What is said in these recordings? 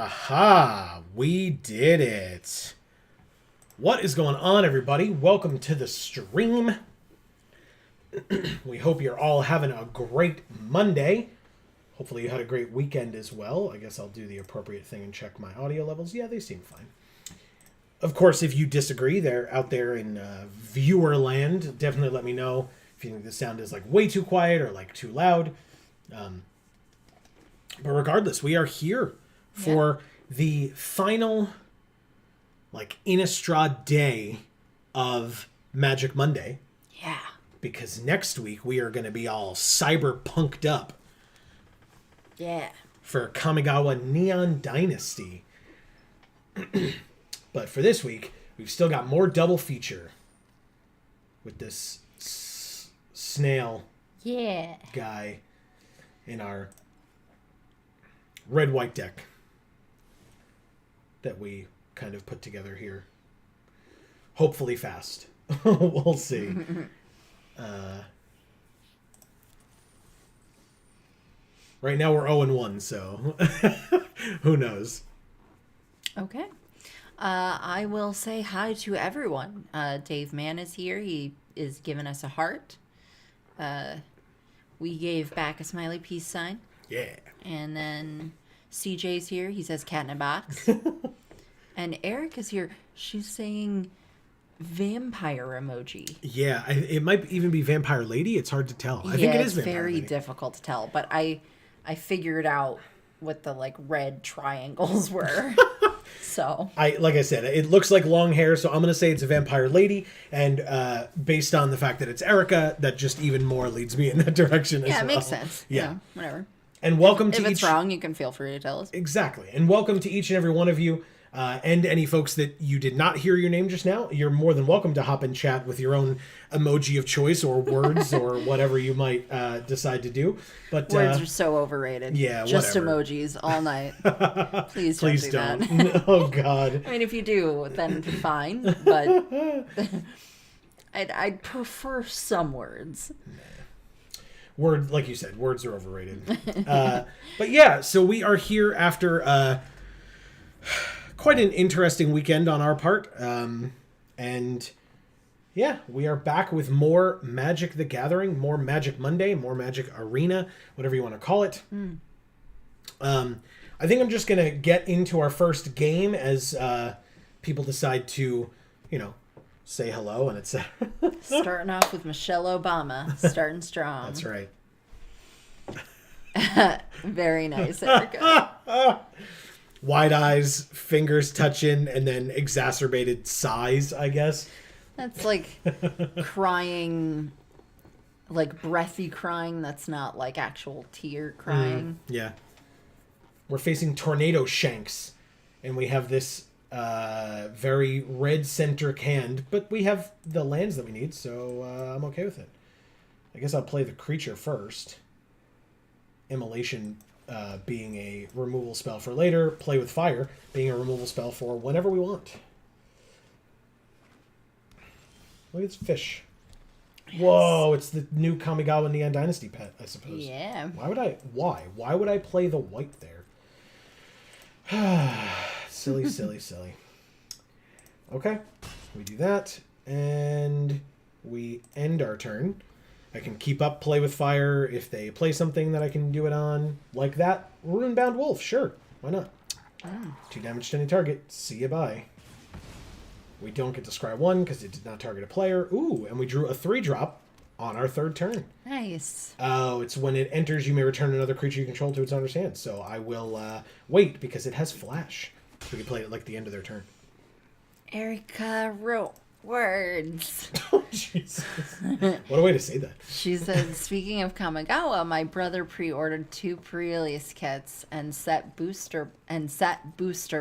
Haha, we did it. What is going on, everybody? Welcome to the stream. We hope you're all having a great Monday. Hopefully you had a great weekend as well. I guess I'll do the appropriate thing and check my audio levels. Yeah, they seem fine. Of course, if you disagree, they're out there in viewer land. Definitely let me know if you think the sound is like way too quiet or like too loud. But regardless, we are here for the final Innistrad day of Magic Monday. Yeah. Because next week we are going to be all cyberpunked up. Yeah. For Kamigawa Neon Dynasty. But for this week, we've still got more double feature with this snail guy in our red-white deck that we kind of put together here. Hopefully fast. We'll see. Right now we're 0-1, so who knows? Okay. I will say hi to everyone. Dave Mann is here. He is giving us a heart. We gave back a smiley peace sign. Yeah. And then CJ's here. He says cat in a box. And Eric is here. She's saying vampire emoji. Yeah, it might even be Vampire Lady. It's hard to tell. I think it is Vampire very Lady. difficult to tell. But I figured out what the red triangles were. So like I said, it looks like long hair, so I'm going to say it's a Vampire Lady. And based on the fact that it's Erica, that just even more leads me in that direction as well. Yeah, it makes sense. Yeah. Whatever. And welcome if to it's wrong, you can feel free to tell us. Exactly. And welcome to each and every one of you. And any folks that you did not hear your name just now, you're more than welcome to hop in chat with your own emoji of choice or words or whatever you might decide to do. But words are so overrated. Yeah, just whatever. Emojis all night. Please don't. That. Oh, God. I mean, if you do, then fine. But I'd prefer some words. Like you said, words are overrated. But yeah, so we are here after quite an interesting weekend on our part. And yeah, we are back with more Magic the Gathering, more Magic Monday, more Magic Arena, whatever you want to call it. I think I'm just going to get into our first game as people decide to, say hello and etc. Starting off with Michelle Obama, starting strong. That's right. Very nice, Erica. Wide eyes, fingers touching, and then exacerbated sighs, I guess. That's like crying, like breathy crying. That's not like actual tear crying. Yeah. We're facing Tornado Shanks, and we have this very red-centric hand, but we have the lands that we need, so I'm okay with it. I guess I'll play the creature first. Immolation being a removal spell for later. Play with Fire being a removal spell for whenever we want. Look at this fish. Yes. Whoa, it's the new Kamigawa Neon Dynasty pet, I suppose. Yeah. Why would I play the white there? Silly, silly, silly. Okay, we do that, and we end our turn. I can keep up Play with Fire if they play something that I can do it on. Like that. Runebound Wolf, sure. Why not? 2 damage to any target. See ya, bye. We don't get to scry 1 because it did not target a player. Ooh, and we drew a 3-drop on our 3rd turn. Nice. Oh, it's when it enters, you may return another creature you control to its owner's hand. So I will wait because it has Flash. We can play it like the end of their turn. Erica wrote words. Oh, Jesus. What a way to say that. She said, speaking of Kamigawa, my brother pre-ordered 2 Pre-Release kits and set booster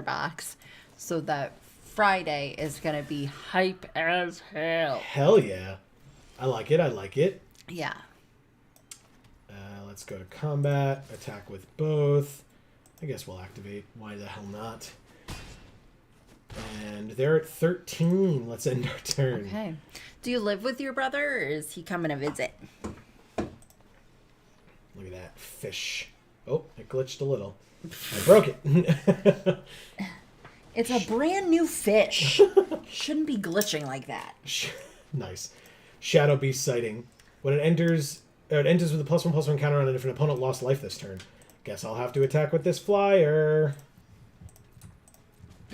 box so that Friday is going to be hype as hell. Hell yeah. I like it. Yeah. Let's go to combat. Attack with both. I guess we'll activate. Why the hell not? And they're at 13. Let's end our turn. Okay. Do you live with your brother, or is he coming to visit? Look at that fish. Oh, it glitched a little. I broke it. It's a brand new fish. Shouldn't be glitching like that. Nice. Shadow Beast sighting. When it enters with a +1/+1 counter on a different opponent, lost life this turn. Guess I'll have to attack with this flyer.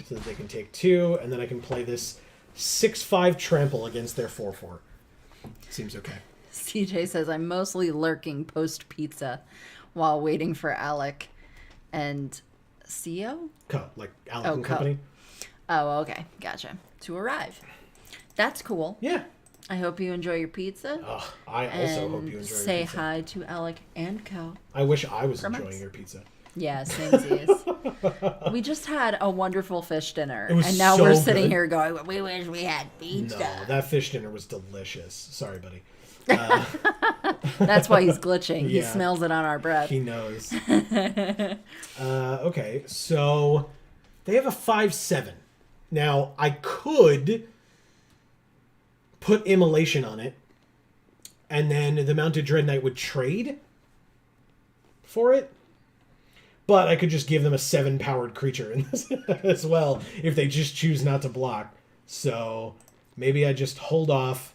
So that they can take 2, and then I can play this 6/5 trample against their 4/4. Seems okay. CJ says, I'm mostly lurking post-pizza while waiting for Alec and CO? Like Alec and Company. Oh, okay. Gotcha. To arrive. That's cool. Yeah. I hope you enjoy your pizza. I also hope you enjoy your pizza. Say hi to Alec and Co. I wish I was enjoying your pizza. Yeah, samesies. We just had a wonderful fish dinner, and now so we're sitting good. here going, we wish we had pizza. No, that fish dinner was delicious. Sorry, buddy. That's why he's glitching. He Yeah. smells it on our breath. He knows. Okay, so they have a 5/7. Now, I could put Immolation on it, and then the Mounted Dread Knight would trade for it. But I could just give them a 7-powered creature in this as well if they just choose not to block. So maybe I just hold off.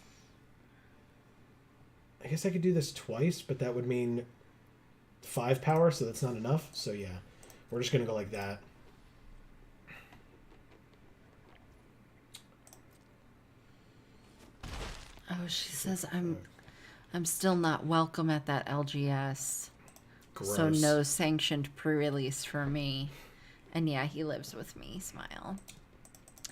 I guess I could do this twice, but that would mean 5 power, so that's not enough. So yeah, we're just going to go like that. Oh, she says I'm still not welcome at that LGS. Gross. So no sanctioned pre-release for me. And yeah, he lives with me. Smile.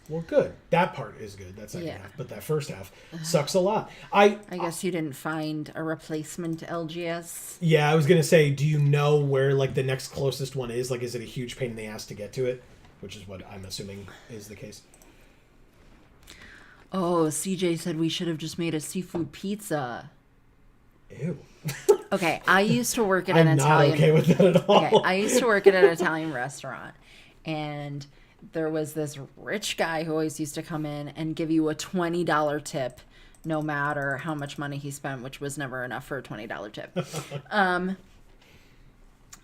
Well, good. That part is good. That second Yeah. half. But that first half sucks a lot. I guess you didn't find a replacement LGS. Yeah, I was going to say, do you know where like the next closest one is? Like, is it a huge pain in the ass to get to it? Which is what I'm assuming is the case. Oh, CJ said we should have just made a seafood pizza. Ew. Okay, I used to work at an I'm Italian. not okay with that at all. Okay, I used to work at an Italian restaurant, and there was this rich guy who always used to come in and give you a $20 tip, no matter how much money he spent, which was never enough for a $20 tip.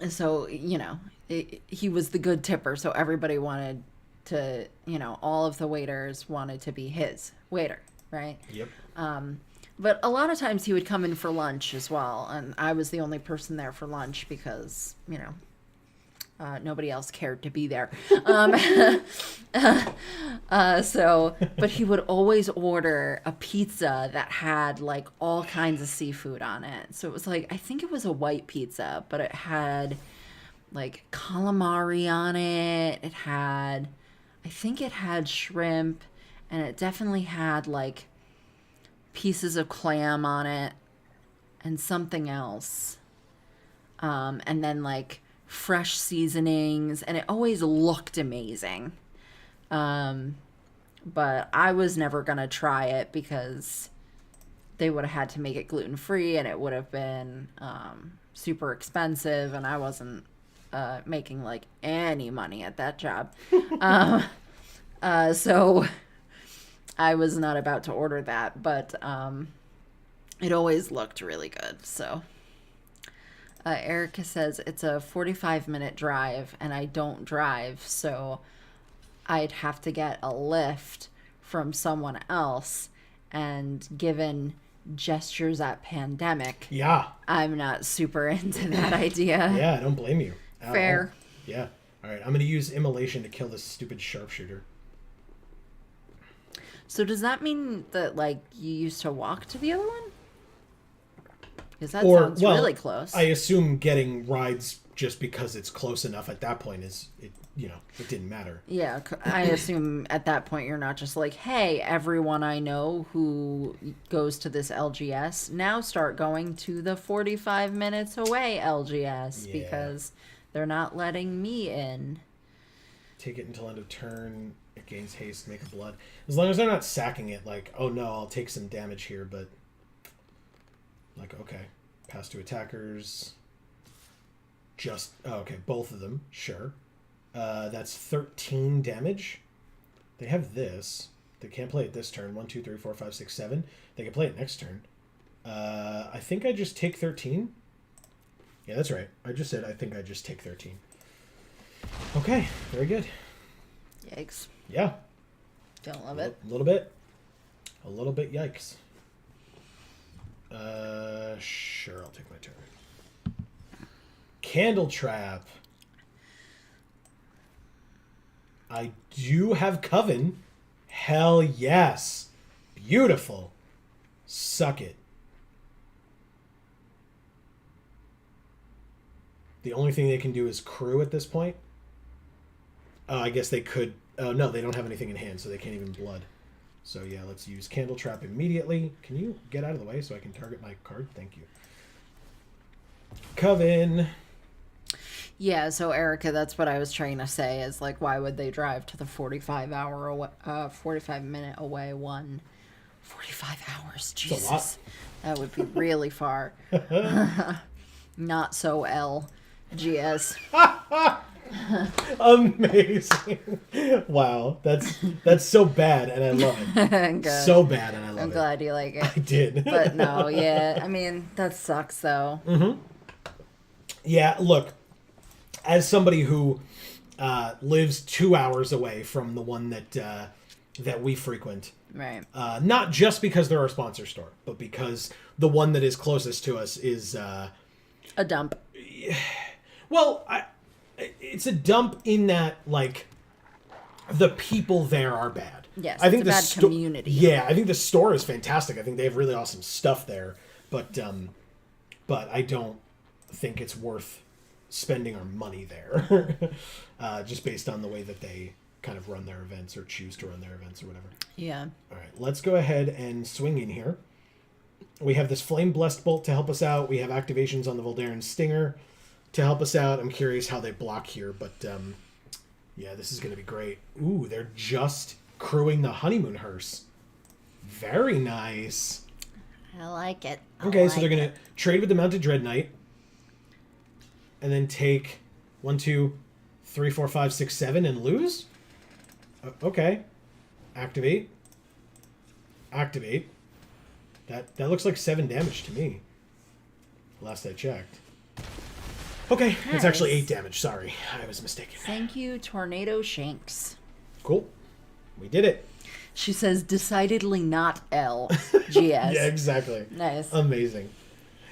So you know, he was the good tipper, so everybody wanted to, you know, all of the waiters wanted to be his waiter, right? Yep. But a lot of times he would come in for lunch as well, and I was the only person there for lunch because, you know, nobody else cared to be there. But he would always order a pizza that had like all kinds of seafood on it. So it was like, I think it was a white pizza, but it had like calamari on it. I think it had shrimp, and it definitely had like pieces of clam on it and something else. And then like fresh seasonings, and it always looked amazing. But I was never going to try it because they would have had to make it gluten-free, and it would have been super expensive, and I wasn't making like any money at that job. So I was not about to order that, but it always looked really good. So Erica says it's a 45-minute drive, and I don't drive, so I'd have to get a lift from someone else. And given gestures at pandemic, Yeah. I'm not super into that idea. Yeah, I don't blame you. At Fair. all. Yeah. All right, I'm going to use Immolation to kill this stupid sharpshooter. So does that mean that like you used to walk to the other one? Because that sounds really close. I assume getting rides just because it's close enough at that point is, it didn't matter. Yeah, I assume at that point you're not just like, hey, everyone I know who goes to this LGS, now start going to the 45 minutes away LGS because they're not letting me in. Take it until end of turn. It gains haste, make a blood. As long as they're not sacking it, like, oh no, I'll take some damage here, but like, okay. Pass to attackers. Okay, both of them, sure. That's 13 damage. They have this. They can't play it this turn. 1, 2, 3, 4, 5, 6, 7. They can play it next turn. I think I just take 13. Yeah, that's right. I just said I think I just take 13. Okay, very good. Yikes. Yeah. Don't love it. A little bit. A little bit yikes. Sure, I'll take my turn. Candle Trap. I do have Coven. Hell yes. Beautiful. Suck it. The only thing they can do is crew at this point. Oh, I guess they could. Oh, no, they don't have anything in hand, so they can't even blood. So, yeah, let's use Candle Trap immediately. Can you get out of the way so I can target my card? Thank you. Coven. Yeah, so Erica, that's what I was trying to say is like, why would they drive to the 45 minute away one? 45 hours, Jesus. That would be really far. Not so LGS. Amazing. Wow, that's so bad and I love it. Good. So bad and I love it. I'm glad you like it. I did. But no, yeah, I mean, that sucks though. Mm-hmm. Yeah, look, as somebody who lives 2 hours away from the one that we frequent, Right. Not just because they're our sponsor store, but because the one that is closest to us is a dump. well, it's a dump in that like the people there are bad. Yes, I think it's a bad community. Yeah, I think the store is fantastic. I think they have really awesome stuff there, but I don't think it's worth spending our money there, just based on the way that they kind of run their events or choose to run their events or whatever. Yeah. All right, let's go ahead and swing in here. We have this Flame Blessed Bolt to help us out. We have activations on the Voldaren Stinger to help us out. I'm curious how they block here, but yeah, this is going to be great. Ooh, they're just crewing the Honeymoon Hearse. Very nice. I like it. Okay, so they're going to trade with the Mounted Dread Knight and then take 1, 2, 3, 4, 5, 6, 7 and lose? Okay. Activate. Activate. That looks like 7 damage to me. Last I checked. Okay, Nice. It's actually 8 damage. Sorry, I was mistaken. Thank you, Tornado Shanks. Cool. We did it. She says, decidedly not LGS. Yeah, exactly. Nice. Amazing.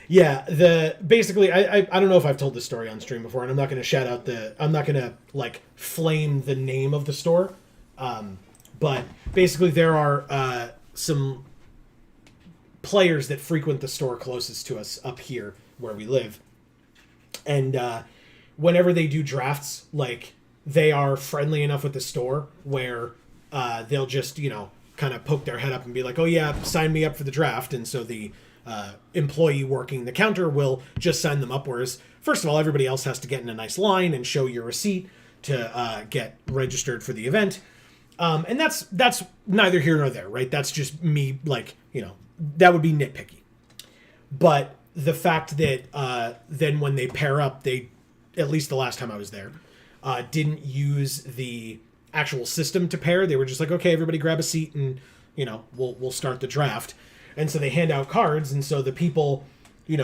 Yeah, basically, I don't know if I've told this story on stream before, and I'm not going to shout out I'm not going to, like, flame the name of the store. But basically there are some players that frequent the store closest to us up here where we live. And whenever they do drafts, like, they are friendly enough with the store where they'll just, kind of poke their head up and be like, oh yeah, sign me up for the draft. And so the employee working the counter will just sign them up. Whereas, first of all, everybody else has to get in a nice line and show your receipt to get registered for the event. And that's neither here nor there, right? That's just me, like, that would be nitpicky. But the fact that then when they pair up, they, at least the last time I was there, didn't use the actual system to pair. They were just like, okay, everybody grab a seat and, we'll start the draft. And so they hand out cards, and so the people,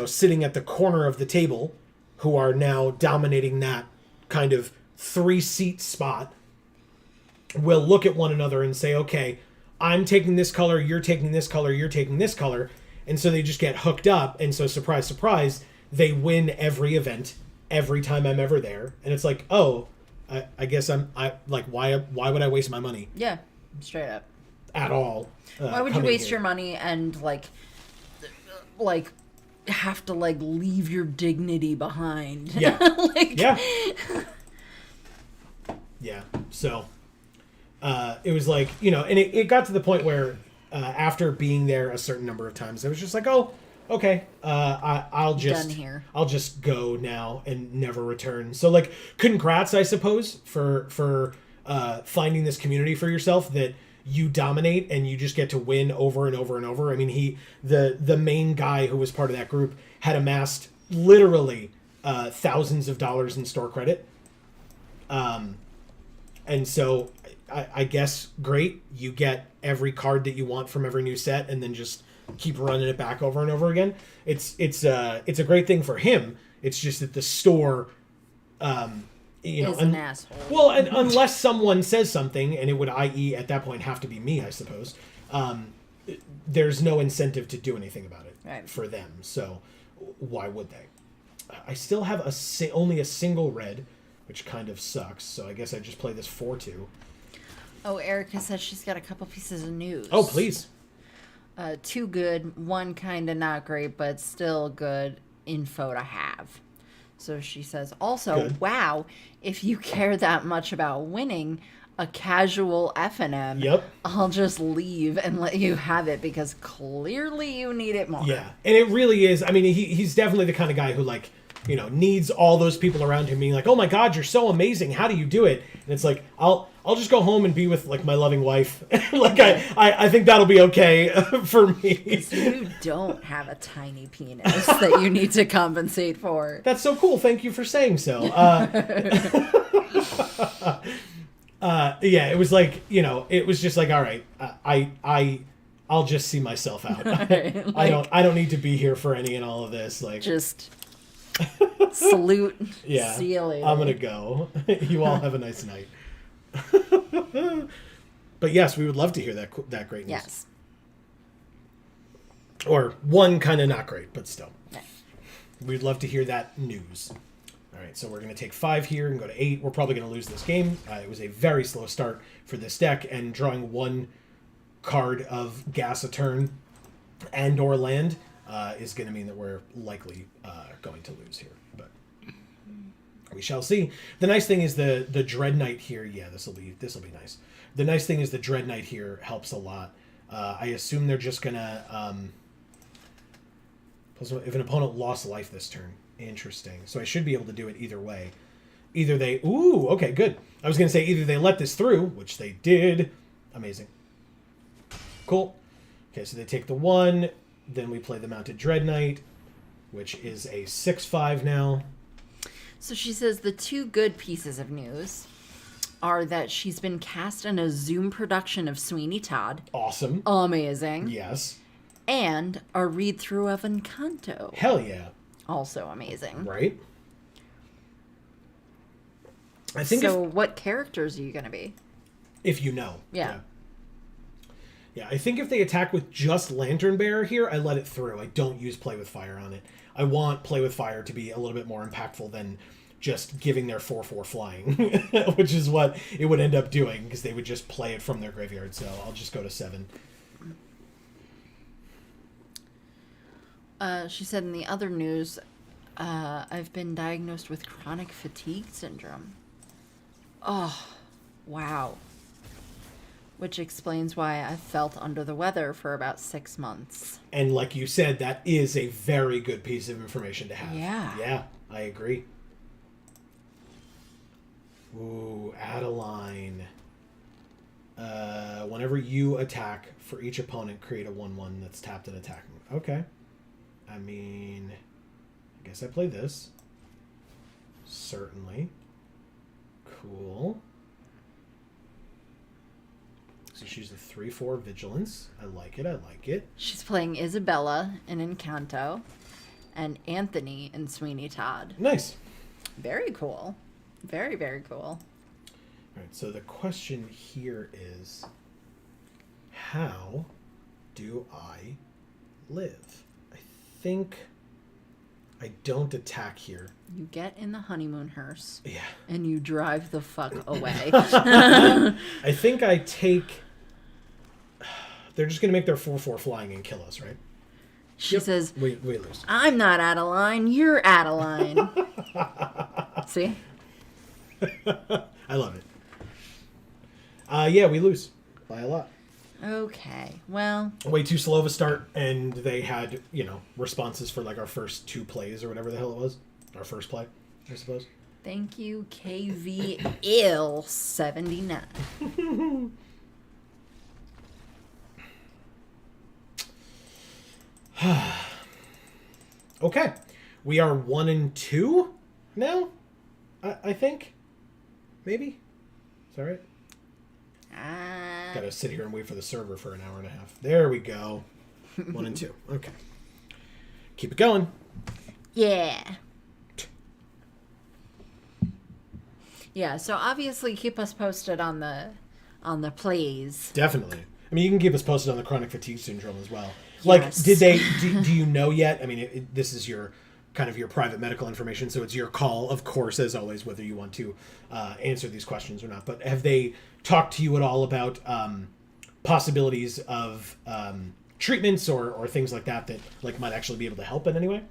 sitting at the corner of the table who are now dominating that kind of 3-seat spot will look at one another and say, okay, I'm taking this color, you're taking this color, you're taking this color. And so they just get hooked up. And so surprise, surprise, they win every event every time I'm ever there. And it's like, oh, I guess why would I waste my money? Yeah, straight up. At all. Why would you waste your money and like have to like leave your dignity behind? Yeah. Yeah. Yeah. So it was like, and it got to the point where after being there a certain number of times, I was just like, oh, okay, I'll just go now and never return. So like, congrats, I suppose, for finding this community for yourself that you dominate and you just get to win over and over and over. I mean, the main guy who was part of that group had amassed literally thousands of dollars in store credit. And so I guess great. You get every card that you want from every new set and then just keep running it back over and over again. It's a great thing for him. It's just that the store, Is an asshole. Well, and unless someone says something, and it would, i.e., at that point, have to be me, I suppose. There's no incentive to do anything about it for them. So why would they? I still have only a single red, which kind of sucks. So I guess I just play this 4-2. Oh, Erica says she's got a couple pieces of news. Oh, please. 2 good, 1 kind of not great, but still good info to have. So she says, also, Good. wow, if you care that much about winning a casual F&M, Yep. I'll just leave and let you have it because clearly you need it more. Yeah, and it really is. I mean, he's definitely the kind of guy who, like, needs all those people around him being like, "Oh my God, you're so amazing! How do you do it?" And it's like, I'll just go home and be with like my loving wife. Like I think that'll be okay for me. You don't have a tiny penis that you need to compensate for. That's so cool. Thank you for saying so. Yeah, it was like, it was just like, all right, I'll just see myself out. Right, I don't need to be here for any and all of this. Like, just salute. yeah, See you later. I'm gonna go. You all have a nice night. But yes, we would love to hear that great news. Yes. Or one kind of not great, but still. Yeah. We'd love to hear that news. All right, so we're going to take 5 here and go to 8. We're probably going to lose this game. It was a very slow start for this deck, and drawing 1 card of gas a turn and or land is going to mean that we're likely going to lose here. But we shall see. The nice thing is the Dread Knight here. Yeah, this will be nice. The nice thing is the Dread Knight here helps a lot. I assume they're just going to... if an opponent lost life this turn. Interesting. So I should be able to do it either way. Either they... Ooh, okay, good. I was going to say either they let this through, which they did. Amazing. Cool. Okay, so they take the 1. Then we play the Mounted Dread Knight, which is a 6/5 now. So she says the 2 good pieces of news are that she's been cast in a Zoom production of Sweeney Todd. Awesome. Amazing. Yes. And a read-through of Encanto. Hell yeah. Also amazing. Right? I think so what characters are you going to be? If you know. Yeah. Yeah, I think if they attack with just Lantern Bearer here, I let it through. I don't use Play with Fire on it. I want Play with Fire to be a little bit more impactful than just giving their 4/4 flying, which is what it would end up doing, because they would just play it from their graveyard. So I'll just go to 7. She said in the other news, I've been diagnosed with chronic fatigue syndrome. Oh, wow. Which explains why I felt under the weather for about 6 months. And like you said, that is a very good piece of information to have. Yeah. Yeah, I agree. Ooh, Adeline. Whenever you attack, for each opponent, create a 1/1 that's tapped and attacking. Okay. I mean, I guess I play this. Certainly. Cool. So she's a 3/4 Vigilance. I like it. I like it. She's playing Isabella in Encanto and Anthony in Sweeney Todd. Nice. Very cool. Very, very cool. All right, so the question here is, how do I live? I think I don't attack here. You get in the honeymoon hearse. Yeah. And you drive the fuck away. I think I take... They're just going to make their 4/4 flying and kill us, right? She says, We lose. I'm not Adeline, you're Adeline. See? I love it. Yeah, we lose by a lot. Okay, well... Way too slow of a start, and they had, responses for like our first 2 plays or whatever the hell it was. Our first play, I suppose. Thank you, KVL79. Okay. We are 1-2 now, I think. Maybe? Is that right? Gotta sit here and wait for the server for an hour and a half. There we go. 1-2. Okay. Keep it going. Yeah. Yeah, so obviously keep us posted on the plays. Definitely. I mean, you can keep us posted on the chronic fatigue syndrome as well. Like, Yes. did they? Do you know yet? I mean, this is your kind of your private medical information, so it's your call, of course, as always, whether you want to answer these questions or not. But have they talked to you at all about possibilities of treatments or things like that like might actually be able to help in any way?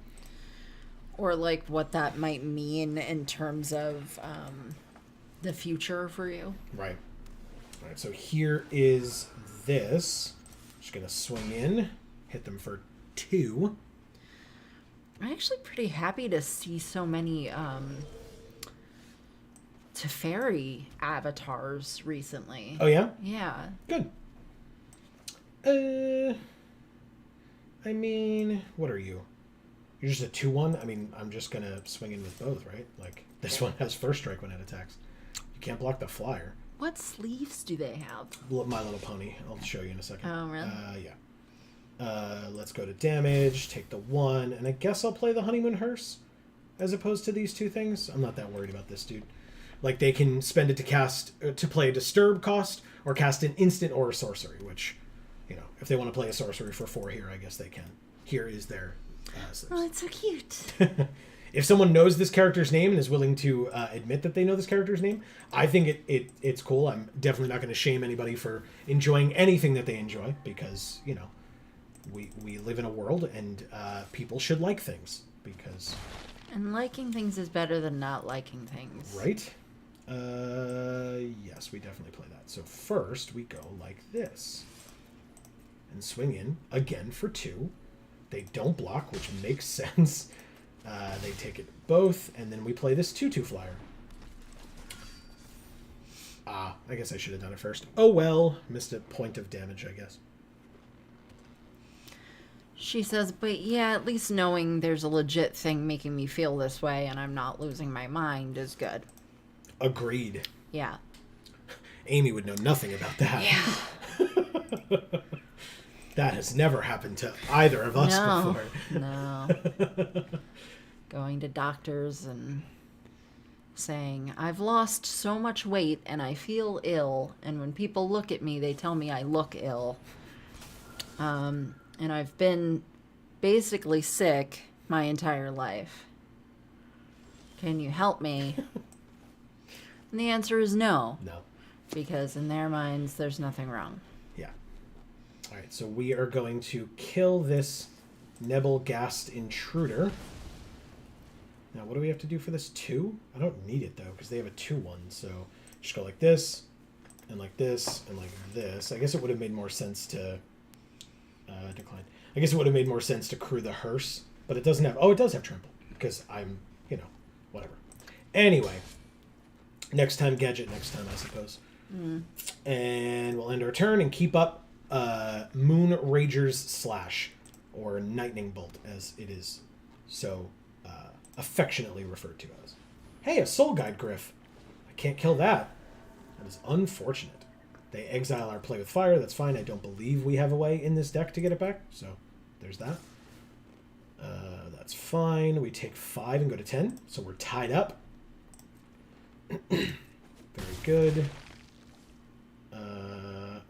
Or like what that might mean in terms of the future for you. Right. All right. So here is this. Just gonna swing in, hit them for 2. I'm actually pretty happy to see so many Teferi avatars recently. Oh yeah. Yeah. Good. I mean, what are you? You're just a 2/1. I mean, I'm just gonna swing in with both, right? Like this one has first strike when it attacks. You can't block the flyer. What sleeves do they have? My Little Pony. I'll show you in a second. Oh, really? Yeah. Let's go to damage. Take the 1, and I guess I'll play the Honeymoon Hearse as opposed to these 2 things. I'm not that worried about this dude. Like they can spend it to play a disturb cost or cast an instant or a sorcery. Which, if they want to play a sorcery for 4 here, I guess they can. Here is their. Oh, it's so cute. If someone knows this character's name and is willing to admit that they know this character's name, I think it's cool. I'm definitely not going to shame anybody for enjoying anything that they enjoy because, we live in a world and people should like things because... And liking things is better than not liking things. Right? Yes, we definitely play that. So first we go like this. And swing in again for 2. They don't block, which makes sense. They take it both, and then we play this 2/2 flyer. I guess I should have done it first. Oh well, missed a point of damage, I guess. She says, but yeah, at least knowing there's a legit thing making me feel this way and I'm not losing my mind is good. Agreed. Yeah. Amy would know nothing about that. Yeah. That has never happened to either of us before. No. Going to doctors and saying, I've lost so much weight and I feel ill. And when people look at me, they tell me I look ill. And I've been basically sick my entire life. Can you help me? And the answer is no. No. Because in their minds, there's nothing wrong. Yeah. All right, so we are going to kill this Nebelgast intruder. Now, what do we have to do for this 2? I don't need it, though, because they have a 2/1. So just go like this, and like this, and like this. I guess it would have made more sense to... decline. I guess it would have made more sense to crew the hearse, but it doesn't have... Oh, it does have trample, because I'm, whatever. Anyway, next time, gadget next time, I suppose. And we'll end our turn and keep up Moon Rager's Slash, or Lightning Bolt, as it is so affectionately referred to as. Hey, a Soul Guide Griff. I can't kill that. That is unfortunate. They exile our Play with Fire. That's fine. I don't believe we have a way in this deck to get it back, so there's that. That's fine. We take 5 and go to 10, so we're tied up. Very good.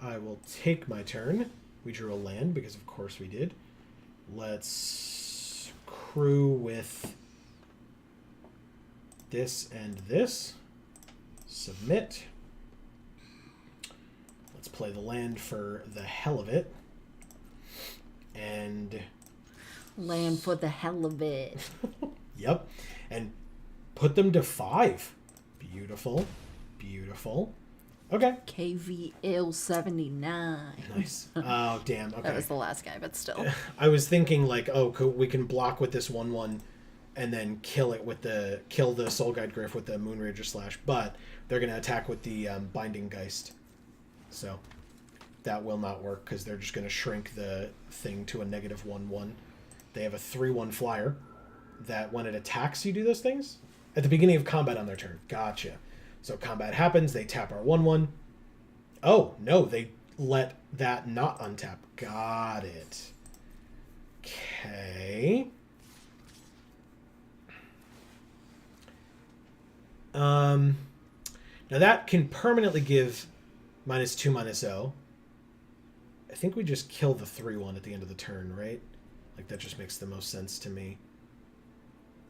I will take my turn. We drew a land because of course we did. Let's crew with this and this. Submit. Let's play the land for the hell of it. And... Land for the hell of it. Yep. And put them to 5. Beautiful. Beautiful. Okay. KVL 79. Nice. Oh, damn. Okay. That was the last guy, but still. I was thinking like, we can block with this 1/1 and then kill the Soul Guide Griff with the Moonrager Slash, but they're going to attack with the Binding Geist. So that will not work because they're just going to shrink the thing to a -1/1. They have a 3/1 flyer that when it attacks, you do those things at the beginning of combat on their turn. Gotcha. So combat happens, they tap our 1/1. Oh, no, they let that not untap. Got it. Okay. Now that can permanently give -2/-0. I think we just kill the 3/1 at the end of the turn, right? Like, that just makes the most sense to me.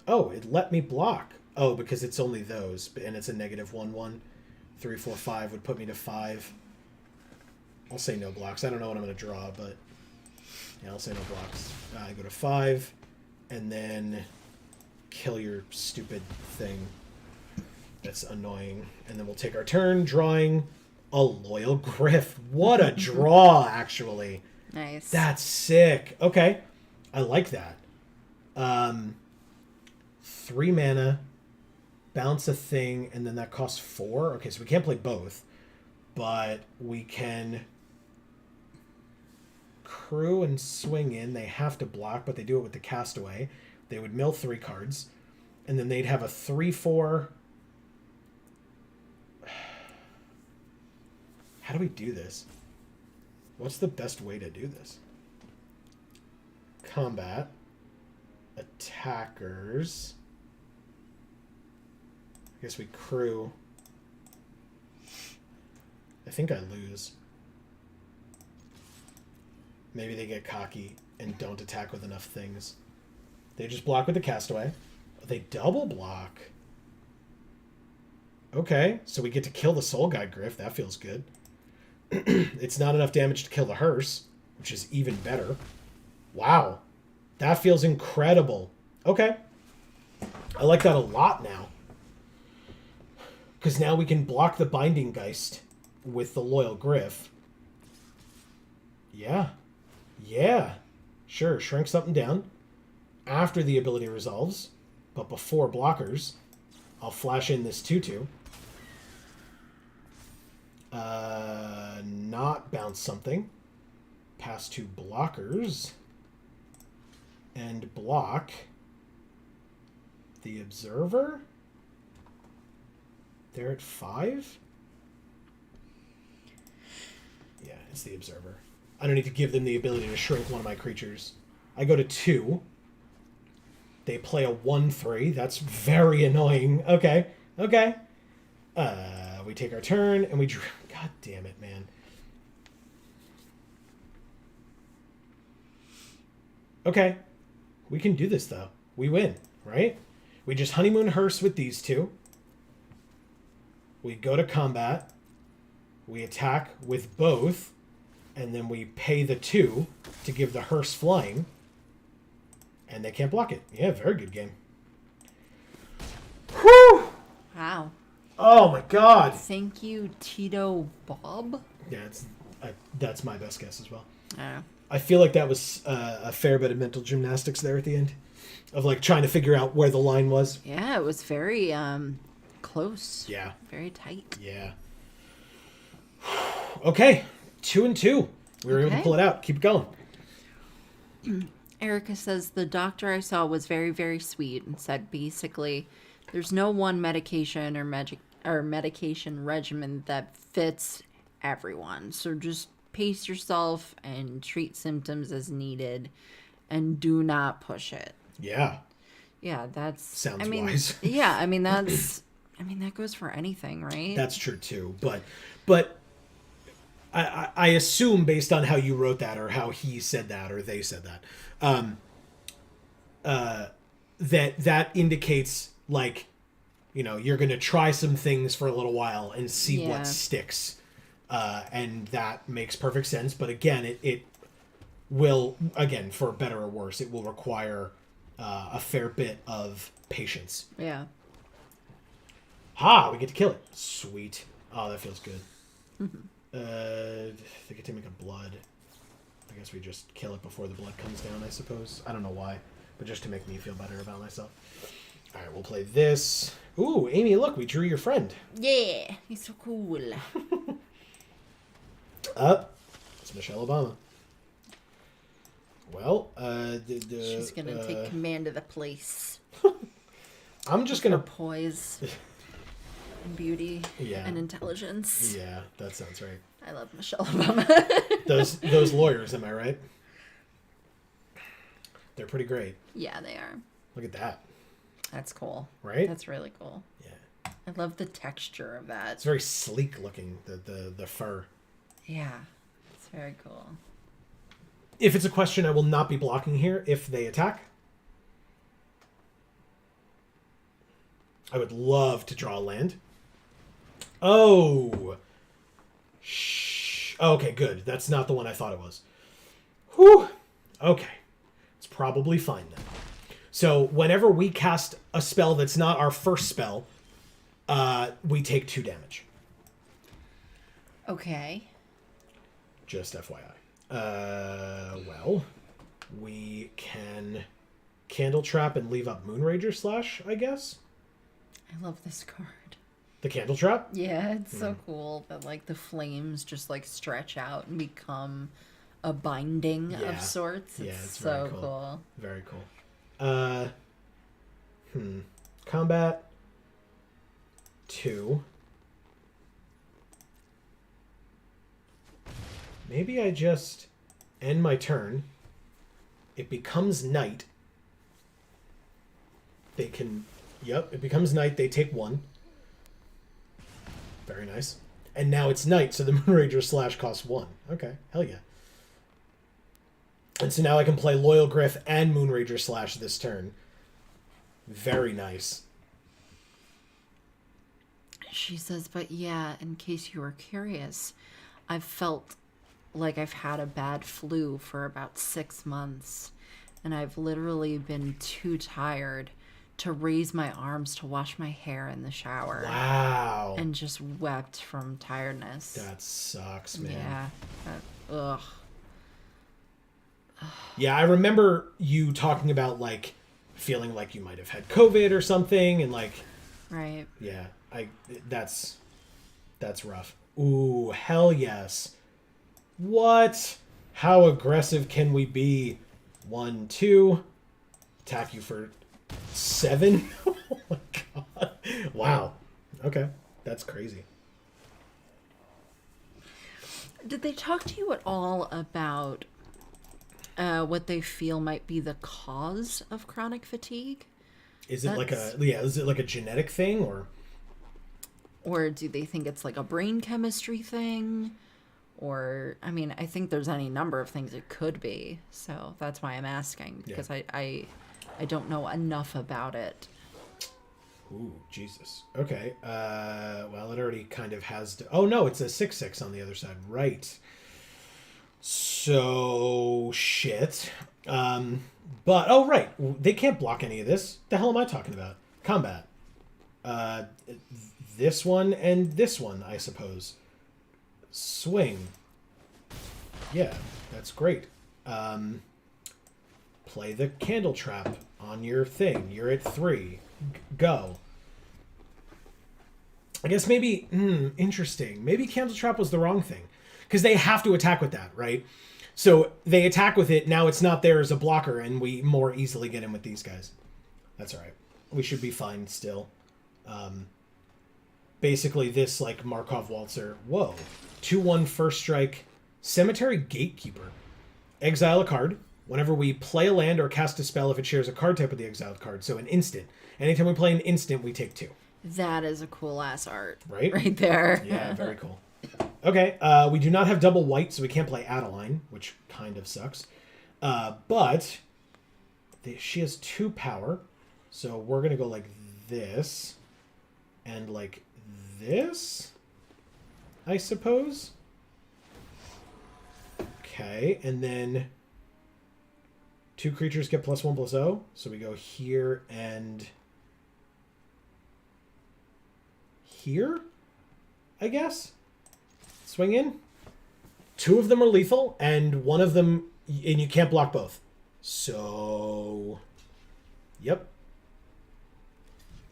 Oh, it let me block. Oh, because it's only those, and it's a -1/1. 3, 4, 5 would put me to 5. I'll say no blocks. I don't know what I'm going to draw, but yeah, I'll say no blocks. I go to 5, and then kill your stupid thing. That's annoying. And then we'll take our turn, drawing a Loyal Griff. What a draw, actually. Nice. That's sick. Okay. I like that. 3 mana, bounce a thing, and then that costs 4. Okay, so we can't play both, but we can crew and swing in. They have to block, but they do it with the Castaway. They would mill 3 cards, and then they'd have a 3/4. How do we do this? What's the best way to do this? Combat. Attackers. I guess we crew. I think I lose. Maybe they get cocky and don't attack with enough things. They just block with the Castaway. They double block. Okay, so we get to kill the Soul Guide Griff. That feels good. It's not enough damage to kill the hearse, which is even better. Wow. That feels incredible. Okay. I like that a lot now. Because now we can block the Binding Geist with the Loyal Griff. Yeah. Yeah. Sure, shrink something down after the ability resolves, but before blockers. I'll flash in this 2/2. Not bounce something. Pass 2 blockers. And block the Observer. They're at 5? Yeah, it's the Observer. I don't need to give them the ability to shrink one of my creatures. I go to 2. They play a 1/3. That's very annoying. Okay. Okay. We take our turn, and we... God damn it, man. Okay. We can do this, though. We win, right? We just Honeymoon Hearse with these 2. We go to combat. We attack with both. And then we pay the 2 to give the hearse flying. And they can't block it. Yeah, very good game. Whew! Wow. Oh my god. Thank you, Tito Bob. Yeah, that's my best guess as well. Oh. I feel like that was a fair bit of mental gymnastics there at the end. Of like trying to figure out where the line was. Yeah, it was very close. Yeah. Very tight. Yeah. Okay. 2-2. We were able to pull it out. Keep it going. Erica says the doctor I saw was very, very sweet and said basically there's no one medication or medication regimen that fits everyone. So just pace yourself and treat symptoms as needed and do not push it. Yeah. Yeah, that's sounds wise. Yeah, I mean that goes for anything, right? That's true too. But I assume based on how you wrote that or how he said that or they said that, that indicates like, you know, you're going to try some things for a little while and see what sticks. And that makes perfect sense. But again, it will, again, for better or worse, it will require a fair bit of patience. Yeah. Ha! We get to kill it. Sweet. Oh, that feels good. They get to make a blood. I guess we just kill it before the blood comes down, I suppose. I don't know why, but just to make me feel better about myself. All right, we'll play this. Ooh, Amy, look, we drew your friend. Yeah, he's so cool. It's Michelle Obama. Well, she's gonna take command of the place. I'm just gonna poise. And beauty and intelligence. Yeah, that sounds right. I love Michelle Obama. those lawyers, am I right? They're pretty great. Yeah, they are. Look at that. That's cool. Right? That's really cool. Yeah. I love the texture of that. It's very sleek looking, the fur. Yeah, it's very cool. If it's a question, I will not be blocking here if they attack. I would love to draw a land. Oh. Okay, good. That's not the one I thought it was. Whew. Okay. It's probably fine then. So whenever we cast a spell that's not our first spell, we take 2 damage. Okay. Just FYI. Well, we can Candle Trap and leave up Moonrager Slash, I guess. I love this card. The Candle Trap? Yeah, it's so cool that like the flames just like stretch out and become a binding of sorts. It's so very cool. Very cool. Combat 2. Maybe I just end my turn. It becomes night. They can... Yep, it becomes night. They take 1. Very nice. And now it's night, so the Moonrager Slash costs 1. Okay, hell yeah. And so now I can play Loyal Griff and Moonrager Slash this turn. Very nice. She says, but yeah, in case you were curious, I've felt like I've had a bad flu for about 6 months, and I've literally been too tired to raise my arms to wash my hair in the shower. Wow. And just wept from tiredness. That sucks, man. Yeah. Ugh. Yeah, I remember you talking about, like, feeling like you might have had COVID or something, and, like... Right. Yeah, that's rough. Ooh, hell yes. What? How aggressive can we be? 1, 2. Attack you for 7? Oh my god. Wow. Okay. That's crazy. Did they talk to you at all about what they feel might be the cause of chronic fatigue? Is it is it like a genetic thing or do they think it's like a brain chemistry thing? Or, I mean, I think there's any number of things it could be. So that's why I'm asking, because I don't know enough about it. Ooh, Jesus. Okay. Well, it already kind of has to... Oh, no, it's a 6/6 on the other side. Right. So, shit. But, oh, right. They can't block any of this. The hell am I talking about? Combat. This one and this one, I suppose. Swing. Yeah, that's great. Play the Candle Trap on your thing. You're at 3. Go. I guess maybe... interesting. Maybe Candle Trap was the wrong thing. Because they have to attack with that, right? So they attack with it. Now it's not there as a blocker, and we more easily get in with these guys. That's all right. We should be fine still. Basically, this, like, Markov Waltzer. Whoa. 2/1 first strike. Cemetery Gatekeeper. Exile a card. Whenever we play a land or cast a spell, if it shares a card type with the exiled card. So an instant. Anytime we play an instant, we take 2. That is a cool-ass art. Right? Right there. Yeah, very cool. Okay, we do not have double white, so we can't play Adeline, which kind of sucks. But she has 2 power, so we're going to go like this and like this, I suppose. Okay, and then 2 creatures get +1/+0, so we go here and here, I guess. Swing in. 2 of them are lethal, and 1 of them, and you can't block both. So, yep.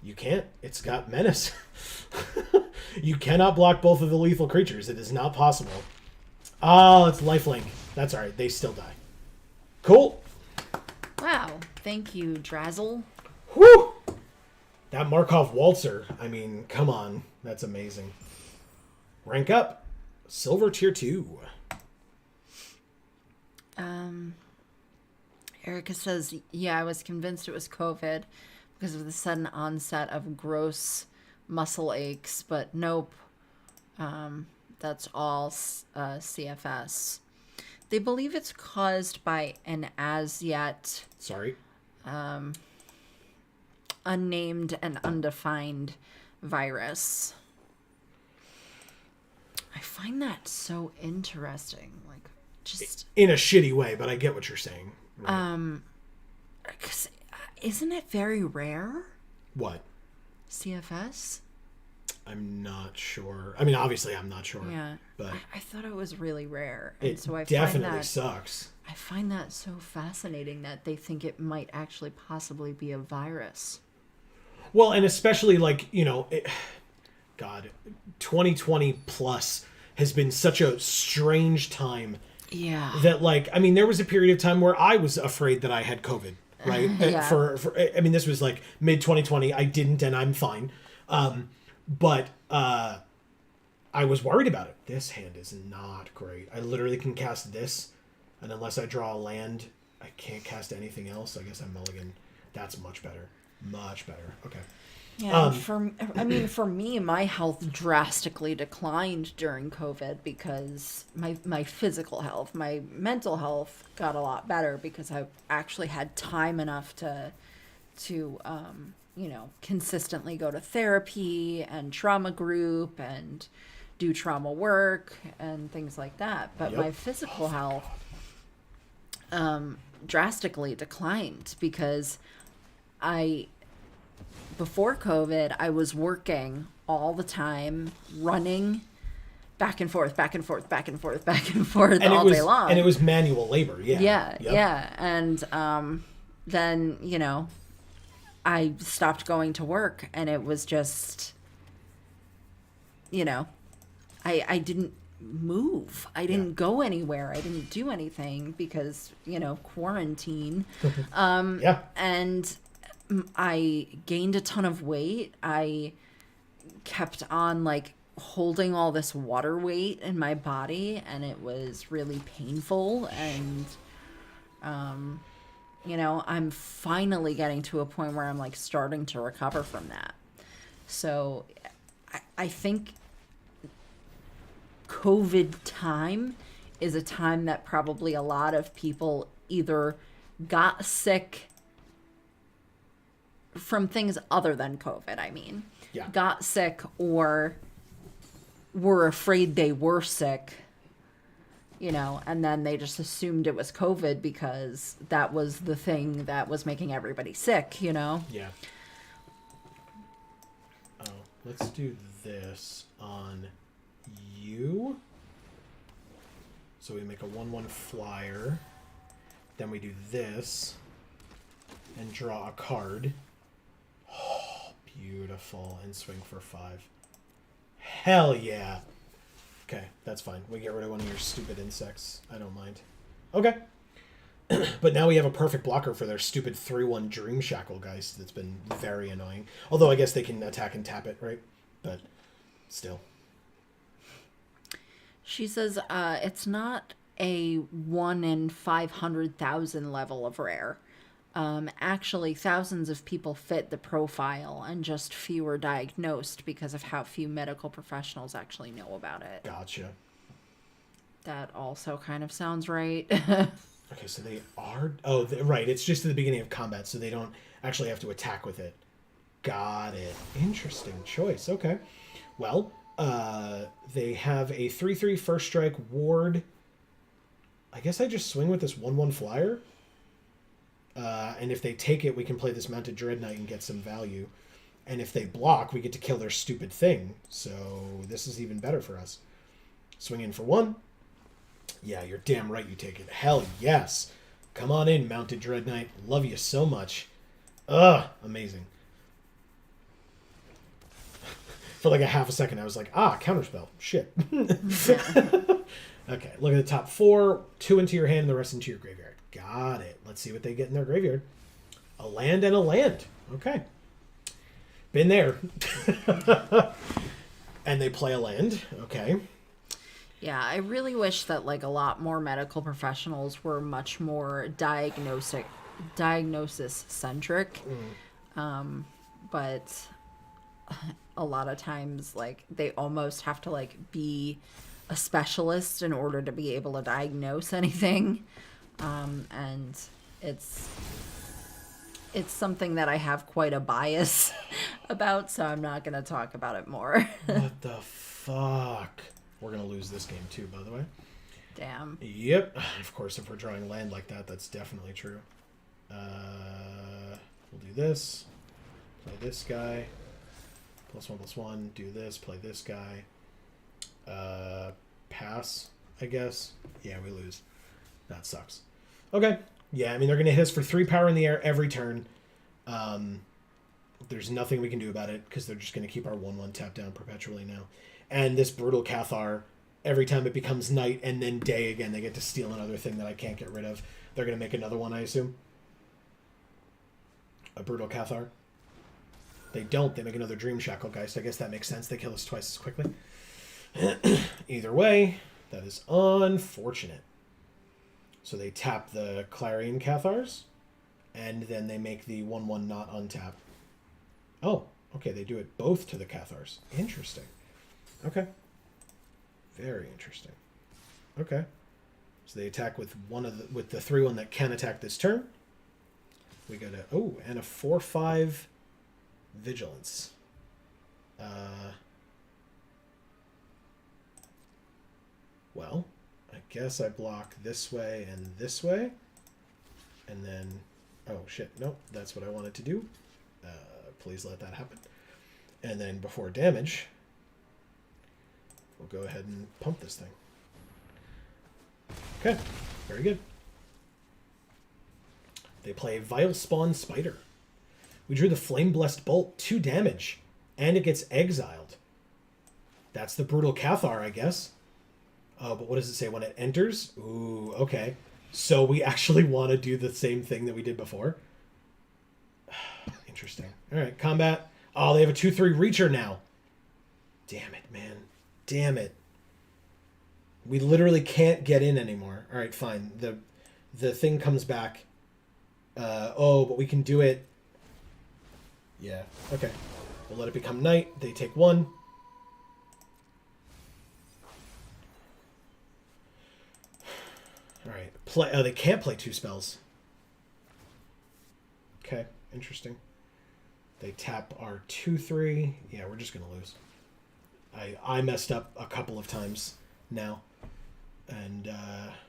You can't. It's got menace. You cannot block both of the lethal creatures. It is not possible. Oh, it's lifelink. That's all right. They still die. Cool. Wow. Thank you, Drazzle. Whew. That Markov Waltzer. I mean, come on. That's amazing. Rank up. Silver tier 2. Erica says, yeah, I was convinced it was COVID because of the sudden onset of gross muscle aches, but nope. That's all CFS. They believe it's caused by an as yet Sorry. unnamed and undefined virus. I find that so interesting. Like, just In a shitty way, but I get what you're saying. Right. 'cause isn't it very rare? What? CFS? I'm not sure. I mean, obviously, I'm not sure. Yeah. But I thought it was really rare. And it so I definitely find that sucks. I find that so fascinating that they think it might actually possibly be a virus. Well, and especially like, God, 2020 plus has been such a strange time Yeah. that, like, I mean, there was a period of time where I was afraid that I had COVID, right? Yeah. I mean, this was like mid 2020. I didn't, and I'm fine. But I was worried about it. This hand is not great. I literally can cast this, and unless I draw a land, I can't cast anything else. I guess I'm mulligan. That's much better. Much better. Okay. Yeah, for me, my health drastically declined during COVID because my physical health, my mental health got a lot better because I actually had time enough to consistently go to therapy and trauma group and do trauma work and things like that. But Yep. my physical health drastically declined because before COVID, I was working all the time, running back and forth, back and forth, back and forth, back and forth And all day long. And it was manual labor. Yeah. Yeah, Yep. yeah. And then, I stopped going to work and it was just, I didn't move. I didn't go anywhere. I didn't do anything because, quarantine. Yeah. And I gained a ton of weight. I kept on like holding all this water weight in my body and it was really painful. And, I'm finally getting to a point where I'm like starting to recover from that. So I think COVID time is a time that probably a lot of people either got sick from things other than COVID, Yeah. got sick or were afraid they were sick, and then they just assumed it was COVID because that was the thing that was making everybody sick, Yeah. Oh, let's do this on you. So we make a 1/1 flyer. Then we do this and draw a card. Oh, beautiful. And swing for 5. Hell yeah. Okay, that's fine. We get rid of one of your stupid insects. I don't mind. Okay. But now we have a perfect blocker for their stupid 3/1 Dream Shackle guys. That's been very annoying. Although I guess they can attack and tap it, right? But still. She says it's not a 1 in 500,000 level of rare. Actually, thousands of people fit the profile and just few are diagnosed because of how few medical professionals actually know about it. Gotcha. That also kind of sounds right. Okay, so they are... Oh, right. It's just at the beginning of combat, so they don't actually have to attack with it. Got it. Interesting choice. Okay. Well, they have a 3/3 first strike ward. I guess I just swing with this 1/1 flyer. And if they take it, we can play this Mounted Dread Knight and get some value. And if they block, we get to kill their stupid thing. So this is even better for us. Swing in for 1. Yeah, you're damn right you take it. Hell yes. Come on in, Mounted Dread Knight. Love you so much. Ugh, amazing. For like a half a second, I was like, counterspell. Shit. Okay, look at the top 4. 2 into your hand and the rest into your graveyard. Got it. Let's see what they get in their graveyard. A land and a land. Okay. Been there. And they play a land. Okay. Yeah, I really wish that like a lot more medical professionals were much more diagnosis centric. But a lot of times, like, they almost have to, like, be a specialist in order to be able to diagnose anything. And it's it's something that I have quite a bias about, so I'm not going to talk about it more. What the fuck? We're going to lose this game too, by the way. Damn. Yep. Of course, if we're drawing land like that, that's definitely true. We'll do this. Play this guy. +1/+1. Do this. Play this guy. Pass, I guess. Yeah, we lose. That sucks. Okay. Yeah, I mean, they're going to hit us for 3 power in the air every turn. There's nothing we can do about it because they're just going to keep our 1/1 tapped down perpetually now. And this Brutal Cathar, every time it becomes night and then day again, they get to steal another thing that I can't get rid of. They're going to make another one, I assume. A Brutal Cathar. They don't. They make another Dream Shackle Geist. I guess that makes sense. They kill us twice as quickly. Either way, that is unfortunate. So they tap the Clarion Cathars, and then they make the 1/1 not untap. Oh, okay, they do it both to the Cathars. Interesting. Okay. Very interesting. Okay. So they attack with with the 3/1 that can attack this turn. We got and a 4/5 Vigilance. Well, I guess I block this way and this way. And then... Oh, shit. Nope, that's what I wanted to do. Please let that happen. And then before damage, we'll go ahead and pump this thing. Okay, very good. They play Vile Spawn Spider. We drew the Flame Blessed Bolt, 2 damage, and it gets exiled. That's the Brutal Cathar, I guess. Oh, but what does it say when it enters? Ooh, okay. So we actually want to do the same thing that we did before. Interesting. All right, combat. Oh, they have a 2/3 Reacher now. Damn it, man. Damn it. We literally can't get in anymore. All right, fine. The thing comes back. But we can do it. Yeah, okay. We'll let it become night. They take 1. All right. They can't play 2 spells. Okay, interesting. They tap our 2/3. Yeah, we're just gonna lose. I messed up a couple of times now, and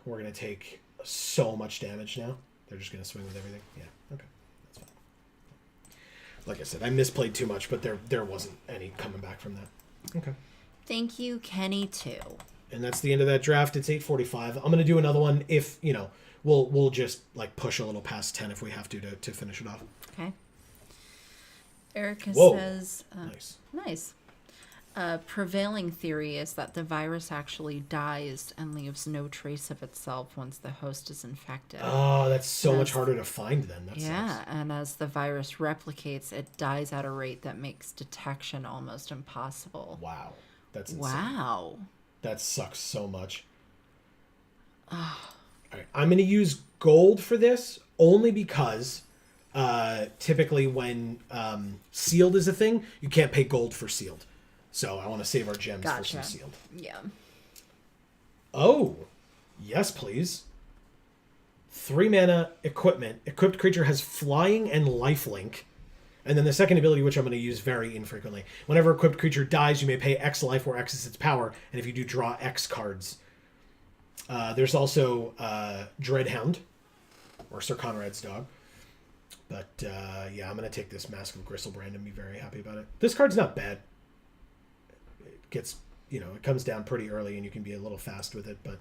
we're gonna take so much damage now. They're just gonna swing with everything. Yeah, okay, that's fine. Like I said, I misplayed too much, but there wasn't any coming back from that. Okay. Thank you, Kenny, too. And that's the end of that draft. It's 8:45. I'm gonna do another one if we'll just like push a little past 10 if we have to finish it off. Okay. Erica Whoa. says, Nice. Prevailing theory is that the virus actually dies and leaves no trace of itself once the host is infected. Oh, that's so much harder to find then. That yeah, and as the virus replicates, it dies at a rate that makes detection almost impossible. Wow. That's insane. Wow. That sucks so much. All right, I'm going to use gold for this only because typically when sealed is a thing, you can't pay gold for sealed. So I want to save our gems for some sealed. Yeah. Oh, yes, please. 3 mana equipment. Equipped creature has flying and lifelink. And then the second ability, which I'm going to use very infrequently. Whenever equipped creature dies, you may pay X life where X is its power. And if you do, draw X cards. There's also Dreadhound, or Sir Conrad's dog. But yeah, I'm going to take this Mask of Gristlebrand and be very happy about it. This card's not bad. It gets, it comes down pretty early and you can be a little fast with it. But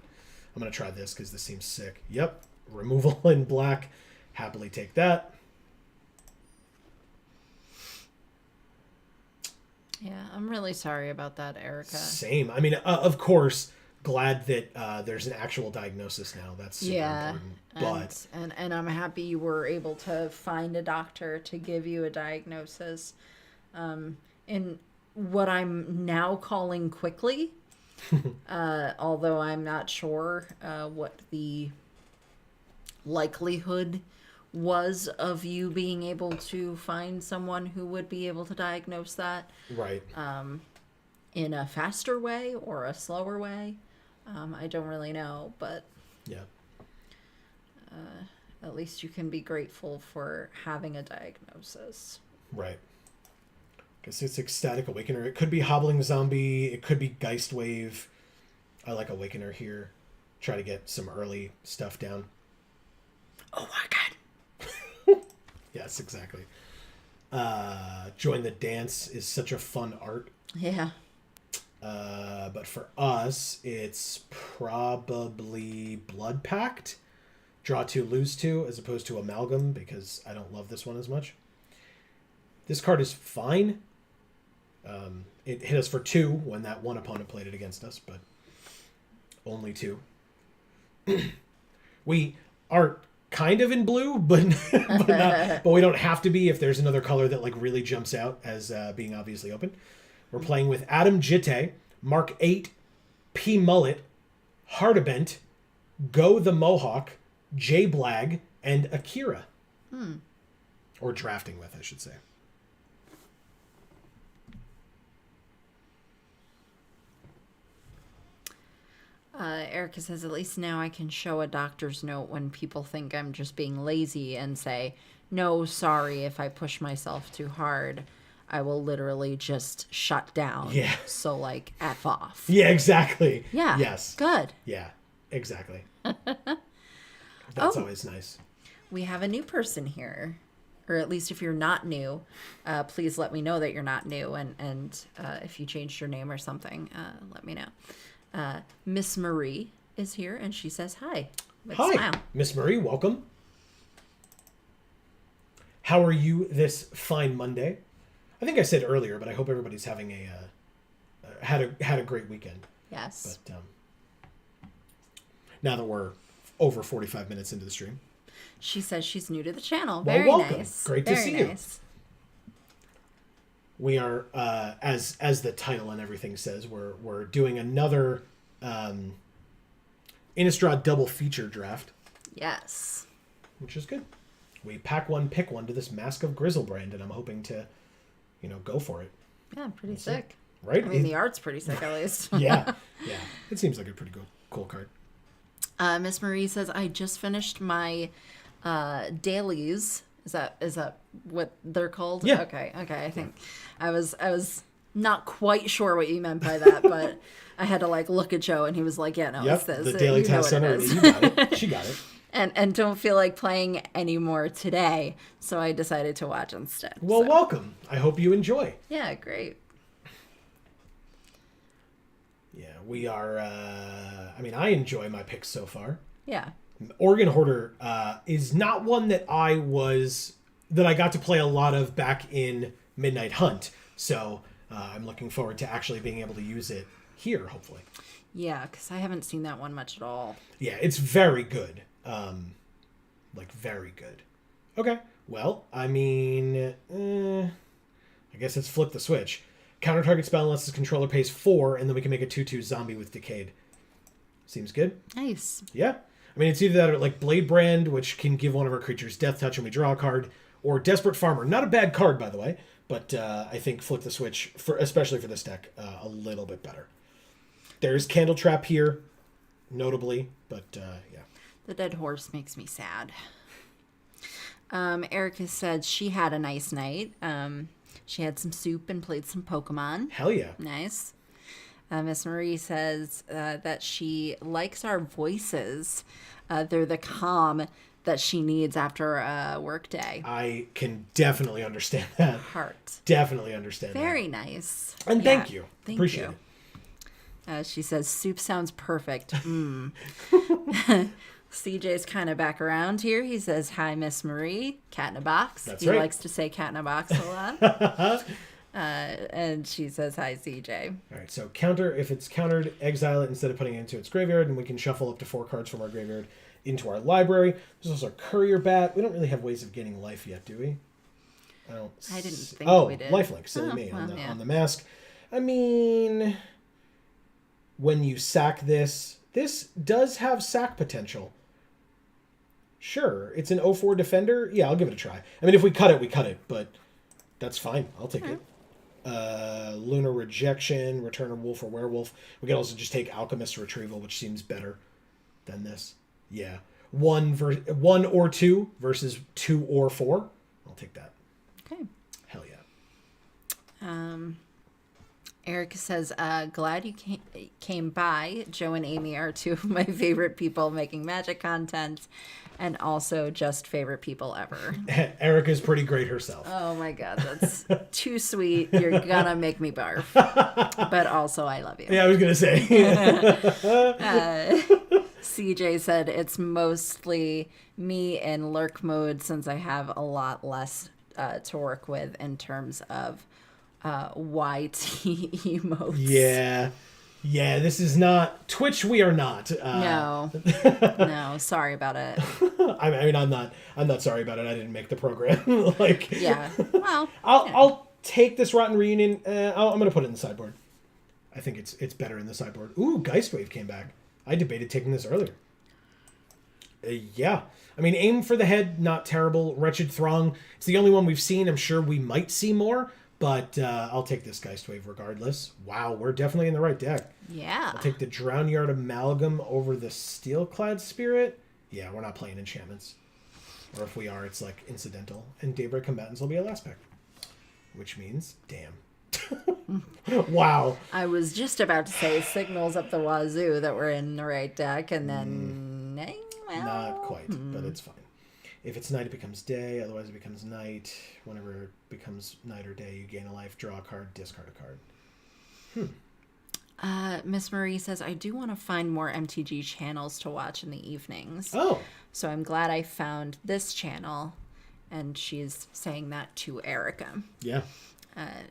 I'm going to try this because this seems sick. Yep, removal in black. Happily take that. Yeah, I'm really sorry about that, Erica. Same. I mean, of course, glad that there's an actual diagnosis now. That's super important. But and I'm happy you were able to find a doctor to give you a diagnosis. In what I'm now calling quickly, although I'm not sure what the likelihood was of you being able to find someone who would be able to diagnose that Right. in a faster way or a slower way. I don't really know, but Yeah. at least you can be grateful for having a diagnosis. Right. Guess it's Ecstatic Awakener. It could be Hobbling Zombie. It could be Geist Wave. I like Awakener here. Try to get some early stuff down. Oh my god. Yes, exactly. Join the Dance is such a fun art. Yeah. But for us, it's probably Blood Pact. Draw 2, lose 2, as opposed to Amalgam, because I don't love this one as much. This card is fine. It hit us for 2 when that one opponent played it against us, but only 2. We are kind of in blue, but but we don't have to be if there's another color that like really jumps out as being obviously open. We're playing with Adam Jitte, Mark 8, P. Mullet, Hardabent, Go the Mohawk, J. Blag, and Akira. Or drafting with, I should say. Erica says, at least now I can show a doctor's note when people think I'm just being lazy and say, no, sorry, if I push myself too hard, I will literally just shut down. Yeah. So, like, F off. Yeah, exactly. Yeah. Yes. Good. Yeah, exactly. That's always nice. We have a new person here. Or at least if you're not new, please let me know that you're not new. And if you changed your name or something, let me know. Miss Marie is here, and she says hi. Hi, Smile. Miss Marie. Welcome. How are you this fine Monday? I think I said earlier, but I hope everybody's having had a great weekend. Yes. But now that we're over 45 minutes into the stream, She says she's new to the channel. Well, Very welcome. nice. Great to see you. Nice. we are as the title and everything says, we're doing another Innistrad double feature draft, Yes. which is good. We pack one, pick one to this Mask of Grizzlebrand, and I'm hoping to, go for it. Yeah, pretty sick. Right? I mean, the art's pretty sick, at least. Yeah. It seems like a pretty cool card. Miss Marie says, I just finished my dailies. Is that what they're called? Yeah. Okay. I think I was not quite sure what you meant by that, but I had to like look at Joe, and he was like, "Yeah, no, it's this." The Daily You know Task what it Center. is. You got it. She got it. And don't feel like playing anymore today, so I decided to watch instead. Well, So, welcome. I hope you enjoy. yeah, great. Yeah, we are. I enjoy my picks so far. Yeah. Oregon Hoarder is not one that I got to play a lot of back in Midnight Hunt. So I'm looking forward to actually being able to use it here, hopefully. Yeah, because I haven't seen that one much at all. Yeah, it's very good. Very good. Okay, well, I guess it's flip the switch. Counter target spell unless the controller pays 4, and then we can make a 2/2 zombie with Decayed. Seems good? Nice. Yeah. It's either that or like Blade Brand, which can give one of our creatures death touch and we draw a card, or Desperate Farmer. Not a bad card, by the way, but I think flip the switch, especially for this deck, a little bit better. There's Candle Trap here, notably, but yeah. The dead horse makes me sad. Erica said she had a nice night. She had some soup and played some Pokemon. Hell yeah. Nice. Miss Marie says that she likes our voices. They're the calm that she needs after a work day. I can definitely understand that. Heart. Definitely understand that. Very nice. And thank you. Thank Appreciate you. it. She says, soup sounds perfect. CJ's kind of back around here. He says, hi, Miss Marie. Cat in a box. That's he right. likes to say cat in a box a lot. And she says, hi, CJ. All right, so counter, if it's countered, exile it instead of putting it into its graveyard, and we can shuffle up to 4 cards from our graveyard into our library. There's also a Courier Bat. We don't really have ways of getting life yet, do we? I didn't think we did. Lifelink, silly me, well, on the mask. When you sack this does have sack potential. Sure. It's an 04 Defender. Yeah, I'll give it a try. I mean, if we cut it, we cut it, but that's fine. I'll take it. Lunar Rejection, Return of Wolf or Werewolf. We can also just take Alchemist Retrieval, which seems better than this. Yeah. One or two versus 2 or 4. I'll take that. Okay. Hell yeah. Eric says, glad you came by. Joe and Amy are two of my favorite people making Magic content, and also just favorite people ever. Erica's pretty great herself. Oh my God, that's too sweet. You're gonna make me barf. But also, I love you. Yeah, I was going to say. CJ said, it's mostly me in lurk mode since I have a lot less to work with in terms of YT emotes. Yeah. Yeah, this is not Twitch. We are not. No, sorry about it. I mean, I'm not sorry about it. I didn't make the program. Like, Yeah. Well, I'll take this Rotten Reunion. I'm gonna put it in the sideboard. I think it's better in the sideboard. Ooh, Geistwave came back. I debated taking this earlier. Yeah. I mean, Aim for the Head, not terrible. Wretched Throng, it's the only one we've seen. I'm sure we might see more, but I'll take this Geistwave regardless. Wow, we're definitely in the right deck. yeah. I'll take the Drownyard Amalgam over the Steelclad Spirit. Yeah, we're not playing enchantments. Or if we are, it's like incidental. And Daybreak Combatants will be a last pick. Which means, damn. Wow. I was just about to say signals up the wazoo that we're in the right deck, and then well, Not quite, but it's fine. If it's night, it becomes day. Otherwise, it becomes night. Whenever it becomes night or day, you gain a life, draw a card, discard a card. Miss Marie says, I do want to find more MTG channels to watch in the evenings. Oh, So I'm glad I found this channel, and she's saying that to Erica. yeah.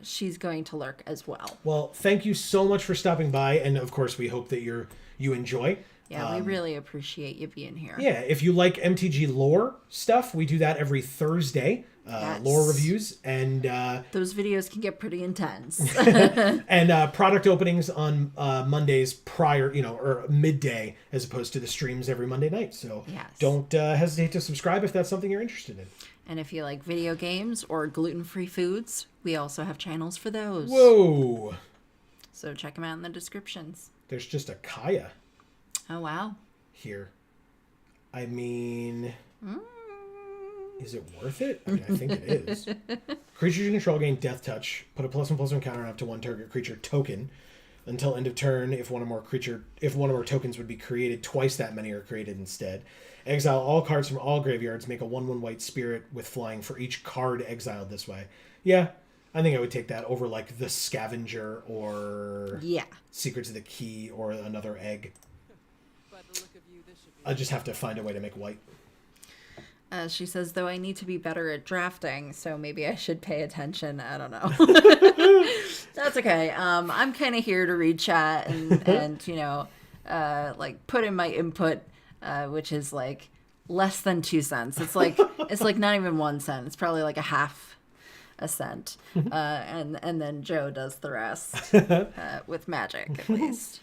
She's going to lurk as well. Well, thank you so much for stopping by, and of course, we hope that you enjoy. Yeah, we really appreciate you being here. Yeah, if you like MTG lore stuff, we do that every Thursday. Yes. Lore reviews and Those videos can get pretty intense. and product openings on Mondays prior, or midday, as opposed to the streams every Monday night. So Yes. don't hesitate to subscribe if that's something you're interested in. And if you like video games or gluten-free foods, we also have channels for those. Whoa, So check them out in the descriptions. there's just a Kaya Oh, wow. here. I mean, is it worth it? I mean, I think it is. Creatures you control gain Death Touch. Put a +1/+1 counter on up to one target creature token until end of turn. If one or more tokens would be created, twice that many are created instead. Exile all cards from all graveyards. Make a 1/1 white spirit with flying for each card exiled this way. Yeah, I think I would take that over like the Scavenger or Yeah. Secrets of the Key or another egg. I just have to find a way to make white. She says, though I need to be better at drafting, so maybe I should pay attention. I don't know. That's okay. I'm kind of here to read chat and like put in my input, which is like less than 2 cents. It's like not even 1 cent. It's probably like a half a cent. And then Joe does the rest with magic, at least.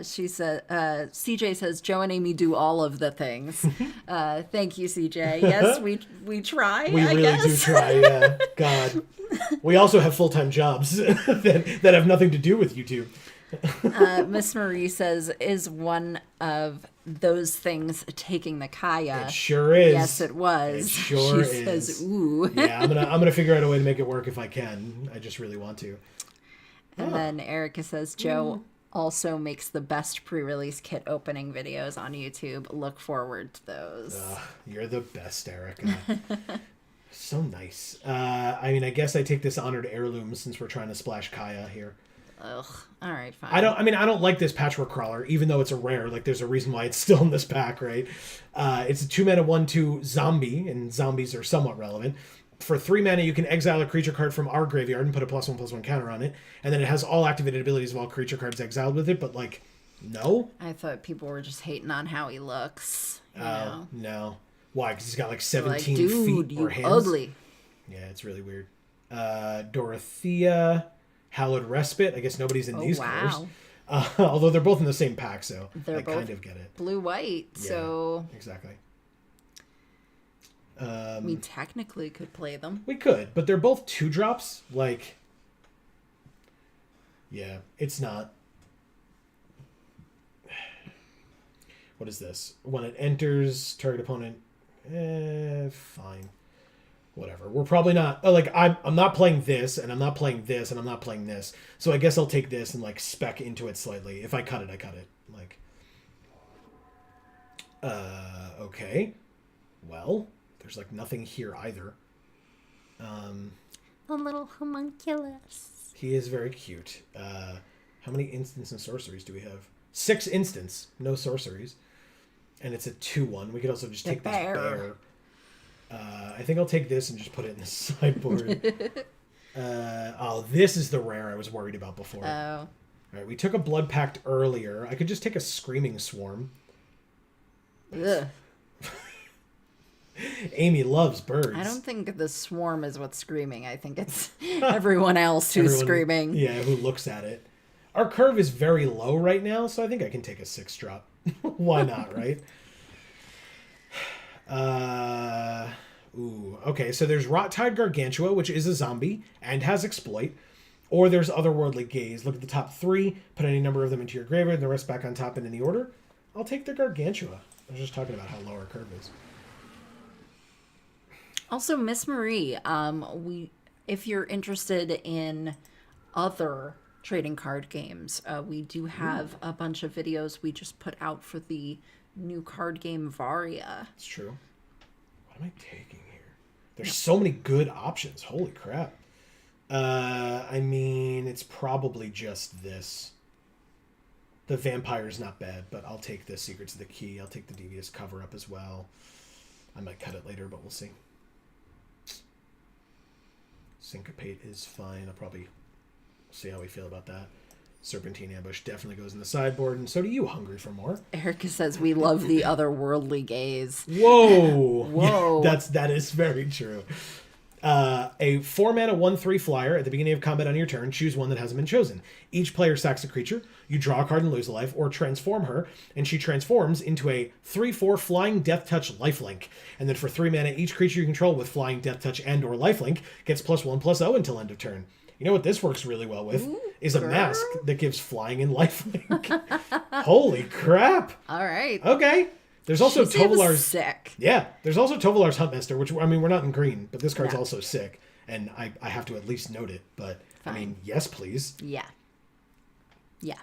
She said, CJ says, Joe and Amy do all of the things. Thank you, CJ. Yes, we try. We I really guess. do try, yeah. God. We also have full-time jobs that have nothing to do with YouTube. Miss Marie says, is one of those things taking the Kaya? It sure is. Yes, it was. It sure she is. says, ooh. Yeah, I'm gonna figure out a way to make it work if I can. I just really want to. And then Erica says, Joe also makes the best pre-release kit opening videos on YouTube. Look forward to those. You're the best, Erica. So nice. I mean, I guess I take this honored heirloom since we're trying to splash Kaya here. Ugh. All right, fine. I don't like this Patchwork Crawler, even though it's a rare. Like, there's a reason why it's still in this pack, right? It's a 2-mana 1/2 zombie, and zombies are somewhat relevant. For 3 mana, you can exile a creature card from our graveyard and put a +1/+1 counter on it, and then it has all activated abilities of all creature cards exiled with it. But like, no. I thought people were just hating on how he looks. You know? No. Why? Because he's got like They're 17 like, dude, feet you or hands. ugly. Yeah, it's really weird. Dorothea, Hallowed Respite. I guess nobody's in these colors. Although they're both in the same pack, so They're I both kind of get it. blue-white, Yeah, so exactly. We technically could play them. We could, but they're both 2-drops. Like, yeah, it's not. What is this? When it enters target opponent, fine. Whatever. We're probably not like I'm not playing this, and I'm not playing this, and I'm not playing this. So I guess I'll take this and like spec into it slightly. If I cut it, I cut it. Like, okay. Well, there's like nothing here either. A little homunculus. He is very cute. How many instants and sorceries do we have? 6 instants, no sorceries, and it's a 2/1. We could also just take this bear. I think I'll take this and just put it in the sideboard. This is the rare I was worried about before. Oh. All right, we took a Blood Pact earlier. I could just take a Screaming Swarm. Ugh. Amy loves birds. I don't think the swarm is what's screaming. I think it's everyone else who's screaming. Yeah, who looks at it. Our curve is very low right now, so I think I can take a 6-drop. Why not, right? Okay, so there's Rot-Tide Gargantua, which is a zombie and has exploit. Or there's Otherworldly Gaze. Look at the top 3, put any number of them into your graveyard, and the rest back on top in any order. I'll take the Gargantua. I was just talking about how low our curve is. Also, Miss Marie, if you're interested in other trading card games, we do have a bunch of videos we just put out for the new card game Varia. It's true. What am I taking here? There's so many good options. Holy crap. I mean, it's probably just this. The Vampire's not bad, but I'll take the Secrets of the Key. I'll take the Devious Cover-Up as well. I might cut it later, but we'll see. Syncopate is fine. I'll probably see how we feel about that. Serpentine Ambush definitely goes in the sideboard, and so do you, Hungry for More. Erica says we love the Otherworldly Gaze. Whoa! Whoa! Yeah, that is very true. A 4-mana 1/3 flyer at the beginning of combat on your turn. Choose one that hasn't been chosen. Each player sacks a creature. You draw a card and lose a life, or transform her, and she transforms into a 3/4 Flying Death Touch lifelink. And then for 3 mana, each creature you control with Flying Death Touch and or lifelink gets +1/+0 until end of turn. You know what this works really well with? Is a mask that gives flying and lifelink. Holy crap! All right. Okay. There's also Tovolar's sick. Yeah, there's also Tovolar's Huntmaster, which, I mean, we're not in green, but this card's No. also sick, and I have to at least note it. But Fine. I mean, yes, please. Yeah. Yeah.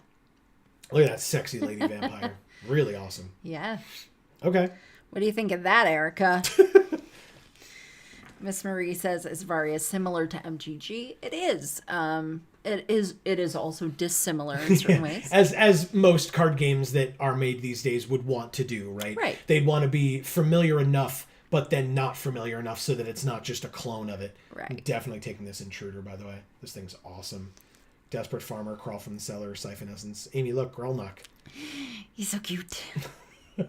Look at that sexy lady vampire. Really awesome. Yeah. Okay. What do you think of that, Erica? Miss Marie says, is Varia similar to MGG? It is. It is also dissimilar in certain ways. As most card games that are made these days would want to do, right? Right. They'd want to be familiar enough, but then not familiar enough so that it's not just a clone of it. Right. I'm definitely taking this Intruder, by the way. This thing's awesome. Desperate Farmer, Crawl from the Cellar, Siphon Essence. Amy, look, Grolnok. He's so cute. I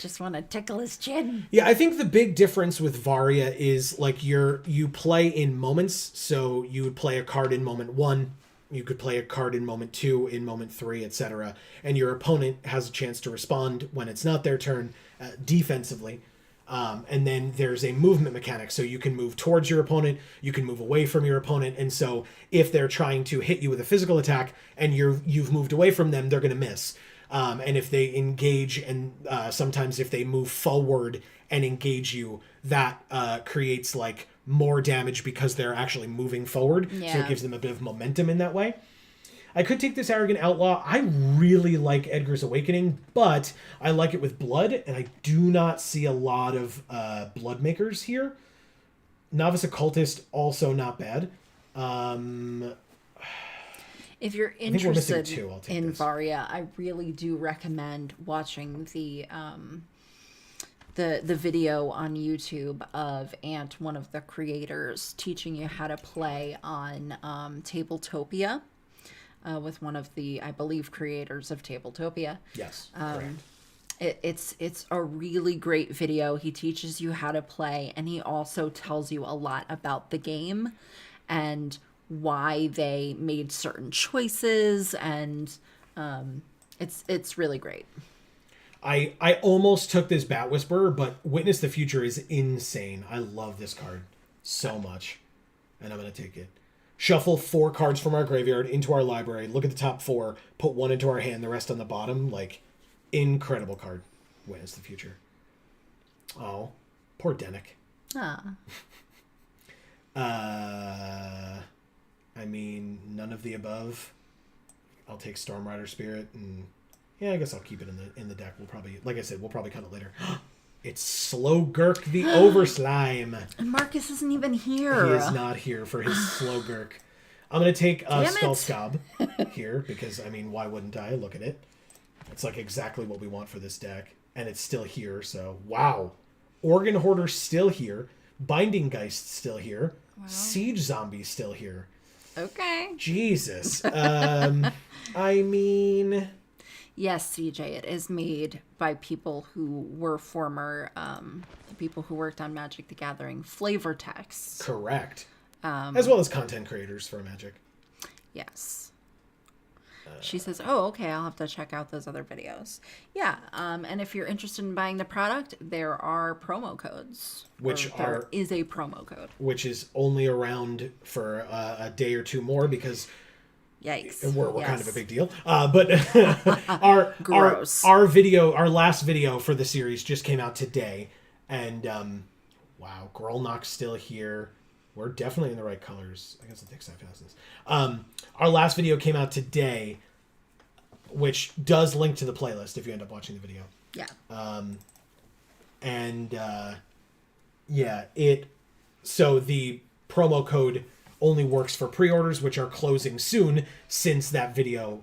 just want to tickle his chin. Yeah, I think the big difference with Varia is like you play in moments. So you would play a card in moment 1, you could play a card in moment 2, in moment 3, etc. And your opponent has a chance to respond when it's not their turn defensively. And then there's a movement mechanic, so you can move towards your opponent, you can move away from your opponent, and so if they're trying to hit you with a physical attack and you've moved away from them, they're going to miss. And if they engage, and sometimes if they move forward and engage you, that creates like more damage because they're actually moving forward. Yeah. So it gives them a bit of momentum in that way. I could take this Arrogant Outlaw. I really like Edgar's Awakening, but I like it with blood, and I do not see a lot of blood makers here. Novice Occultist, also not bad. If you're I think we're missing interested 2. I'll take in this. Varia, I really do recommend watching the video on YouTube of Ant, one of the creators, teaching you how to play on Tabletopia with one of the, I believe, creators of Tabletopia. Yes, correct. It's a really great video. He teaches you how to play, and he also tells you a lot about the game and why they made certain choices, and it's really great. I almost took this Bat Whisperer, but Witness the Future is insane. I love this card so much. And I'm going to take it. Shuffle 4 cards from our graveyard into our library. Look at the top 4. Put 1 into our hand, the rest on the bottom. Like, incredible card. Witness the Future. Oh, poor Dennick. Ah. I mean, none of the above. I'll take Stormrider Spirit, and yeah, I guess I'll keep it in the deck. We'll probably, like I said, we'll probably cut it later. It's Slow Gurk the Overslime. And Marcus isn't even here. He is not here for his Slow Gurk. I'm going to take Skull it. Scob here because, I mean, why wouldn't I? Look at it. It's like exactly what we want for this deck. And it's still here, so wow. Organ Hoarder still here. Binding Geist still here. Wow. Siege Zombie still here. Okay. Jesus. I mean... Yes, CJ, it is made by people who were former people who worked on Magic the Gathering flavor text. Correct. As well as content creators for Magic. Yes. She says, oh, okay, I'll have to check out those other videos. Yeah, and if you're interested in buying the product, there are promo codes. There is a promo code. Which is only around for a day or two more because... Yikes. We're kind of a big deal. But our last video for the series just came out today. And wow, Grolnock's still here. We're definitely in the right colors. I guess the thick side passes. Our last video came out today, which does link to the playlist if you end up watching the video. Yeah. So the promo code only works for pre-orders, which are closing soon since that video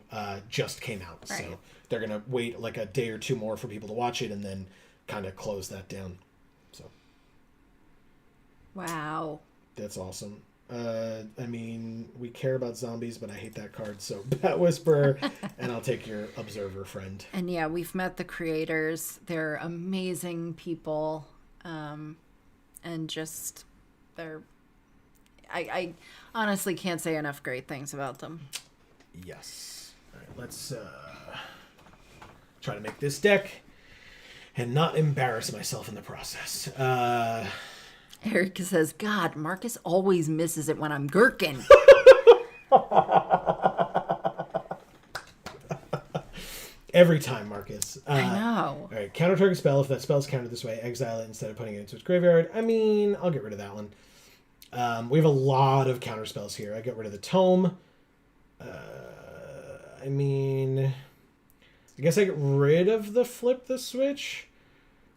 just came out. Right. So they're going to wait like a day or two more for people to watch it and then kind of close that down. So. Wow. That's awesome. I mean, we care about zombies, but I hate that card. So Bat Whisperer, and I'll take your Observer Friend. And yeah, we've met the creators. They're amazing people. And just, I honestly can't say enough great things about them. Yes. All right, let's try to make this deck and not embarrass myself in the process. Erica says, God, Marcus always misses it when I'm gherkin. Every time, Marcus. I know. All right, counter target spell. If that spell's countered this way, exile it instead of putting it into its graveyard. I mean, I'll get rid of that one. We have a lot of counter spells here. I get rid of the Tome. I mean, I guess I get rid of the Flip the Switch.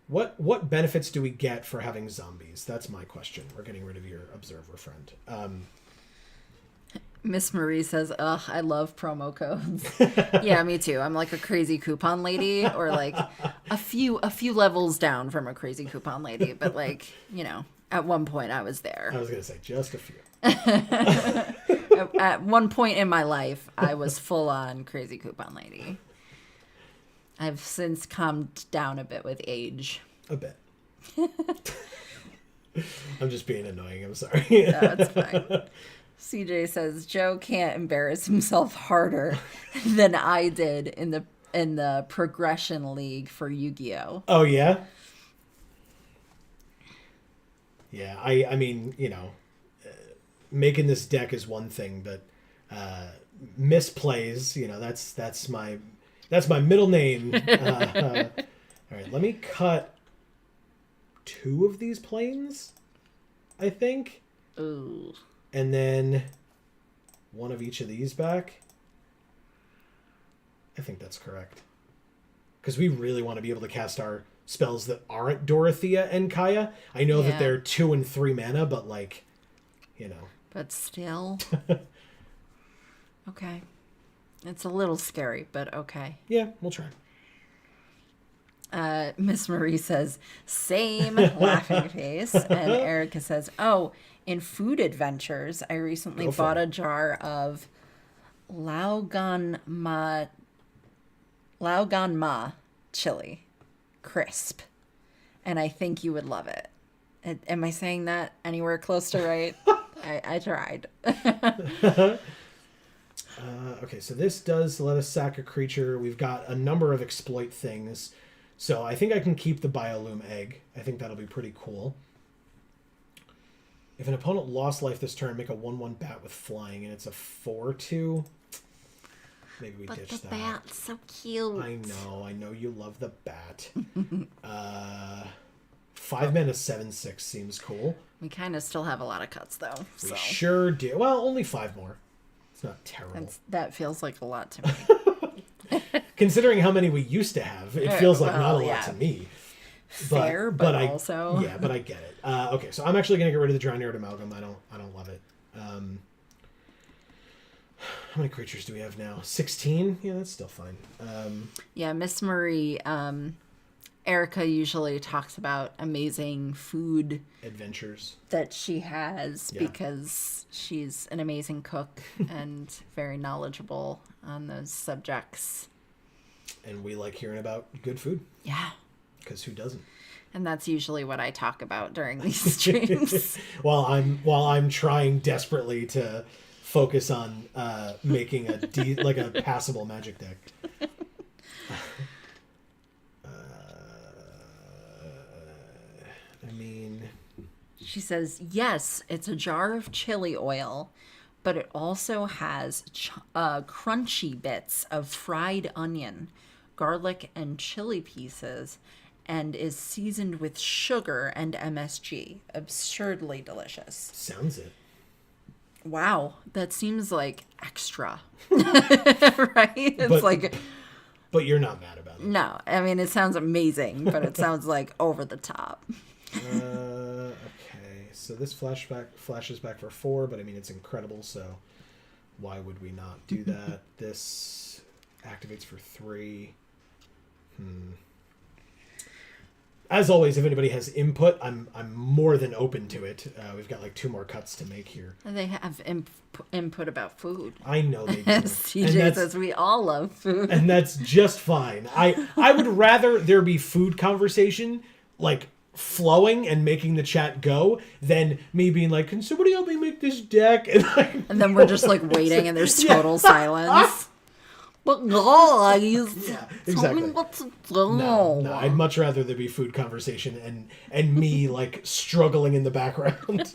What benefits do we get for having zombies? That's my question. We're getting rid of your Observer Friend. Miss Marie says, ugh, I love promo codes. Yeah, me too. I'm like a crazy coupon lady, or like a few levels down from a crazy coupon lady. But like, you know, at one point I was there. I was going to say just a few. At one point in my life, I was full on crazy coupon lady. I've since calmed down a bit with age. A bit. I'm just being annoying. I'm sorry. No, it's fine. CJ says Joe can't embarrass himself harder than I did in the progression league for Yu-Gi-Oh. Oh yeah. Yeah, I mean, you know, making this deck is one thing, but misplays, you know, that's my middle name. All right, let me cut 2 of these planes, I think. Ooh. And then 1 of each of these back. I think that's correct. Because we really want to be able to cast our spells that aren't Dorothea and Kaya. I know that they're 2 and 3 mana, but like, you know. But still. Okay. It's a little scary, but okay. Yeah, we'll try. Miss Marie says, same laughing face. And Erica says, oh, in Food Adventures, I recently bought a jar of Laogan Ma chili, crisp. And I think you would love it. Am I saying that anywhere close to right? I tried. Okay, so this does let us sack a creature. We've got a number of exploit things. So I think I can keep the Biolume egg. I think that'll be pretty cool. If an opponent lost life this turn, make a 1/1 bat with flying, and it's a 4/2. Maybe we ditch that. But the bat's so cute. I know you love the bat. 5 mana 7/6 seems cool. We kind of still have a lot of cuts, though. We sure do. Well, only 5 more. It's not terrible. That feels like a lot to me. Considering how many we used to have, it feels like not a lot to me. Fair, but also... Yeah, but I get it. Okay, so I'm actually going to get rid of the Drowned Amalgam. I don't love it. How many creatures do we have now? 16? Yeah, that's still fine. Yeah, Miss Marie, Erica usually talks about amazing food adventures that she has because she's an amazing cook and very knowledgeable on those subjects. And we like hearing about good food. Yeah. Because who doesn't? And that's usually what I talk about during these streams. while I'm trying desperately to focus on making a passable Magic deck. I mean, she says, yes, it's a jar of chili oil, but it also has crunchy bits of fried onion, garlic, and chili pieces, and is seasoned with sugar and MSG. Absurdly delicious. Sounds it. Wow, that seems like extra. Right? It's But you're not mad about it. No, I mean, it sounds amazing, but it sounds like over the top. Okay, so this flashes back for 4, but I mean, it's incredible, so why would we not do that? This activates for 3. As always, if anybody has input, I'm more than open to it. We've got like 2 more cuts to make here. And they have input about food. I know they do. CJ says we all love food. And that's just fine. I would rather there be food conversation, like flowing and making the chat go, than me being like, can somebody help me make this deck? And then we're just like waiting and there's total silence. But guys, tell me what to do. No, I'd much rather there be food conversation and me like struggling in the background.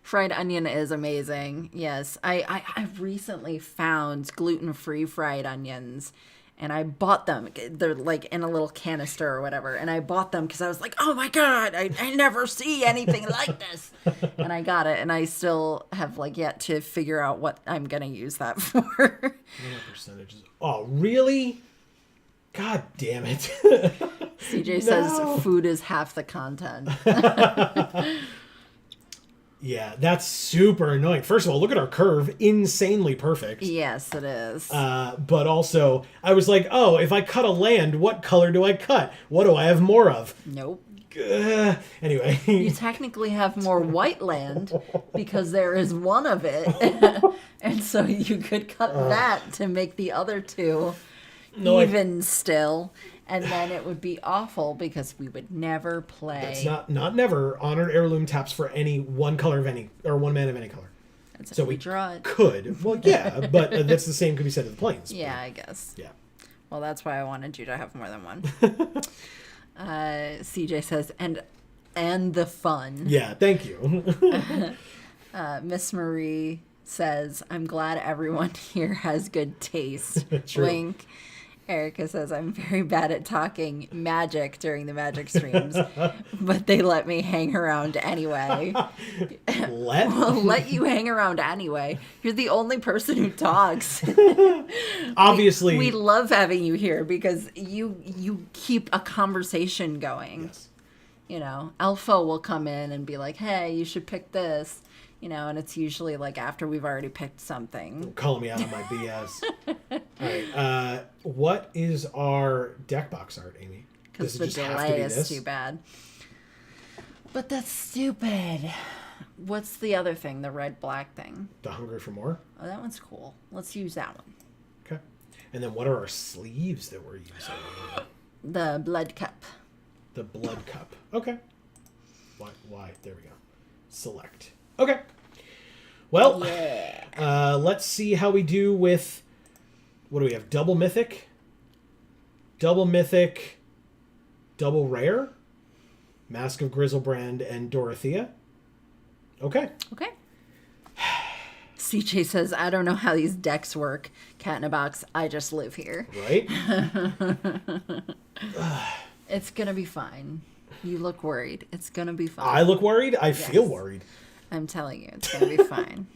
Fried onion is amazing. Yes, I recently found gluten-free fried onions, and I bought them. They're like in a little canister or whatever, and I bought them because I was like, oh my god, I never see anything like this. And I got it, and I still have like yet to figure out what I'm gonna use that for. Percentages. Oh, really? God damn it. CJ says food is half the content. Yeah, that's super annoying. First of all, look at our curve. Insanely perfect. Yes, it is. But also, I was like, oh, if I cut a land, what color do I cut? What do I have more of? Nope. Anyway. You technically have more white land because there is one of it. And so you could cut that to make the other two still. And then it would be awful because we would never play. That's not never. Honored Heirloom taps for any one color of any, or 1 mana of any color. That's so we draw it. Could. Well, yeah, but that's the same could be said of the planes. Yeah, I guess. Yeah. Well, that's why I wanted you to have more than one. CJ says, and the fun. Yeah, thank you. Miss Marie says, I'm glad everyone here has good taste. True. Wink. Erica says, I'm very bad at talking magic during the magic streams, but they let me hang around anyway. Let you hang around anyway. You're the only person who talks. Obviously. We love having you here because you keep a conversation going. Yes. You know, Alpha will come in and be like, hey, you should pick this. You know, and it's usually like after we've already picked something. Calling me out on my BS. All right. What is our deck box art, Amy? Because the delay is too bad. But that's stupid. What's the other thing? The red-black thing? The Hungry for More? Oh, that one's cool. Let's use that one. Okay. And then what are our sleeves that we're using? The Blood Cup. The Blood Cup. Okay. Why? There we go. Select. Okay. Well, let's see how we do with, what do we have? Double Mythic? double mythic, double rare, Mask of Grizzlebrand and Dorothea. Okay. Okay. CJ says, I don't know how these decks work. Cat in a box. I just live here. Right? It's going to be fine. You look worried. It's going to be fine. I look worried? I feel worried. I'm telling you, it's going to be fine.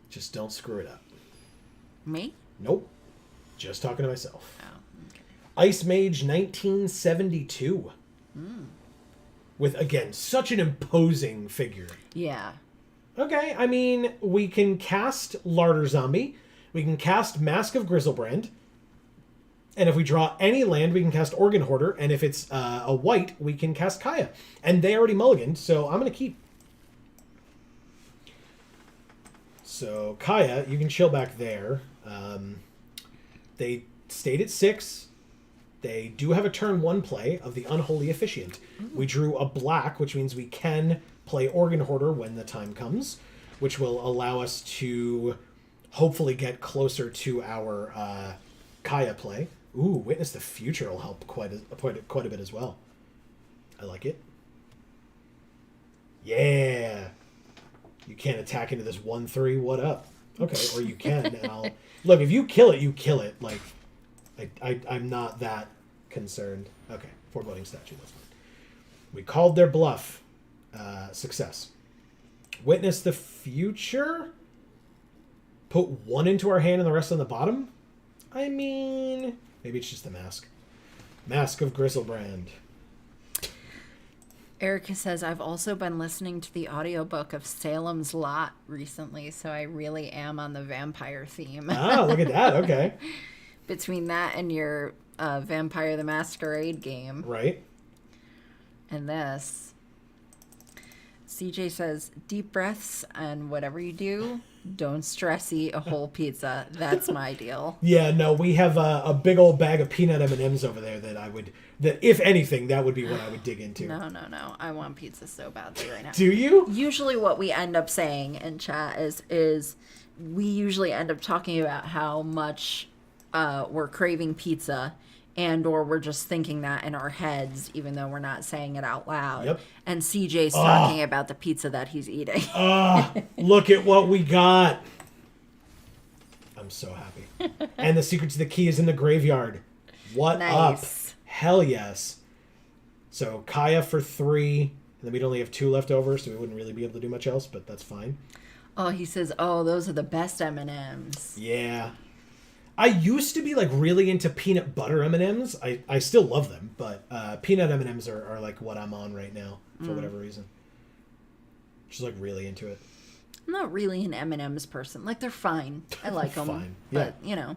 Just don't screw it up. Me? Nope. Just talking to myself. Oh, okay. Ice Mage 1972. With, again, such an imposing figure. Yeah. Okay, I mean, we can cast Larder Zombie. We can cast Mask of Grizzlebrand. And if we draw any land, we can cast Organ Hoarder. And if it's a white, we can cast Kaya. And they already mulliganed, so I'm going to keep. So, Kaya, you can chill back there. They stayed at 6. They do have a turn 1 play of the Unholy Officiant. We drew a black, which means we can play Organ Hoarder when the time comes, which will allow us to hopefully get closer to our Kaya play. Ooh, Witness the Future will help quite a bit as well. I like it. Yeah. You can't attack into this 1/3. What up? Okay, or you can, and I'll... Look, if you kill it, you kill it. Like, I'm not that concerned. Okay, Foreboding Statue, that's fine. We called their bluff. Success. Witness the Future? Put 1 into our hand and the rest on the bottom? I mean... Maybe it's just the mask. Mask of Grizzlebrand. Erica says, I've also been listening to the audiobook of Salem's Lot recently, so I really am on the vampire theme. Ah, look at that. Okay. Between that and your Vampire the Masquerade game. Right. And this. CJ says, deep breaths and whatever you do, don't stress eat a whole pizza. That's my deal. Yeah, no, we have a big old bag of peanut M&Ms over there that if anything, that would be what I would dig into. No. I want pizza so badly right now. Do you? Usually what we end up saying in chat is we usually end up talking about how much we're craving pizza and or we're just thinking that in our heads, even though we're not saying it out loud. Yep. And CJ's talking about the pizza that he's eating. Look at what we got. I'm so happy. And the secret to the key is in the graveyard. What up? Hell yes. So Kaya for 3, and then we'd only have 2 left over, so we wouldn't really be able to do much else, but that's fine. Oh, he says, those are the best M&Ms. Yeah. I used to be like really into peanut butter M&Ms. I still love them, but peanut M&Ms are like what I'm on right now for whatever reason. Just like really into it. I'm not really an M&Ms person. Like, they're fine. I like them. Fine. But, yeah.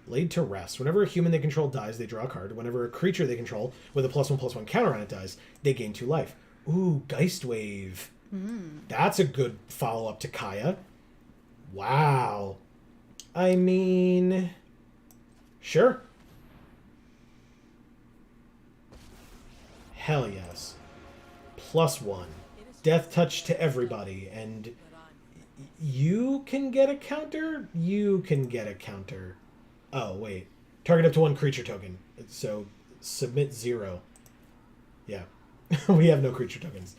Laid to Rest. Whenever a human they control dies, they draw a card. Whenever a creature they control with a +1/+1 counter on it dies, they gain 2 life. Ooh, Geist Wave. That's a good follow-up to Kaya. Wow. I mean, sure. Hell yes. +1. Death Touch to everybody. And you can get a counter? You can get a counter. Oh, wait. Target up to 1 creature token. So, submit 0. Yeah. We have no creature tokens.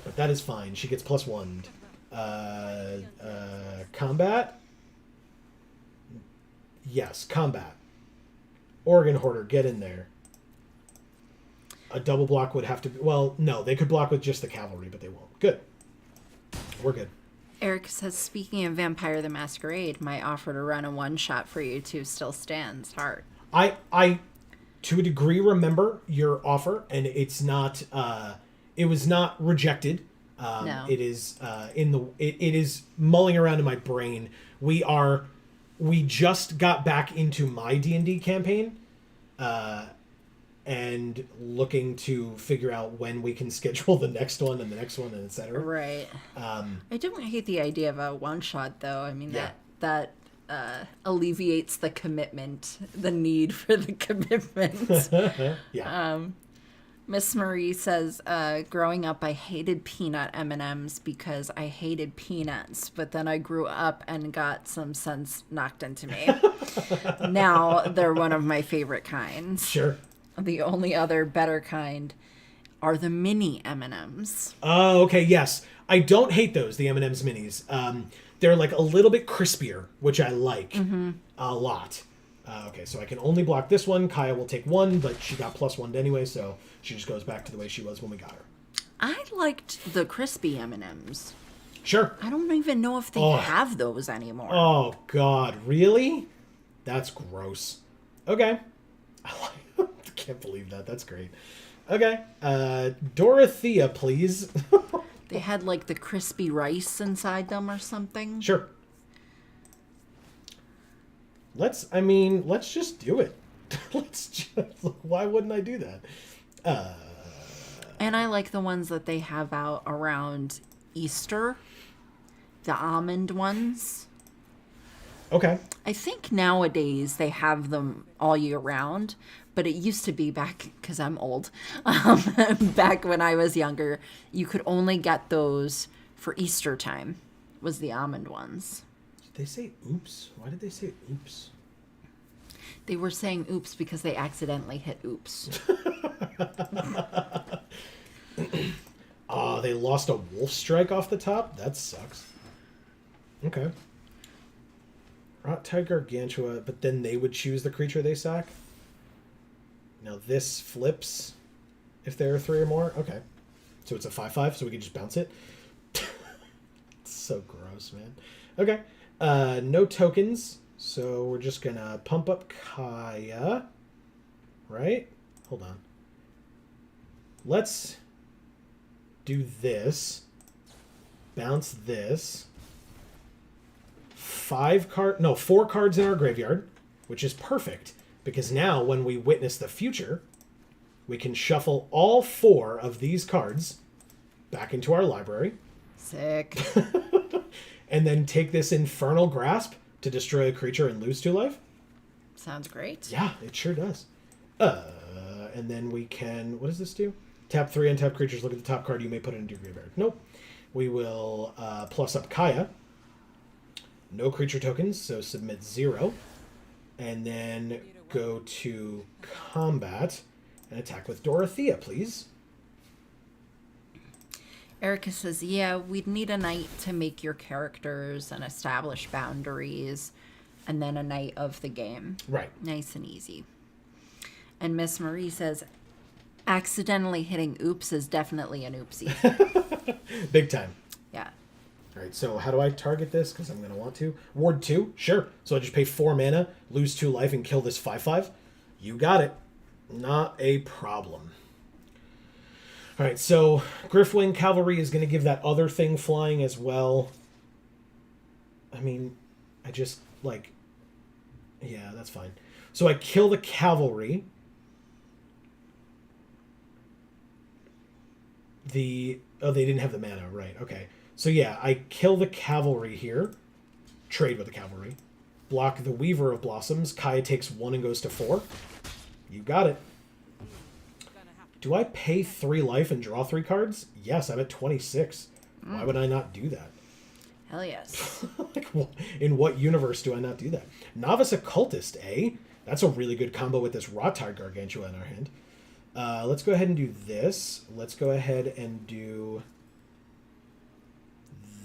But that is fine. She gets +1. Combat? Yes, combat. Organ Hoarder, get in there. A double block would have to be... Well, no, they could block with just the cavalry, but they won't. Good. We're good. Eric says, speaking of Vampire the Masquerade, my offer to run a one-shot for you two still stands. Heart. I to a degree, remember your offer, and it's not... it was not rejected. No. It is it is mulling around in my brain. We just got back into my D&D campaign, and looking to figure out when we can schedule the next one and the next one and etc. Right. I don't hate the idea of a one shot though. I mean that alleviates the commitment, the need for the commitment. Yeah. Miss Marie says, growing up, I hated peanut M&Ms because I hated peanuts, but then I grew up and got some sense knocked into me. Now they're one of my favorite kinds. Sure. The only other better kind are the mini M&Ms. Oh, okay, yes. I don't hate those, the M&M's minis. They're like a little bit crispier, which I like a lot. Okay, so I can only block this one. Kaya will take one, but she got +1 anyway, so she just goes back to the way she was when we got her. I liked the crispy M&Ms. Sure. I don't even know if they have those anymore. Oh, God. Really? That's gross. Okay. I can't believe that. That's great. Okay. Dorothea, please. They had like the crispy rice inside them or something. Sure. Let's just do it. Why wouldn't I do that? And I like the ones that they have out around Easter. The almond ones. Okay. I think nowadays they have them all year round, but it used to be back, because I'm old, back when I was younger, you could only get those for Easter time, was the almond ones. Did they say oops? Why did they say oops? They were saying oops because they accidentally hit oops. Oh, they lost a wolf strike off the top? That sucks. Okay. Rot-Tide Gargantua, but then they would choose the creature they sack? Now this flips if there are 3 or more? Okay. So it's a 5/5, so we can just bounce it? It's so gross, man. Okay. No tokens, so we're just gonna pump up Kaya. Right? Hold on. Let's do this. Bounce this. 4 cards in our graveyard, which is perfect, because now when we witness the future, we can shuffle all 4 of these cards back into our library. Sick. And then take this Infernal Grasp to destroy a creature and lose 2 life. Sounds great. Yeah, it sure does. And then we can... What does this do? Tap 3 untap creatures, look at the top card, you may put it into your graveyard. Nope. We will plus up Kaya. No creature tokens, so submit 0. And then go to combat and attack with Dorothea, please. Erica says, yeah, we'd need a night to make your characters and establish boundaries, and then a night of the game. Right. Nice and easy. And Miss Marie says, accidentally hitting oops is definitely an oopsie. Big time. Yeah. All right, so how do I target this? Because I'm going to want to. Ward 2? Sure. So I just pay 4 mana, lose 2 life, and kill this 5/5? You got it. Not a problem. All right, so Griffwing Cavalry is going to give that other thing flying as well. I mean, I just, like... Yeah, that's fine. So I kill the Cavalry. Oh, they didn't have the mana, right, okay. So yeah, I kill the Cavalry here. Trade with the Cavalry. Block the Weaver of Blossoms. Kaya takes 1 and goes to 4. You got it. Do I pay 3 life and draw 3 cards? Yes, I'm at 26. Why would I not do that? Hell yes. Like, in what universe do I not do that? Novice Occultist, eh? That's a really good combo with this Rot-Tide Gargantua in our hand. Let's go ahead and do this. Let's go ahead and do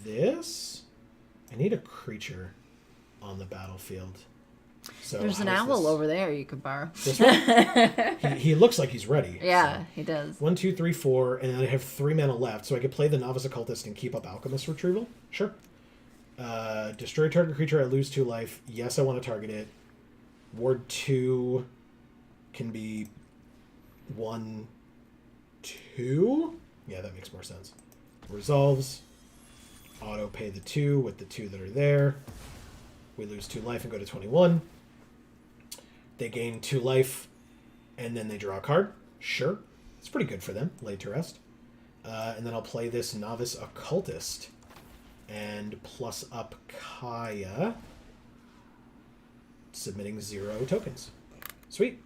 this. I need a creature on the battlefield. So there's an owl over there you could borrow. This one? he looks like he's ready. Yeah, so. he does. 1, 2, 3, 4, and I have 3 mana left, so I could play the Novice Occultist and keep up Alchemist Retrieval. Sure. Destroy target creature, I lose 2 life. Yes, I want to target it. Ward 2 can be 1, 2. Yeah, that makes more sense. Resolves. Auto pay the 2 with the 2 that are there. We lose 2 life and go to 21. They gain 2 life, and then they draw a card. Sure. It's pretty good for them. Laid to rest. And then I'll play this Novice Occultist. And plus up Kaya. Submitting 0 tokens. Sweet.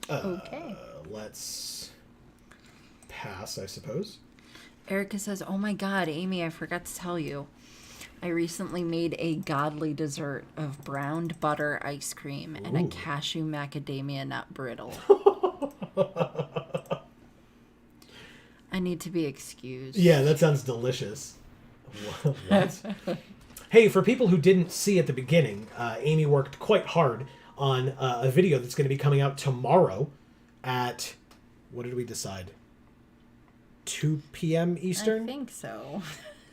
Okay. Let's pass, I suppose. Erica says, "Oh my God, Amy, I forgot to tell you. I recently made a godly dessert of browned butter ice cream and a cashew macadamia nut brittle." I need to be excused. Yeah, that sounds delicious. What? Hey, for people who didn't see at the beginning, Amy worked quite hard on a video that's going to be coming out tomorrow at, what did we decide? 2 p.m. Eastern? I think so.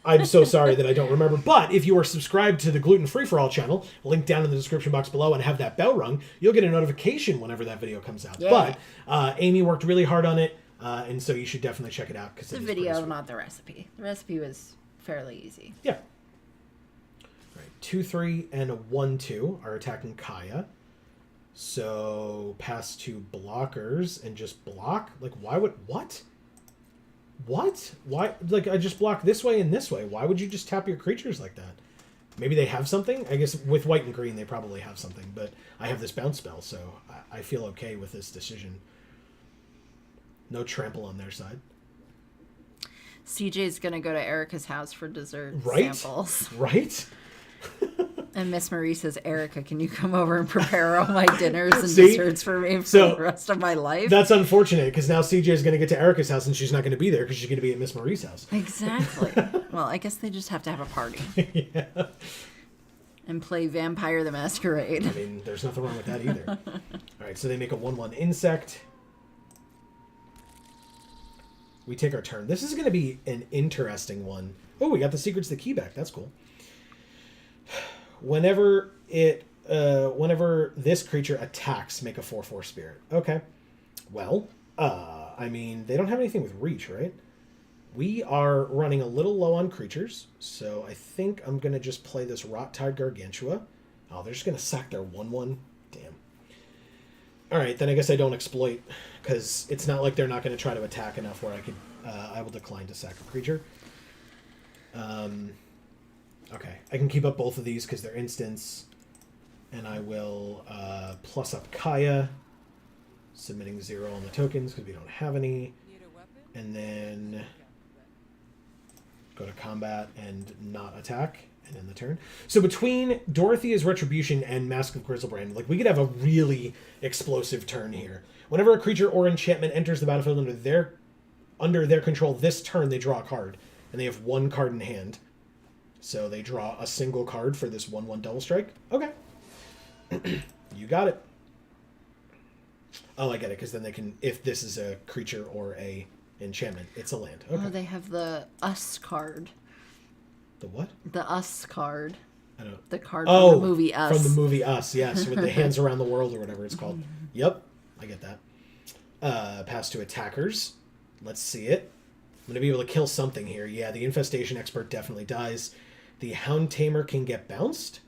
I'm so sorry that I don't remember. But if you are subscribed to the Gluten Free For All channel, link down in the description box below, and have that bell rung, you'll get a notification whenever that video comes out. Yeah. But Amy worked really hard on it, and so you should definitely check it out. It's the video, not the recipe. The recipe was fairly easy. Yeah. All right, 2-3 and a 1-2 are attacking Kaya. So pass to blockers and just block? Like, why would... What? What? Why? Like, I just block this way and this way. Why would you just tap your creatures like that? Maybe they have something? I guess with white and green they probably have something, but I have this bounce spell, so I feel okay with this decision. No trample on their side. CJ's gonna go to Erica's house for dessert samples. Right? And Miss Marie says, "Erica, can you come over and prepare all my dinners and See? desserts for me for So, the rest of my life?" That's unfortunate, because now CJ is going to get to Erica's house and she's not going to be there because she's going to be at Miss Marie's house. Exactly. Well, I guess they just have to have a party. Yeah. And play Vampire the Masquerade. I mean, there's nothing wrong with that either. All right, so they make a 1/1 insect. We take our turn. This is going to be an interesting one. Oh, we got the Secrets of the Key back. That's cool. Whenever this creature attacks, make a 4/4 spirit. Okay. Well, I mean, they don't have anything with reach, right? We are running a little low on creatures, so I think I'm going to just play this Rot-Tide Gargantua. Oh, they're just going to sack their 1/1? Damn. All right, then I guess I don't exploit, because it's not like they're not going to try to attack enough where I will decline to sack a creature. Okay, I can keep up both of these because they're instants, and I will plus up Kaya, submitting 0 on the tokens because we don't have any, and then go to combat and not attack, and end the turn. So between Dorothea's Retribution and Mask of Grizzlebrand, like, we could have a really explosive turn here. Whenever a creature or enchantment enters the battlefield under their control this turn, they draw a card, and they have 1 card in hand. So they draw a single card for this 1/1 double strike. Okay. You got it. Oh, I get it, because then they can, if this is a creature or a enchantment, it's a land. Okay. Oh, they have the Us card. The what? The Us card. I don't. The card from the movie Us. From the movie Us, yes, with the hands around the world or whatever it's called. Yep, I get that. Pass to attackers. Let's see it. I'm going to be able to kill something here. Yeah, the Infestation Expert definitely dies. The Hound Tamer can get bounced.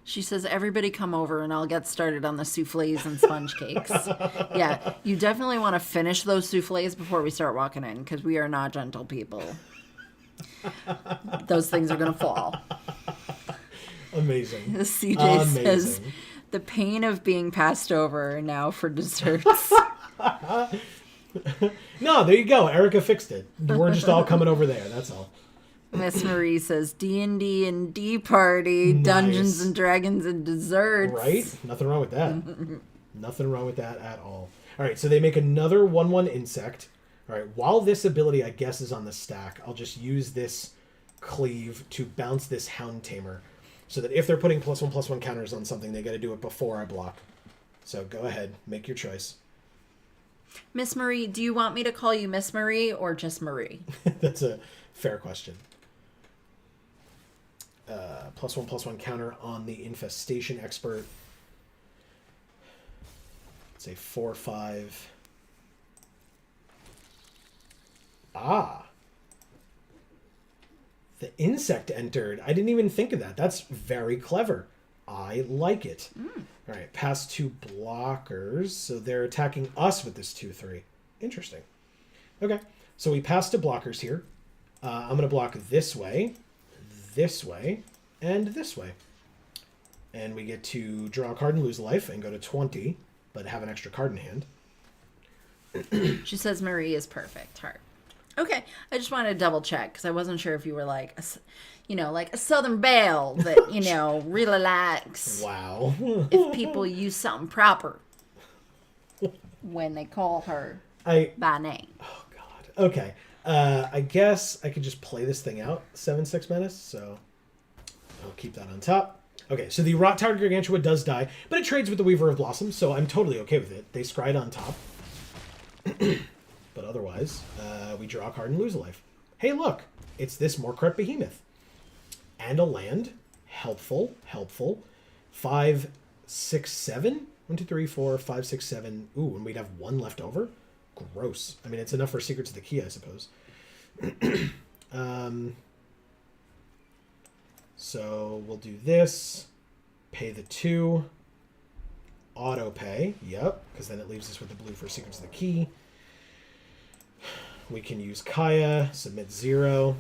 She says, "Everybody come over and I'll get started on the souffles and sponge cakes." Yeah, you definitely want to finish those souffles before we start walking in, because we are not gentle people. Those things are going to fall. Amazing. CJ says, "The pain of being passed over now for desserts." No, there you go. Erica fixed it. We're just all coming over there. That's all. Miss Marie says, "D&D and D party, Nice. Dungeons and Dragons and desserts." Right? Nothing wrong with that. Nothing wrong with that at all. All right, so they make another 1/1 insect. All right, while this ability, I guess, is on the stack, I'll just use this cleave to bounce this Hound Tamer, so that if they're putting +1/+1 counters on something, they got to do it before I block. So go ahead, make your choice. Miss Marie, do you want me to call you Miss Marie or just Marie? That's a fair question. +1/+1 counter on the Infestation Expert. Say 4/5. Ah. The insect entered. I didn't even think of that. That's very clever. I like it. All right, pass 2 blockers. So they're attacking us with this 2/3. Interesting. Okay, so we pass to blockers here. I'm going to block this way, and this way. And we get to draw a card and lose a life and go to 20, but have an extra card in hand. She says Marie is perfect. Heart. Okay, I just wanted to double check because I wasn't sure if you were like, like a Southern belle that, really likes Wow. if people use something proper when they call her by name. Oh, God. Okay. I guess I could just play this thing out, 7/6 menace, so I'll keep that on top. Okay, so the Rot Tower Gargantua does die, but it trades with the Weaver of Blossoms, so I'm totally okay with it. They scryed on top. But otherwise, we draw a card and lose a life. Hey, look! It's this Morkrut Behemoth. And a land. Helpful. 5, 6, 7? 1, 2, 3, 4, 5, 6, 7. Ooh, and we'd have one left over? Gross. I mean, it's enough for Secrets of the Key, I suppose. So we'll do this. Pay the 2. Auto pay. Yep, because then it leaves us with the blue for Secrets of the Key. We can use Kaya. Submit 0.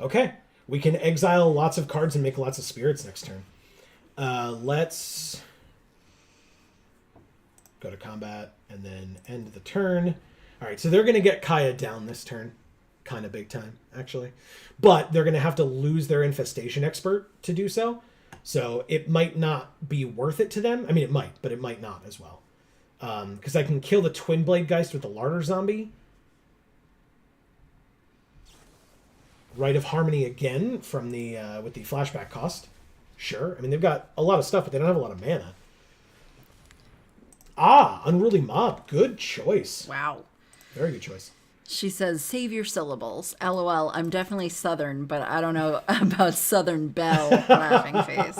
Okay. We can exile lots of cards and make lots of spirits next turn. Let's go to combat and then end the turn. All right, so they're going to get Kaya down this turn. Kind of big time, actually. But they're going to have to lose their Infestation Expert to do so. So it might not be worth it to them. I mean, it might, but it might not as well. Because I can kill the Twin Blade Geist with the Larder Zombie. Rite of Harmony again from the with the flashback cost. Sure. I mean, they've got a lot of stuff, but they don't have a lot of mana. Unruly Mob. Good choice. Wow. Very good choice. She says, save your syllables. LOL, I'm definitely Southern, but I don't know about Southern Belle. Laughing face.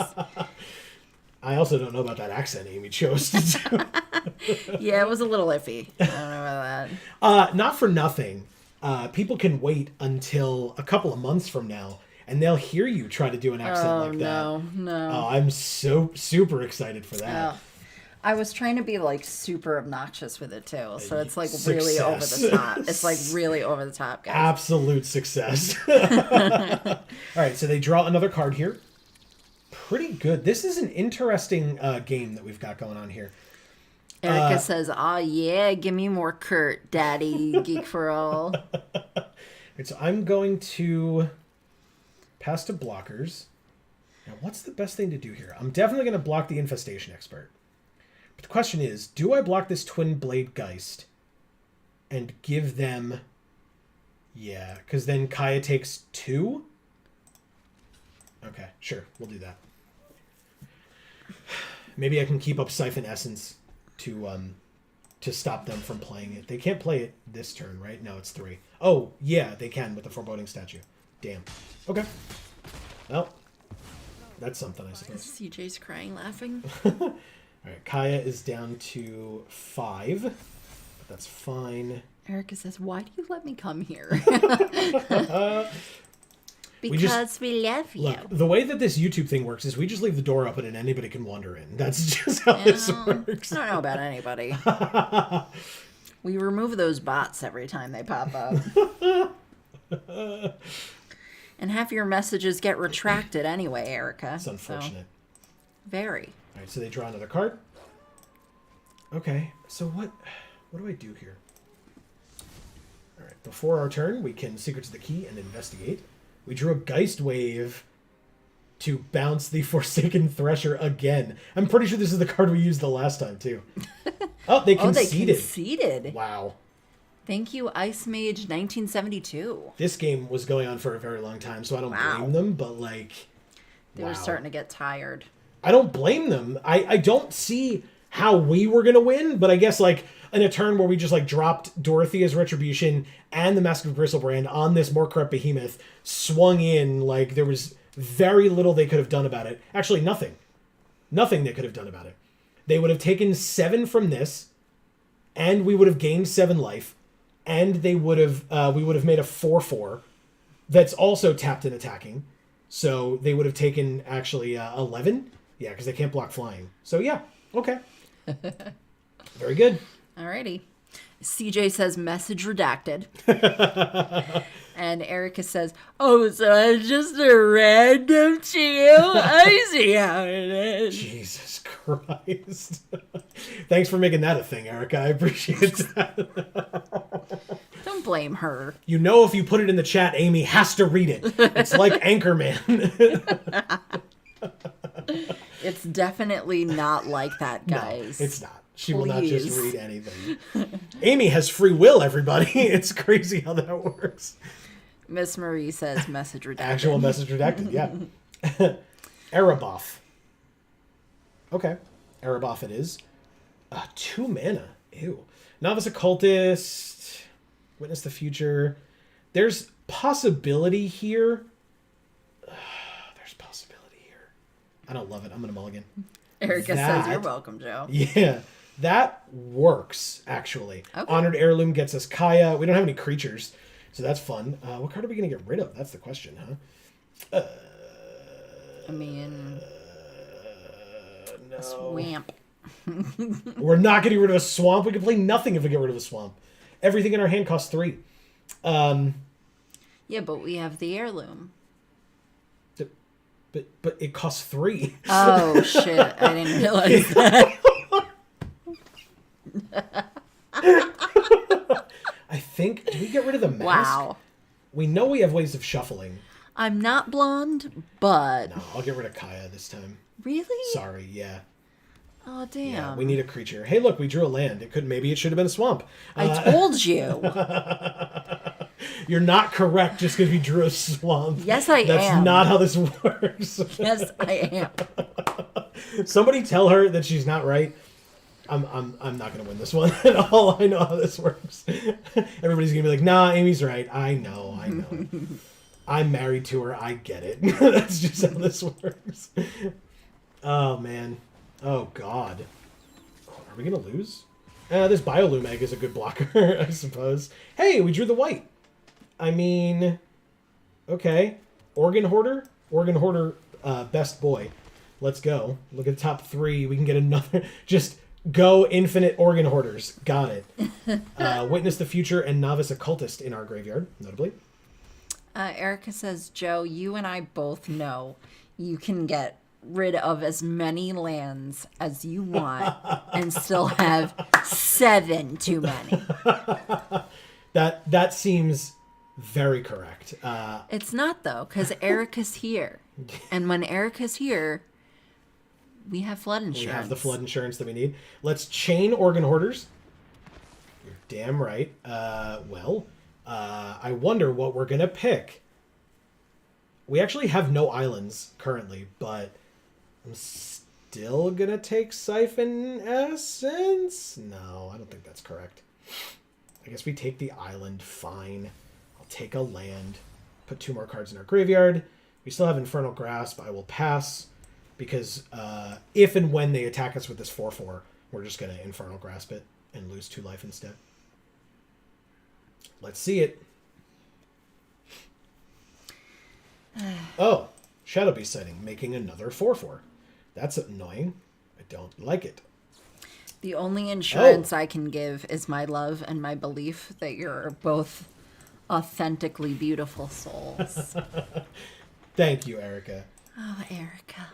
I also don't know about that accent Amy chose to do. Yeah, it was a little iffy. I don't know about that. Not for nothing. People can wait until a couple of months from now, and they'll hear you try to do an accent like that. No. Oh, I'm so super excited for that. Oh. I was trying to be like super obnoxious with it too, so it's like Success. really over the top. It's like really over the top, guys. Absolute success. All right, so they draw another card here. Pretty good. This is an interesting game that we've got going on here. Erica says, "Oh yeah, give me more Kurt, Daddy, Geek for All." Right, so I'm going to pass to blockers. Now, what's the best thing to do here? I'm definitely going to block the Infestation Expert. But the question is, do I block this Twin Blade Geist and give them... Yeah, because then Kaya takes 2? Okay, sure, we'll do that. Maybe I can keep up Siphon Essence to stop them from playing it. They can't play it this turn, right? No, it's 3. Oh, yeah, they can with the Foreboding Statue. Damn. Okay. Well, that's something, I suppose. CJ's crying, laughing. All right, Kaya is down to 5, but that's fine. Erica says, "Why do you let me come here?" Because we love you. Look, the way that this YouTube thing works is we just leave the door open and anybody can wander in. That's just how this works. I don't know about anybody. We remove those bots every time they pop up. And half your messages get retracted anyway, Erica. It's unfortunate. So, very. All right, so they draw another card. Okay, so what do I do here? All right, before our turn, we can Secrets of the Key and investigate. We drew a Geist Wave to bounce the Forsaken Thresher again. I'm pretty sure this is the card we used the last time, too. Oh, they conceded. They conceded. Wow. Thank you, Ice Mage 1972. This game was going on for a very long time, so I don't blame them, but, like, They were starting to get tired. I don't blame them. I don't see how we were going to win, but I guess, like, in a turn where we just, like, dropped Dorothea's Retribution and the Mask of Gristlebrand on this Morkrut Behemoth, swung in, like, there was very little they could have done about it. Actually, nothing. Nothing they could have done about it. They would have taken 7 from this, and we would have gained 7 life, and they would have we would have made a 4/4 that's also tapped and attacking. So they would have taken, actually, 11. Yeah, because they can't block flying. So, yeah. Okay. Very good. Alrighty. CJ says, message redacted. And Erica says, oh, so it's just a random chill? I see how it is. Jesus Christ. Thanks for making that a thing, Erica. I appreciate that. Don't blame her. You know, if you put it in the chat, Amy has to read it. It's like Anchorman. It's definitely not like that, guys. No, it's not. She will not just Please. read anything. Amy has free will, everybody. It's crazy how that works. Miss Marie says message redacted. Actual message redacted, yeah. Erebos. Okay. Erebos it is. 2 mana. Ew. Novice Occultist. Witness the Future. There's possibility here. There's possibility here. I don't love it. I'm going to mulligan. Erica says you're welcome, Joe. Yeah. That works, actually. Okay. Honored Heirloom gets us Kaya. We don't have any creatures, so that's fun. What card are we going to get rid of? That's the question, huh? I mean, No. swamp. We're not getting rid of a swamp. We can play nothing if we get rid of a swamp. Everything in our hand costs 3. Yeah, but we have the heirloom. But it costs 3. Oh, shit. I didn't realize that. I think, do we get rid of the mask? Wow. We know we have ways of shuffling. I'm not blonde, but... No, I'll get rid of Kaya this time. Really? Sorry, yeah. Oh, damn. Yeah, we need a creature. Hey, look, we drew a land. Maybe it should have been a swamp. I told you. You're not correct just because we drew a swamp. Yes, I am. That's not how this works. Yes, I am. Somebody tell her that she's not right. I'm not gonna win this one at all. I know how this works. Everybody's gonna be like, nah, Amy's right. I know. I'm married to her. I get it. That's just how this works. Oh man. Oh god. Are we gonna lose? This Bioloom egg is a good blocker, I suppose. Hey, we drew the white. I mean, okay. Organ Hoarder? Organ Hoarder, best boy. Let's go. Look at the top 3. We can get another. Just go infinite Organ Hoarders. Got it. Witness the Future and Novice Occultist in our graveyard, notably. Erica says, Joe, you and I both know you can get rid of as many lands as you want and still have 7 too many. That seems very correct. It's not, though, because Erica's here. And when Erica's here, we have flood insurance. We have the flood insurance that we need. Let's chain Organ Hoarders. You're damn right. I wonder what we're going to pick. We actually have no islands currently, but I'm still going to take Siphon Essence? No, I don't think that's correct. I guess we take the island. Fine. I'll take a land. Put 2 more cards in our graveyard. We still have Infernal Grasp. I will pass because if and when they attack us with this 4/4, we're just going to Infernal Grasp it and lose 2 life instead. Let's see it. Oh, Shadow Beast sighting, making another 4/4. That's annoying. I don't like it. The only insurance I can give is my love and my belief that you're both authentically beautiful souls. Thank you, Erica. Oh, Erica.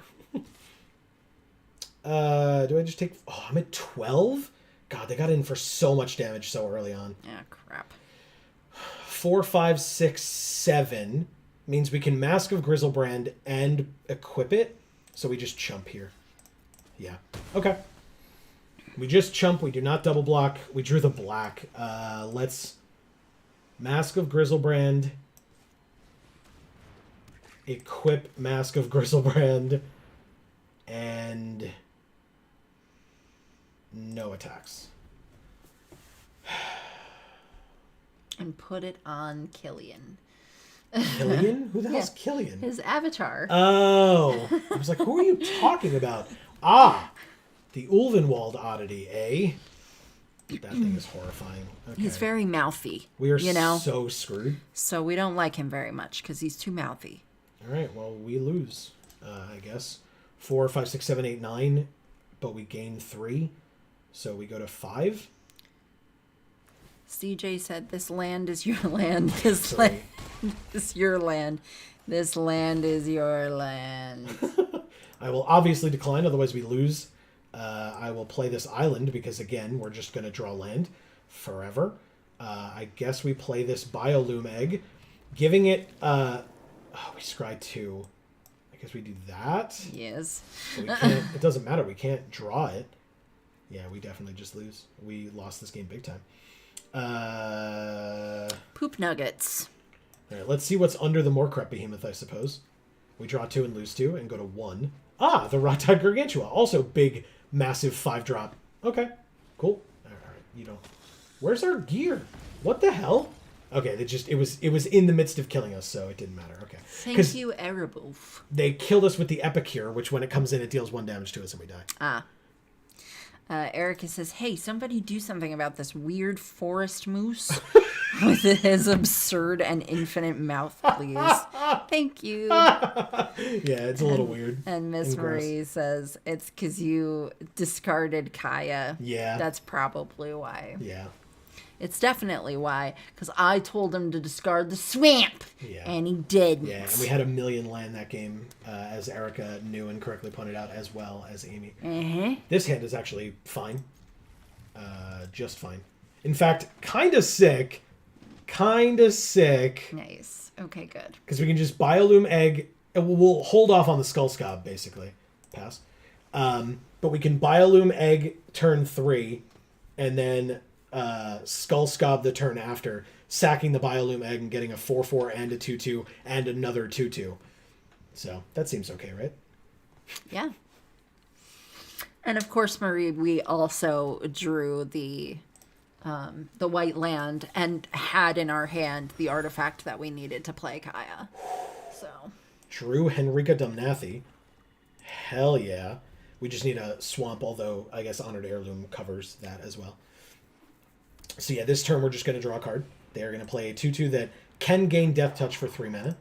Do I just take... Oh, I'm at 12? God, they got in for so much damage so early on. Yeah, crap. 4, 5, 6, 7 means we can Mask of Grizzlebrand and equip it. So we just chump here. Yeah. Okay. We just chump. We do not double block. We drew the black. Let's Mask of Grizzlebrand. Equip Mask of Grizzlebrand. And no attacks. And put it on Killian. Killian? Who the hell's Killian? His avatar. Oh. I was like, who are you talking about? Ah. The Ulvenwald oddity, eh? That thing is horrifying. Okay. He's very mouthy. We are so screwed. So we don't like him very much because he's too mouthy. All right, well, we lose, I guess. 4, 5, 6, 7, 8, 9, but we gain 3, so we go to 5. CJ said, "This land is your land. This land is your land. This land is your land." I will obviously decline, otherwise we lose I will play this island because, again, we're just going to draw land forever. I guess we play this Biolume Egg, giving it... we scry 2. I guess we do that. Yes. So we can't... It doesn't matter. We can't draw it. Yeah, we definitely just lose. We lost this game big time. Poop nuggets. All right, let's see what's under the Morkrep Behemoth, I suppose. We draw 2 and lose 2 and go to 1. Ah, the Rotad Gargantua. Also big, massive 5-drop. Okay, cool. All right, you don't... Where's our gear? What the hell? Okay, it was in the midst of killing us, so it didn't matter. Okay. Thank you, Ereboof. They killed us with the Epicure, which when it comes in, it deals 1 damage to us and we die. Ah. Erica says, hey, somebody do something about this weird forest moose with his absurd and infinite mouth, please. Thank you. Yeah, it's a little weird. And Miss Marie says, it's because you discarded Kaya. Yeah. That's probably why. Yeah. It's definitely why, because I told him to discard the swamp, Yeah. and he didn't. Yeah, and we had 1 million land that game, as Erica knew and correctly pointed out, as well as Amy. Mm-hmm. This hand is actually fine. Just fine. In fact, kind of sick. Nice. Okay, good. Because we can just Biolume Egg, and we'll hold off on the Skull Scob, basically. Pass. But we can Biolume Egg turn 3, and then... Skull Scob the turn after, sacking the Biolume Egg and getting a 4/4 and a 2/2 and another 2/2. So that seems okay, right? Yeah. And of course, Marie, we also drew the white land and had in our hand the artifact that we needed to play Kaya. So. Drew Henrika Dumnathi. Hell yeah. We just need a swamp, although I guess Honored Heirloom covers that as well. So yeah, this turn we're just going to draw a card. They are going to play a 2/2 that can gain Death Touch for 3 mana.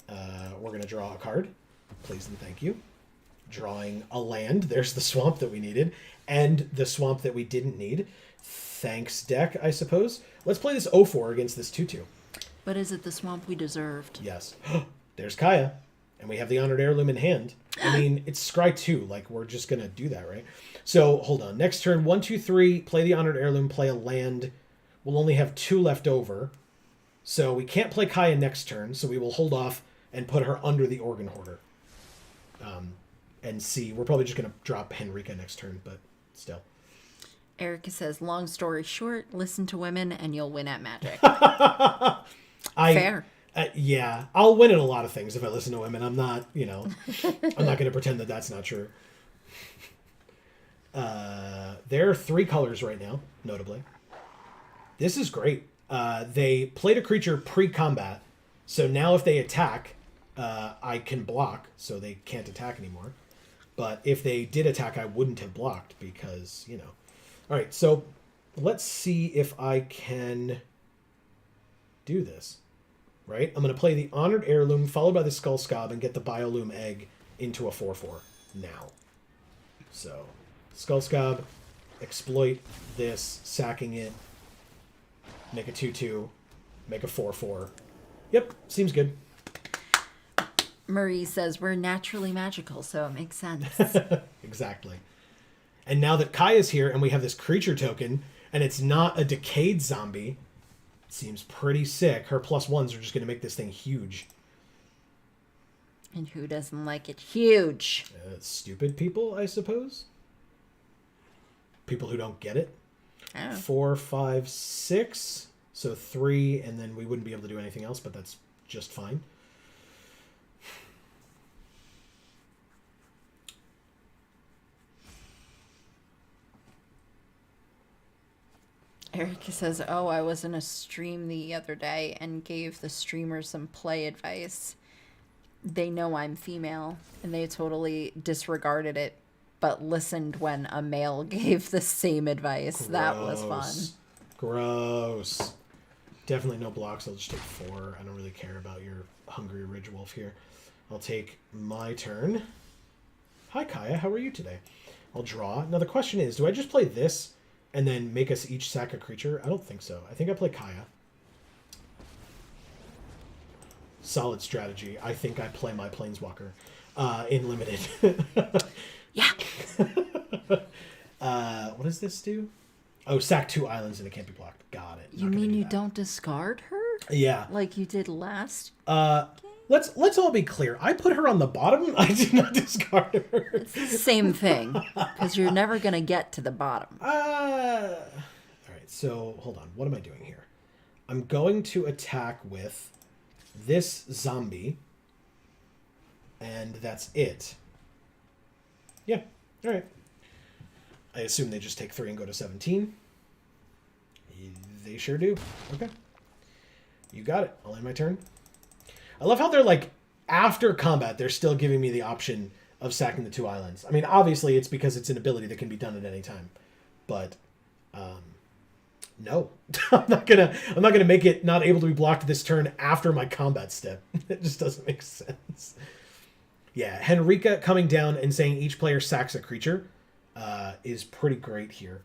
We're going to draw a card. Please and thank you. Drawing a land. There's the swamp that we needed. And the swamp that we didn't need. Thanks, deck, I suppose. Let's play this 0/4 against this 2/2. But is it the swamp we deserved? Yes. There's Kaya. And we have the Honored Heirloom in hand. I mean, it's scry 2. Like, we're just going to do that, right? So, hold on. Next turn, 1, 2, 3. Play the Honored Heirloom. Play a land. We'll only have 2 left over. So, we can't play Kaya next turn. So, we will hold off and put her under the Organ Hoarder. And see. We're probably just going to drop Henrika next turn, but still. Erica says, long story short, listen to women and you'll win at Magic. Fair. Yeah, I'll win at a lot of things if I listen to women. I'm not, I'm not going to pretend that that's not true. There are 3 colors right now, notably. This is great. They played a creature pre-combat, so now if they attack, I can block, so they can't attack anymore. But if they did attack, I wouldn't have blocked because, All right, so let's see if I can do this. Right? I'm going to play the Honored Heirloom, followed by the Skull Scob, and get the Biolume Egg into a 4/4 now. So, Skull Scob, exploit this, sacking it, make a 2/2, make a 4/4. Yep, seems good. Marie says, we're naturally magical, so it makes sense. Exactly. And now that Kaya's here, and we have this creature token, and it's not a decayed zombie... Seems pretty sick. Her +1s are just going to make this thing huge. And who doesn't like it huge? Stupid people, I suppose. People who don't get it. Oh. 4, 5, 6. So 3, and then we wouldn't be able to do anything else, but that's just fine. Erica says, oh, I was in a stream the other day and gave the streamer some play advice. They know I'm female, and they totally disregarded it, but listened when a male gave the same advice. Gross. That was fun. Gross. Definitely no blocks. I'll just take 4. I don't really care about your hungry Ridge Wolf here. I'll take my turn. Hi, Kaya. How are you today? I'll draw. Now, the question is, do I just play this and then make us each sack a creature? I don't think so. I think I play Kaya. Solid strategy. I think I play my Planeswalker in Limited. Yeah. What does this do? Oh, sack 2 islands and it can't be blocked. Got it. You mean you don't discard her? Yeah. Like you did last? Let's all be clear. I put her on the bottom. I did not discard her. It's the same thing. Because you're never going to get to the bottom. All right, so hold on. What am I doing here? I'm going to attack with this zombie. And that's it. Yeah, all right. I assume they just take 3 and go to 17. They sure do. Okay. You got it. I'll end my turn. I love how they're like, after combat, they're still giving me the option of sacking the 2 islands. I mean, obviously it's because it's an ability that can be done at any time. But, no. I'm not gonna make it not able to be blocked this turn after my combat step. It just doesn't make sense. Yeah, Henrika coming down and saying each player sacks a creature is pretty great here.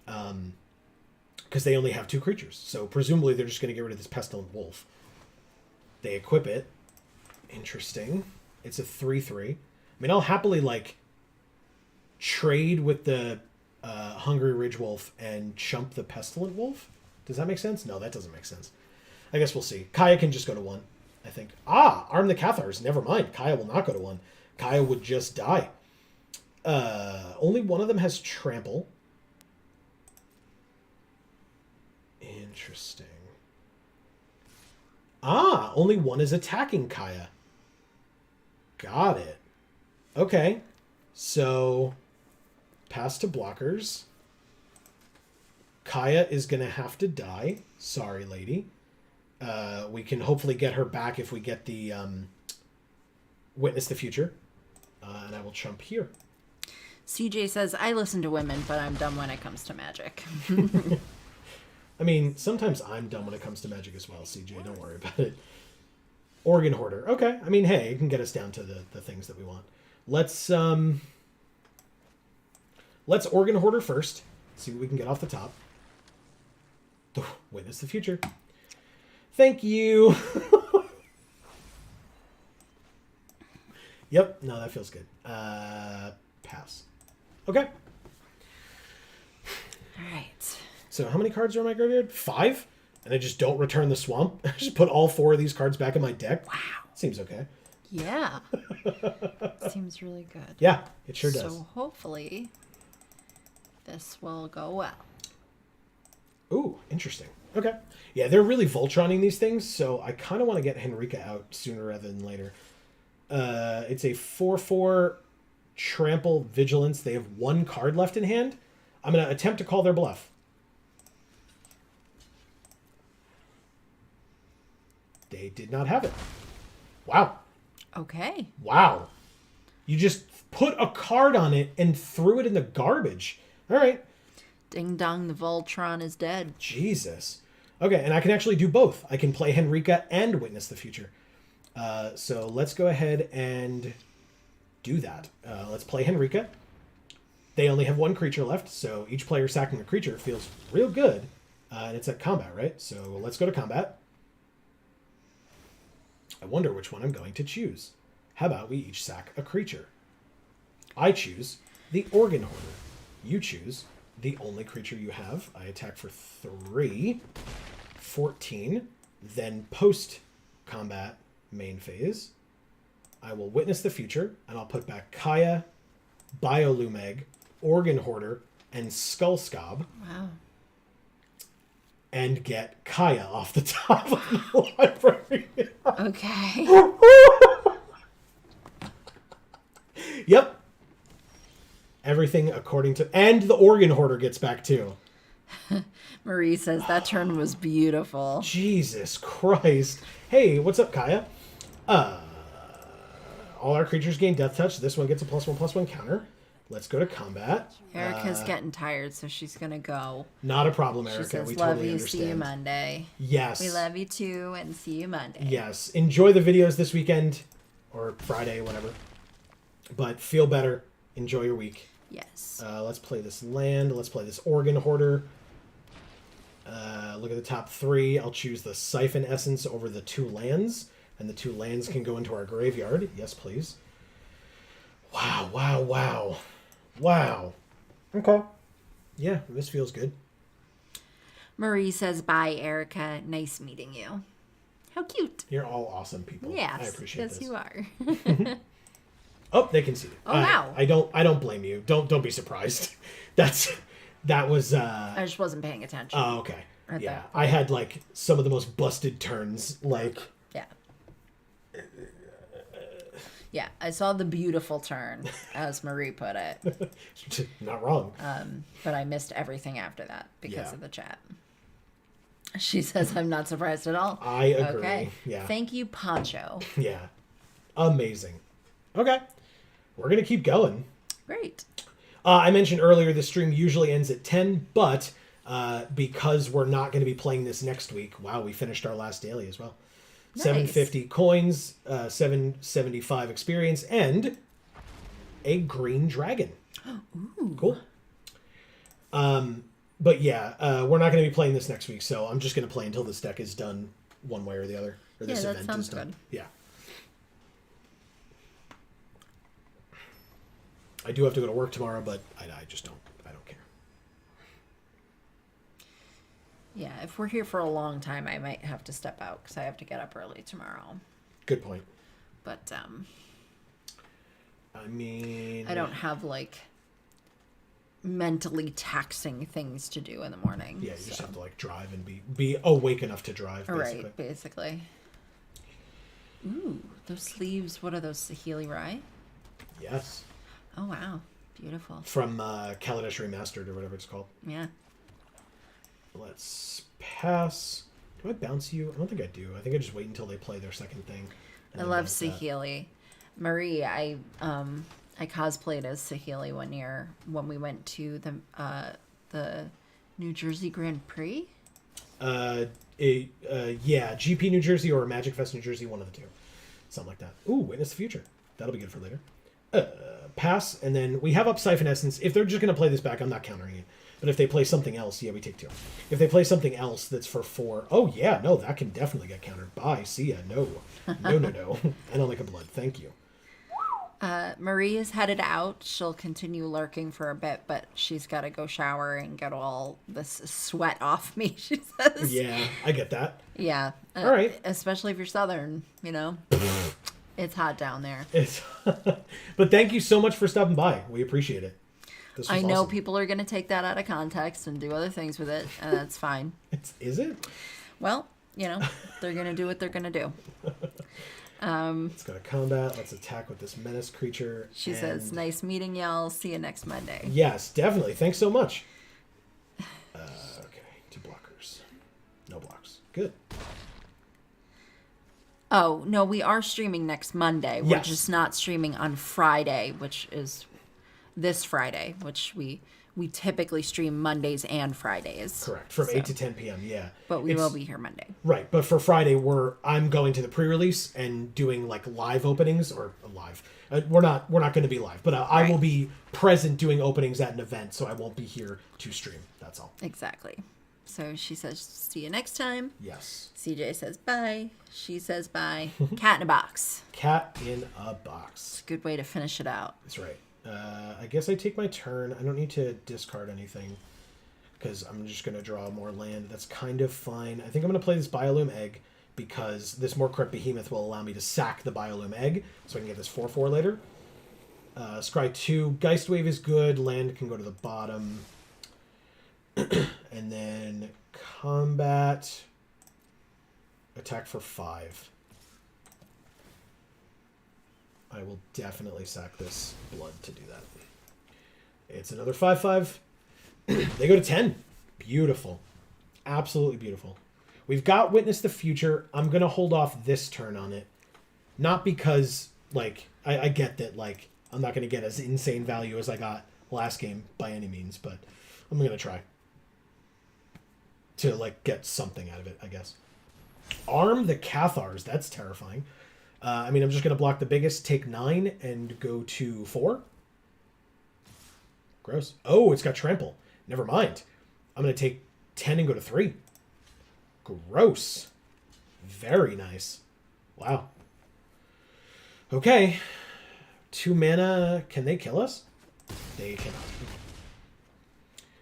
Because they only have 2 creatures. So presumably they're just going to get rid of this Pestilent Wolf. They equip it. Interesting. It's a 3/3. I mean, I'll happily, like, trade with the Hungry Ridge Wolf and chump the Pestilent Wolf. Does that make sense? No, that doesn't make sense. I guess we'll see. Kaya can just go to 1, I think. Arm the Cathars. Never mind. Kaya will not go to 1. Kaya would just die. Only one of them has Trample. Interesting. Only one is attacking Kaya. Got it. Okay. So, pass to blockers. Kaya is going to have to die. Sorry, lady. We can hopefully get her back if we get the Witness the Future. And I will chump here. CJ says, I listen to women, but I'm dumb when it comes to magic. I mean, sometimes I'm dumb when it comes to magic as well, CJ. Don't worry about it. Organ Hoarder. Okay. I mean, hey, it can get us down to the things that we want. Let's Organ Hoarder first. See what we can get off the top. Witness the Future. Thank you. Yep. No, that feels good. Pass. Okay. All right. So how many cards are in my graveyard? 5? And I just don't return the swamp? I just put all 4 of these cards back in my deck? Wow. Seems okay. Yeah. Seems really good. Yeah, it sure does. So hopefully this will go well. Ooh, interesting. Okay. Yeah, they're really Voltroning these things, so I kind of want to get Henrika out sooner rather than later. It's a 4/4 Trample Vigilance. They have 1 card left in hand. I'm going to attempt to call their bluff. They did not have it. Wow. Okay. Wow. You just put a card on it and threw it in the garbage. All right. Ding dong, the Voltron is dead. Jesus. Okay, and I can actually do both. I can play Henrika and Witness the Future. So let's go ahead and do that. Let's play Henrika. They only have 1 creature left, so each player sacking a creature feels real good. And it's at combat, right? So let's go to combat. I wonder which one I'm going to choose. How about we each sack a creature? I choose the Organ Hoarder. You choose the only creature you have. I attack for 3. 14. Then post-combat main phase, I will Witness the Future, and I'll put back Kaya, Biolumeg, Organ Hoarder, and Skull Scob. Wow. And get Kaya off the top of the library. Okay. Yep. Everything according to... And the Organ Hoarder gets back too. Marie says that turn was beautiful. Jesus Christ. Hey, what's up, Kaya? All our creatures gain Death Touch. This one gets a +1/+1 counter. Let's go to combat. Erica's getting tired, so she's going to go. Not a problem, Erica. She says, we love totally you, understand. see you Monday. Yes. We love you too, and see you Monday. Yes. Enjoy the videos this weekend, or Friday, whatever. But feel better. Enjoy your week. Yes. Let's play this land. Let's play this Organ Hoarder. Look at the top 3. I'll choose the Siphon Essence over the 2 lands. And the 2 lands can go into our graveyard. Yes, please. Wow, wow, wow. Wow. Okay. Yeah, this feels good. Marie says, bye, Erica. Nice meeting you. How cute. You're all awesome people. Yes. I appreciate Yes, this. you are. Oh, they can see it. Oh, wow. I don't blame you. Don't be surprised. That was I just wasn't paying attention. oh, okay. At Yeah. that I had like some of the most busted turns, like Yeah. Yeah, I saw the beautiful turn, as Marie put it. not wrong. But I missed everything after that because Yeah. of the chat. She says, I'm not surprised at all. I agree. Okay. Yeah. Thank you, Poncho. Yeah. Amazing. Okay. We're going to keep going. Great. I mentioned earlier the stream usually ends at 10, but because we're not going to be playing this next week, wow, we finished our last daily as well. Nice. 750 coins, 775 experience, and a green dragon. Ooh. Cool. But yeah, we're not going to be playing this next week, so I'm just going to play until this deck is done one way or the other. Or this Yeah, that event sounds is done. good. Yeah. I do have to go to work tomorrow, but I just don't. I don't care. Yeah, if we're here for a long time, I might have to step out because I have to get up early tomorrow. Good point. But I mean, I don't have like mentally taxing things to do in the morning. Yeah, you just have to like drive and be awake enough to drive. Basically. Right, basically. Ooh, those sleeves. What are those? Sahili Rye? Yes. Oh wow, beautiful. From Kaladesh Remastered or whatever it's called. Yeah. Let's pass. Do I bounce you? I don't think I do. I think I just wait until they play their second thing. I love Sahili. Marie, I cosplayed as Sahili one year when we went to the New Jersey Grand Prix. Yeah, GP New Jersey or Magic Fest New Jersey, one of the two. Something like that. Ooh, Witness the Future. That'll be good for later. Pass, and then we have up Siphon Essence. If they're just going to play this back, I'm not countering it. But if they play something else, yeah, we take 2. If they play something else that's for 4, oh yeah, no, that can definitely get countered. Bye, see ya, no. No. I don't like a blood, thank you. Marie is headed out. She'll continue lurking for a bit, but she's got to go shower and get all this sweat off me, she says. Yeah, I get that. Yeah. All right. Especially if you're Southern, you know. It's hot down there. But thank you so much for stopping by. We appreciate it. This was I know awesome. people are going to take that out of context and do other things with it, and that's fine. Is it? Well, you know, they're going to do what they're going to do. Let's go to combat. Let's attack with this menace creature. She says, nice meeting y'all. See you next Monday. Yes, definitely. Thanks so much. Okay, 2 blockers. No blocks. Good. Oh, no, we are streaming next Monday. We're Yes. just not streaming on Friday, which is this Friday, which we typically stream Mondays and Fridays. Correct. From 8 to 10 p.m. Yeah. But we will be here Monday. Right, but for Friday, I'm going to the pre-release and doing like live openings or live. We're not going to be live, but I will be present doing openings at an event, so I won't be here to stream. That's all. Exactly. So she says, see you next time. Yes. CJ says bye. She says bye. Cat in a box. Cat in a box. It's a good way to finish it out. That's right. I guess I take my turn. I don't need to discard anything because I'm just going to draw more land. That's kind of fine. I think I'm going to play this Biolume Egg because this More Corrupt Behemoth will allow me to sack the Biolume Egg so I can get this 4/4 later. Scry 2. Geist Wave is good. Land can go to the bottom. And then combat. Attack for 5. I will definitely sack this blood to do that. It's another 5/5. They go to 10. Beautiful. Absolutely beautiful. We've got Witness the Future. I'm going to hold off this turn on it. Not because, like, I get that, like, I'm not going to get as insane value as I got last game by any means, but I'm going to try to, like, get something out of it, I guess. Arm the Cathars. That's terrifying. I mean, I'm just going to block the biggest, take 9, and go to 4. Gross. Oh, it's got Trample. Never mind. I'm going to take 10 and go to 3. Gross. Very nice. Wow. Okay. 2 mana. Can they kill us? They cannot.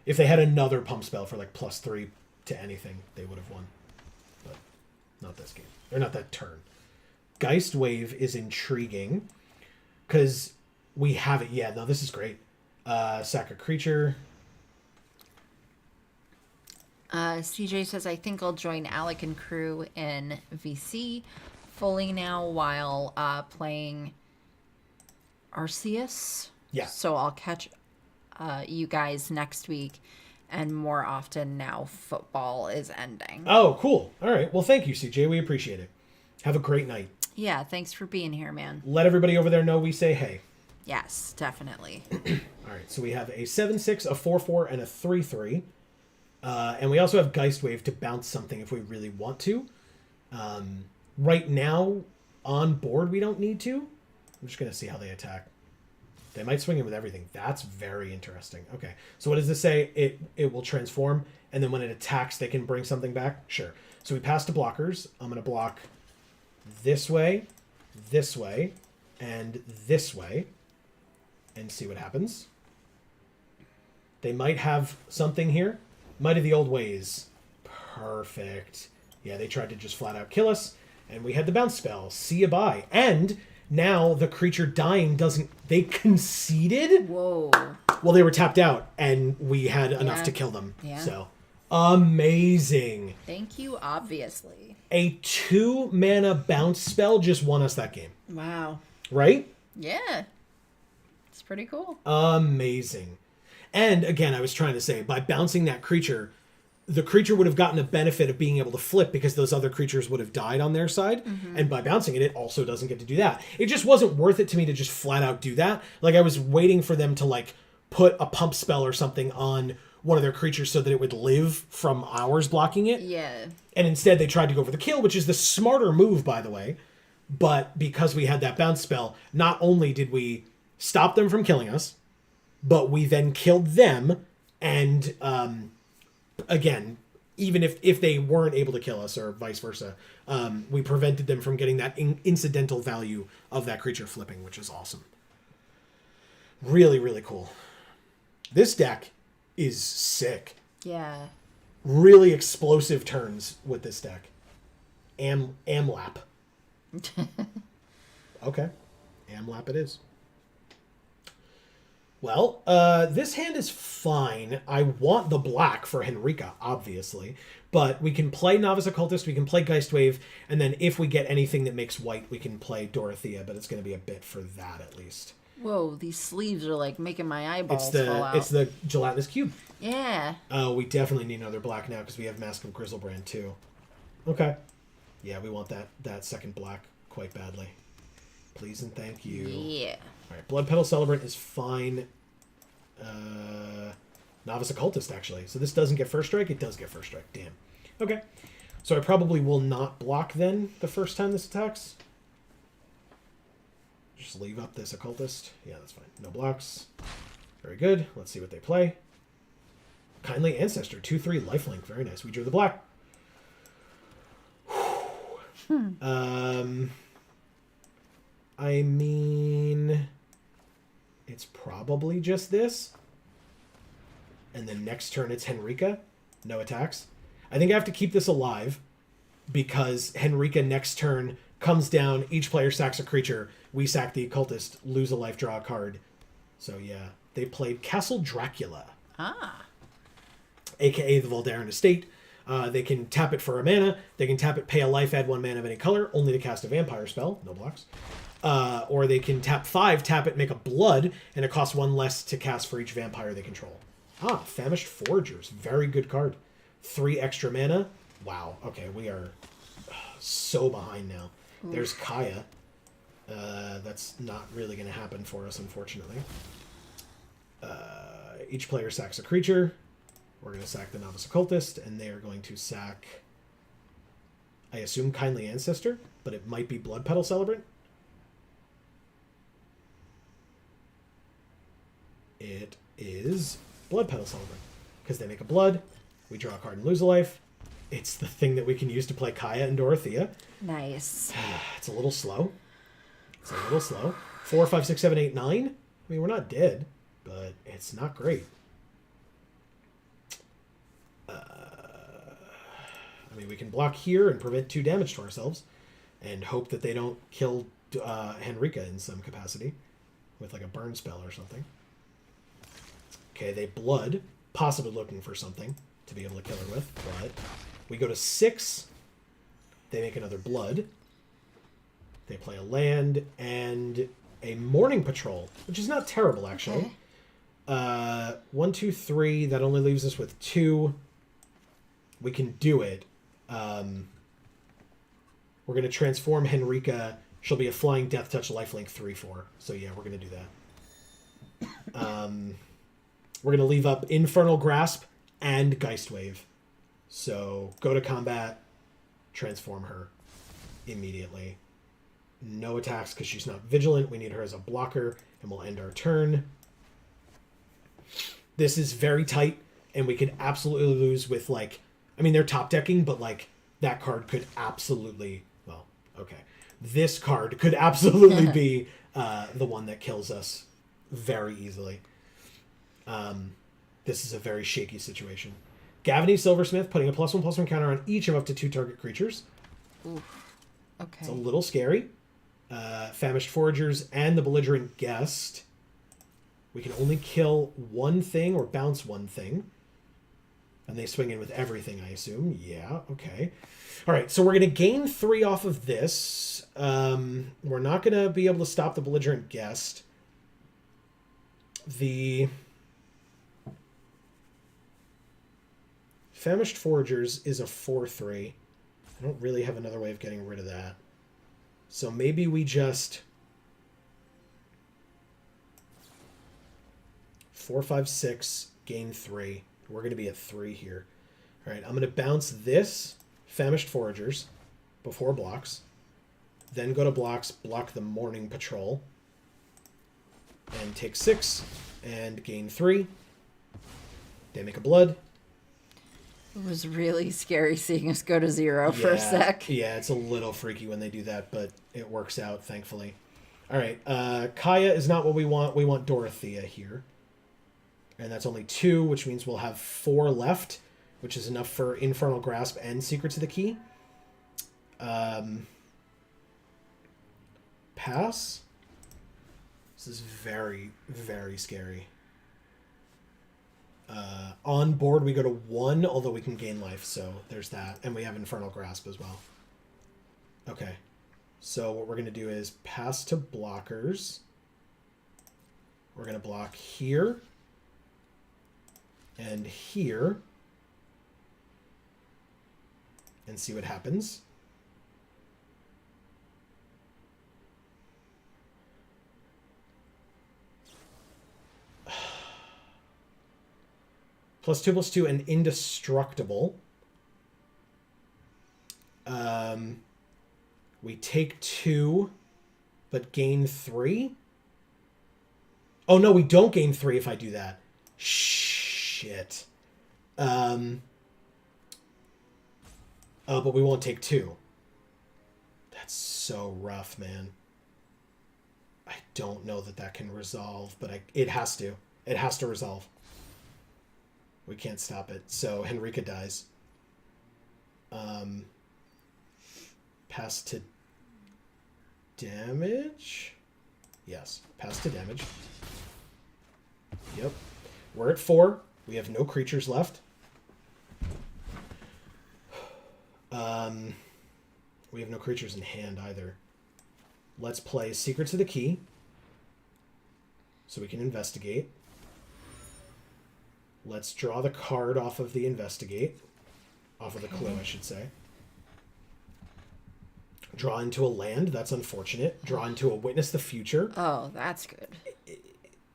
If they had another pump spell for like +3 to anything, they would have won. But not this game. Or not that turn. Geist Wave is intriguing because we have it. Yeah, no, this is great. Sack a creature. CJ says, I think I'll join Alec and crew in VC fully now while playing Arceus. Yeah. So I'll catch you guys next week and more often now football is ending. Oh, cool. All right. Well, thank you, CJ. We appreciate it. Have a great night. Yeah, thanks for being here, man. Let everybody over there know we say hey. Yes, definitely. All right. So we have a 7/6, a 4/4, and a 3/3. And we also have Geist Wave to bounce something if we really want to. Right now, on board, we don't need to. I'm just going to see how they attack. They might swing in with everything. That's very interesting. Okay. So what does this say? It will transform, and then when it attacks, they can bring something back? Sure. So we pass to blockers. I'm going to block this way, and this way, and see what happens. They might have something here. Might of the Old Ways. Perfect. Yeah, they tried to just flat out kill us, and we had the bounce spell. See ya bye. And now the creature dying doesn't... They conceded? Whoa. Well, they were tapped out, and we had enough to kill them. Yeah. So, amazing. Thank you, obviously. A 2-mana bounce spell just won us that game. Wow. Right? Yeah. It's pretty cool. Amazing. And again, I was trying to say, by bouncing that creature, the creature would have gotten a benefit of being able to flip because those other creatures would have died on their side. Mm-hmm. And by bouncing it, it also doesn't get to do that. It just wasn't worth it to me to just flat out do that. Like, I was waiting for them to, like, put a pump spell or something on one of their creatures so that it would live from ours blocking it. Yeah. And instead, they tried to go for the kill, which is the smarter move, by the way. But because we had that bounce spell, not only did we stop them from killing us, but we then killed them, and again, even if they weren't able to kill us, or vice versa, we prevented them from getting that incidental value of that creature flipping, which is awesome. Really, really cool. This deck is sick. Yeah. Really explosive turns with this deck. Amlap. Okay. Amlap it is. Well, this hand is fine. I want the black for Henrika, obviously. But we can play Novice Occultist, we can play Geist Wave, and then if we get anything that makes white, we can play Dorothea, but it's going to be a bit for that, at least. Whoa, these sleeves are like making my eyeballs fall out. It's the gelatinous cube. Yeah. Oh, we definitely need another black now, because we have Mask of Grizzlebrand, too. Okay. Yeah, we want that second black quite badly. Please and thank you. Yeah. All right, Blood Petal Celebrant is fine. Novice Occultist, actually. So this doesn't get first strike? It does get first strike. Damn. Okay. So I probably will not block then the first time this attacks. Just leave up this Occultist. Yeah, that's fine. No blocks. Very good. Let's see what they play. Kindly Ancestor. 2/3 lifelink. Very nice. We drew the black. I mean, it's probably just this. And then next turn it's Henrika. No attacks. I think I have to keep this alive because Henrika next turn comes down. Each player sacks a creature. We sack the Occultist, lose a life, draw a card. So yeah, they played Castle Dracula. Ah. AKA the Voldaren Estate. They can tap it for a mana. They can tap it, pay a life, add 1 mana of any color, only to cast a vampire spell. No blocks. Or they can tap 5, tap it, make a blood, and it costs 1 less to cast for each vampire they control. Ah, Famished Foragers. Very good card. 3 extra mana. Wow. Okay, we are so behind now. Oof. There's Kaya. That's not really going to happen for us, unfortunately. Each player sacks a creature. We're going to sack the Novice Occultist, and they are going to sack, I assume, Kindly Ancestor, but it might be Blood Petal Celebrant. It is Blood Petal Celebrant, because they make a blood, we draw a card and lose a life. It's the thing that we can use to play Kaya and Dorothea. Nice. It's a little slow. 4, 5, 6, 7, 8, 9. I mean, we're not dead, but it's not great. immediately. We can block here and prevent 2 damage to ourselves and hope that they don't kill Henrika in some capacity with like a burn spell or something. Okay, they blood, possibly looking for something to be able to kill her with, but we go to 6. They make another blood. They play a land and a morning patrol, which is not terrible, actually. Okay. 1, 2, 3. That only leaves us with 2. We can do it. We're going to transform Henrika. She'll be a flying death touch lifelink 3/4. So yeah, we're going to do that. We're going to leave up Infernal Grasp and Geist Wave. So go to combat, transform her immediately. No attacks because she's not vigilant. We need her as a blocker, and we'll end our turn. This is very tight, and we could absolutely lose with, like... I mean, they're top-decking, but, like, that card could absolutely... Well, okay. This card could absolutely be the one that kills us very easily. This is a very shaky situation. Gavany Silversmith, putting a +1/+1 counter on each of up to 2 target creatures. Oof. Okay. It's a little scary. Famished Foragers and the Belligerent Guest. We can only kill 1 thing or bounce 1 thing. And they swing in with everything, I assume. Yeah, okay. All right, so we're going to gain 3 off of this. We're not going to be able to stop the Belligerent Guest. The Famished Foragers is a 4/3. I don't really have another way of getting rid of that. So maybe we just 4, 5, 6, gain 3. We're going to be at 3 here. All right, I'm going to bounce this Famished Foragers before blocks. Then go to blocks, block the Morning Patrol. And take 6 and gain 3. They make a blood. It was really scary seeing us go to 0 for a sec. Yeah, it's a little freaky when they do that, but it works out, thankfully. All right, Kaya is not what we want. We want Dorothea here. And that's only 2, which means we'll have 4 left, which is enough for Infernal Grasp and Secrets of the Key. Pass. This is very, very scary. On board, we go to 1, although we can gain life, so there's that. And we have Infernal Grasp as well. Okay. So what we're going to do is pass to blockers. We're going to block here. And here. And see what happens. +2/+2 and indestructible. We take 2, but gain 3. Oh no, we don't gain 3 if I do that. Shit. Oh, but we won't take 2. That's so rough, man. I don't know that can resolve, but it has to. It has to resolve. We can't stop it. So Henrika dies. Pass to damage? Yes, pass to damage. Yep. We're at 4. We have no creatures left. We have no creatures in hand either. Let's play Secrets of the Key. So we can investigate. Let's draw the card off of the investigate. Off of the clue, I should say. Draw into a land. That's unfortunate. Draw into a Witness the Future. Oh, that's good.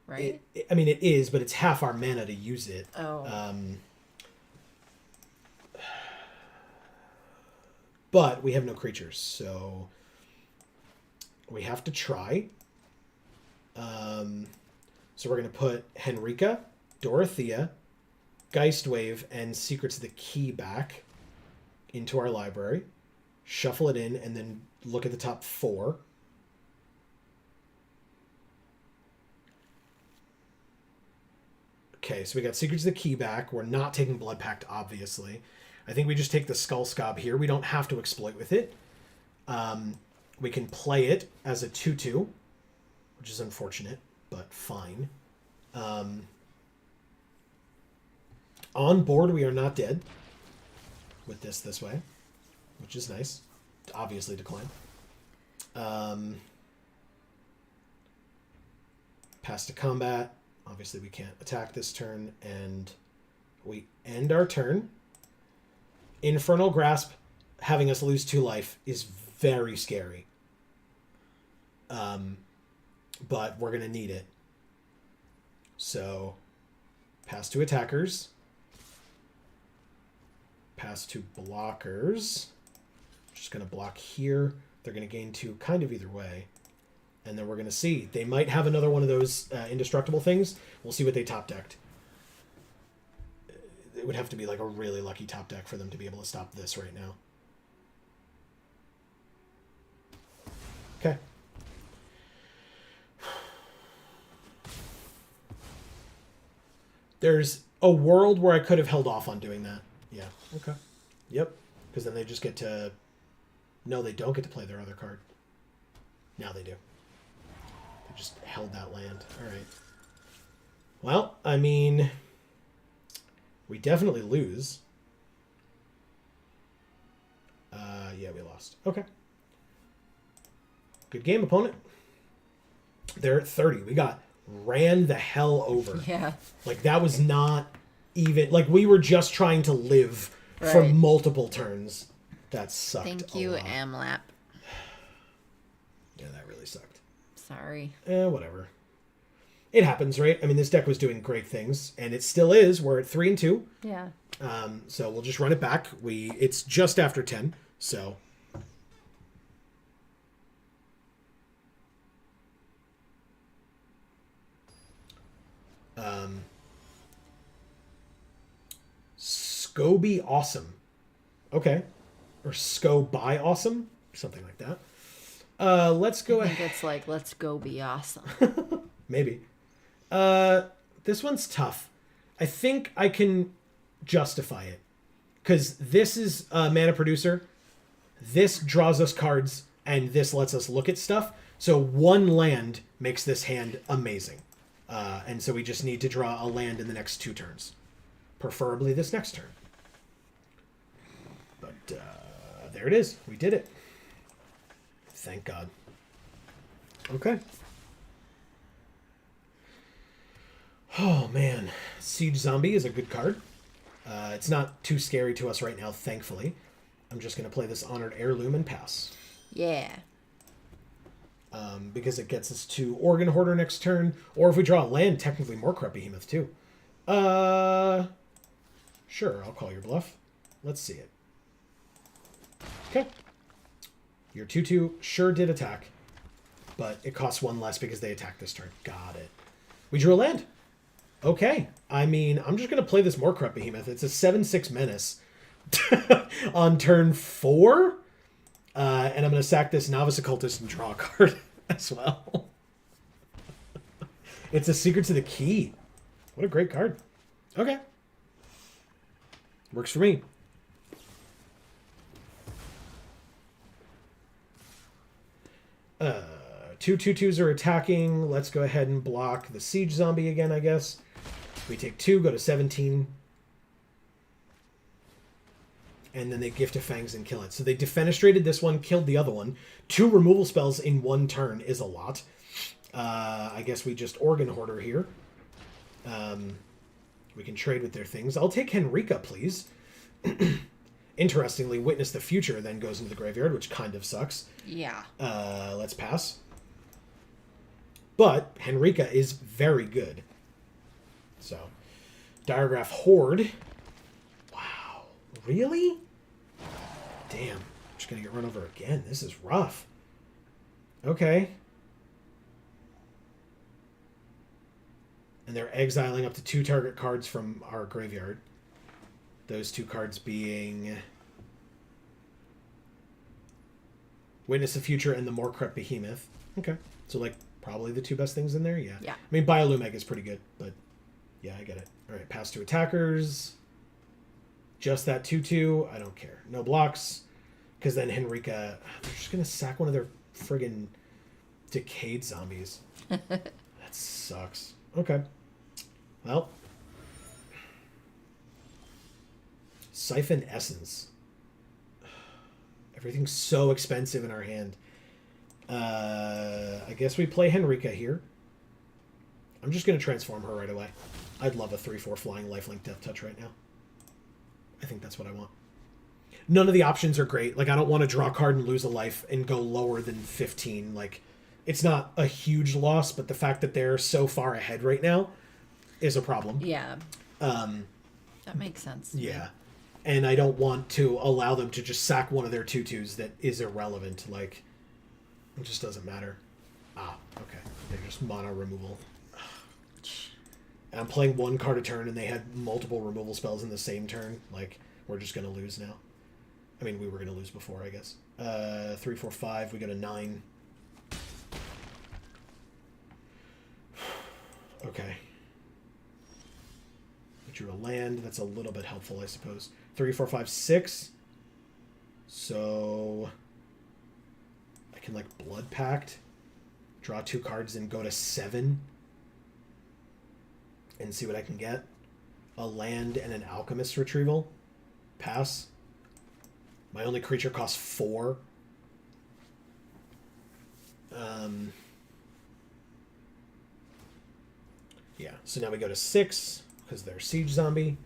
Right? I mean, it is, but it's half our mana to use it. Oh. But we have no creatures, so we have to try. So we're going to put Henrika, Dorothea, Geistwave, and Secrets of the Key back into our library. Shuffle it in, and then look at the top 4. Okay, so we got Secrets of the Key back. We're not taking Blood Pact, obviously. I think we just take the Skull Scob here. We don't have to exploit with it. We can play it as a 2/2, which is unfortunate, but fine. On board, we are not dead with this way, which is nice. Obviously decline. Pass to combat. Obviously we can't attack this turn, and we end our turn. Infernal Grasp, having us lose 2 life, is very scary. But we're going to need it. So, pass to attackers. Pass to blockers. Just going to block here. They're going to gain 2 kind of either way. And then we're going to see. They might have another one of those indestructible things. We'll see what they top decked. It would have to be like a really lucky top deck for them to be able to stop this right now. Okay. There's a world where I could have held off on doing that. Yeah. Okay. Yep. Because then they just get to... No, they don't get to play their other card. Now they do. They just held that land. All right. Well, I mean... We definitely lose. Yeah, we lost. Okay. Good game, opponent. They're at 30. We got ran the hell over. Yeah. Like, that was not even... Like, we were just trying to live for multiple turns. That sucked. Thank you, Amlap. Yeah, that really sucked. Sorry. Whatever. It happens, right? I mean, this deck was doing great things, and it still is. We're at 3-2. Yeah. So we'll just run it back. It's just after 10, so... Scoby Awesome. Okay. Or Sco-by Awesome. Something like that. Let's go ahead. I think it's like, let's go be awesome. Maybe. This one's tough. I think I can justify it. Because this is a mana producer. This draws us cards, and this lets us look at stuff. So one land makes this hand amazing. And so we just need to draw a land in the next 2 turns. Preferably this next turn. But there it is. We did it. Thank God. Okay. Oh, man. Siege Zombie is a good card. It's not too scary to us right now, thankfully. I'm just going to play this Honored Heirloom and pass. Yeah. Because it gets us to Organ Hoarder next turn. Or if we draw a land, technically Moorcrop Behemoth, too. Sure, I'll call your bluff. Let's see it. Okay. Your 2/2 sure did attack. But it costs 1 less because they attacked this turn. Got it. We drew a land. Okay. I mean, I'm just going to play this Moorcrop Behemoth. It's a 7/6 menace on turn 4. And I'm going to sack this Novice Occultist and draw a card as well. It's a Secret to the Key. What a great card. Okay. Works for me. Two 2/2s are attacking. Let's go ahead and block the Siege Zombie again, I guess. We take 2, go to 17. And then they Gift of Fangs and kill it. So they defenestrated this one, killed the other one. 2 removal spells in 1 turn is a lot. I guess we just Organ Hoarder here. We can trade with their things. I'll take Henrika, please. Interestingly, Witness the Future then goes into the graveyard, which kind of sucks. Yeah. Let's pass. But Henrika is very good. So, Diregraph Horde. Wow. Really? Damn. I'm just going to get run over again. This is rough. Okay. And they're exiling up to 2 target cards from our graveyard. Those 2 cards being Witness the Future and the Moorcrop Behemoth. Okay. So, like, probably the 2 best things in there? Yeah. Yeah. I mean, Biolumeg is pretty good, but yeah, I get it. All right, pass to attackers. just that 2/2. I don't care. No blocks. Because then Henrika, they're just going to sack one of their friggin' decayed zombies. That sucks. Okay. Well. Siphon Essence. Everything's so expensive in our hand. I guess we play Henrika here. I'm just going to transform her right away. I'd love a 3/4 flying lifelink death touch right now. I think that's what I want. None of the options are great. Like, I don't want to draw a card and lose a life and go lower than 15. Like, it's not a huge loss, but the fact that they're so far ahead right now is a problem. Yeah. That makes sense. Yeah. And I don't want to allow them to just sack one of their 2/2s that is irrelevant. Like, it just doesn't matter. Ah, okay. They're just mono removal. And I'm playing one card a turn, and they had multiple removal spells in the same turn. Like, we're just going to lose now. I mean, we were going to lose before, I guess. 3, 4, 5. We got a 9. Okay. We drew a land. That's a little bit helpful, I suppose. 3, 4, 5, 6. So I can, like, Blood Pact, draw 2 cards, and go to 7 and see what I can get. A land and an Alchemist Retrieval. Pass. My only creature costs 4. Yeah, so now we go to 6 because they're Siege Zombie.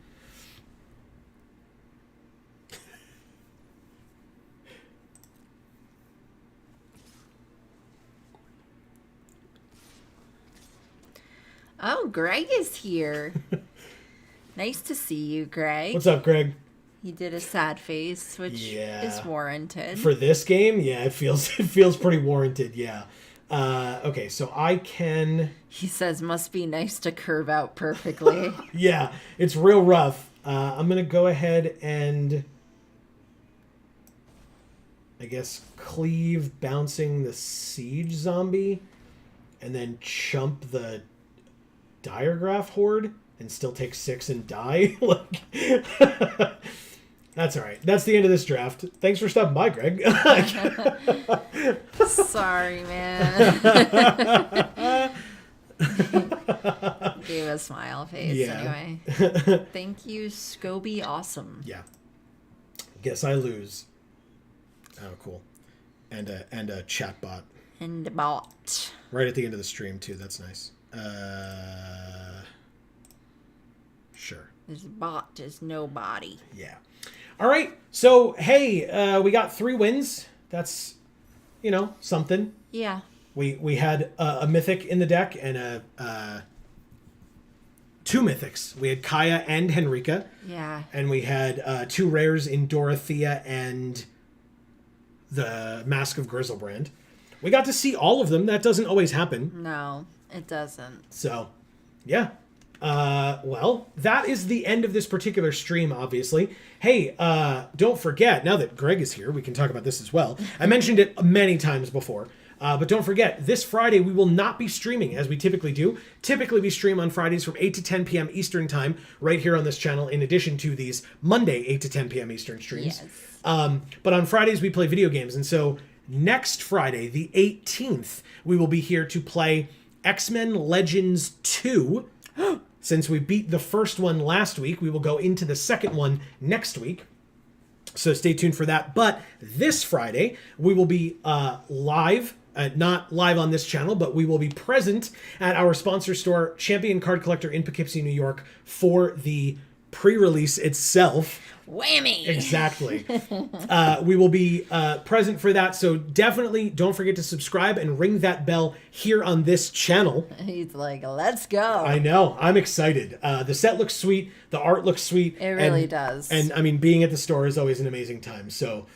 Oh, Greg is here. Nice to see you, Greg. What's up, Greg? He did a sad face, which is warranted. For this game, yeah, it feels pretty warranted, yeah. Okay, so I can... He says, must be nice to curve out perfectly. Yeah, it's real rough. I'm going to go ahead and... I guess cleave, bouncing the Siege Zombie, and then chump the Diregraph Horde, and still take 6 and die. Like... That's all right. That's the end of this draft. Thanks for stopping by, Greg. Sorry, man. Gave a smile face anyway. Thank you, Scoby Awesome. Yeah. Guess I lose. Oh, cool. And a chat bot. And a bot. Right at the end of the stream, too. That's nice. Sure. This bot is nobody. Yeah. All right. So, hey, we got 3 wins. That's, something. Yeah. We had a mythic in the deck and 2 mythics. We had Kaya and Henrika. Yeah. And we had 2 rares in Dorothea and the Mask of Grizzlebrand. We got to see all of them. That doesn't always happen. No, it doesn't. So, yeah. Well, that is the end of this particular stream, obviously. Hey, don't forget, now that Greg is here, we can talk about this as well. I mentioned it many times before, but don't forget, this Friday we will not be streaming as we typically do. Typically we stream on Fridays from 8 to 10 p.m. Eastern Time right here on this channel, in addition to these Monday 8 to 10 p.m. Eastern streams. Yes. But on Fridays we play video games, and so next Friday, the 18th, we will be here to play X-Men Legends 2. Since we beat the first one last week, we will go into the second one next week. So stay tuned for that. But this Friday, we will be live, not live on this channel, but we will be present at our sponsor store, Champion Card Collector in Poughkeepsie, New York, for the pre-release itself. Whammy! Exactly. We will be present for that, so definitely don't forget to subscribe and ring that bell here on this channel. He's like, let's go. I know. I'm excited. The set looks sweet. The art looks sweet. It really does. And, I mean, being at the store is always an amazing time. So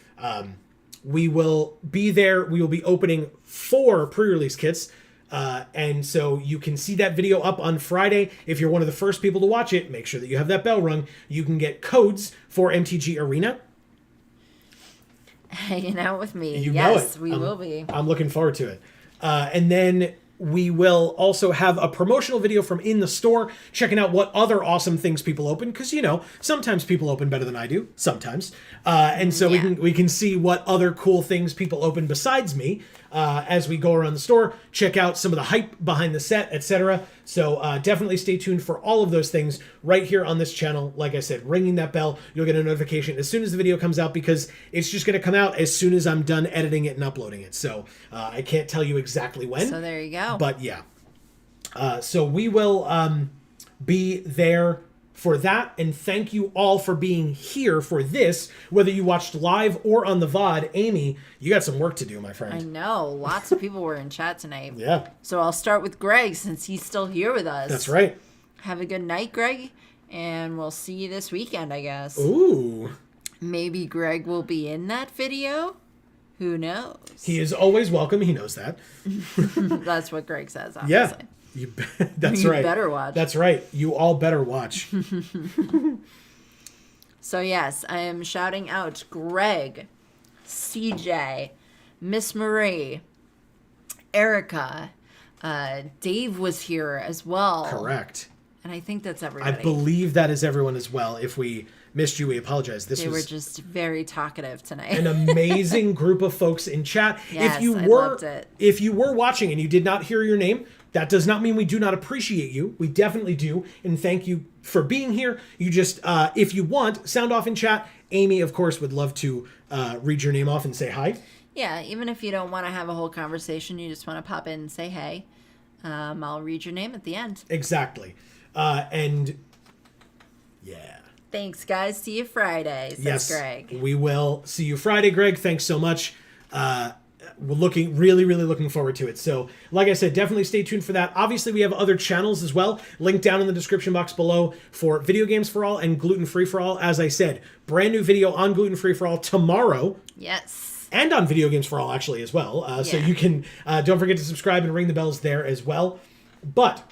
we will be there. We will be opening 4 pre-release kits. And so you can see that video up on Friday. If you're one of the first people to watch it, make sure that you have that bell rung. You can get codes for MTG Arena. Hanging out with me. You yes, know it. we will be. I'm looking forward to it. And then we will also have a promotional video from in the store, checking out what other awesome things people open. Because, sometimes people open better than I do. Sometimes. And so we can see what other cool things people open besides me as we go around the store, check out some of the hype behind the set, etc. So definitely stay tuned for all of those things right here on this channel. Like I said, ringing that bell, you'll get a notification as soon as the video comes out, because it's just going to come out as soon as I'm done editing it and uploading it. So I can't tell you exactly when. So there you go. But yeah. So we will be there for that, and thank you all for being here for this, whether you watched live or on the VOD. Amy, you got some work to do, my friend. I know. Lots of people were in chat tonight. Yeah. So I'll start with Greg, since he's still here with us. That's right. Have a good night, Greg, and we'll see you this weekend, I guess. Ooh. Maybe Greg will be in that video. Who knows? He is always welcome. He knows that. That's what Greg says, obviously. Yeah. That's right. You better watch. That's right. You all better watch. So yes, I am shouting out Greg, CJ, Miss Marie, Erica, Dave was here as well. Correct. And I think that's everybody. I believe that is everyone as well. If we missed you, we apologize. They were just very talkative tonight. An amazing group of folks in chat. Yes, I loved it. If you were watching and you did not hear your name, that does not mean we do not appreciate you. We definitely do. And thank you for being here. You just, if you want, sound off in chat. Amy, of course, would love to read your name off and say hi. Yeah, even if you don't want to have a whole conversation, you just want to pop in and say hey. I'll read your name at the end. Exactly. And yeah. Thanks, guys. See you Friday, says Greg. We will see you Friday, Greg. Thanks so much. We're really looking forward to it. So, like I said, definitely stay tuned for that. Obviously, we have other channels as well. Link down in the description box below for Video Games for All and Gluten Free for All. As I said, brand new video on Gluten Free for All tomorrow. Yes. And on Video Games for All, actually, as well. So you can, don't forget to subscribe and ring the bells there as well. But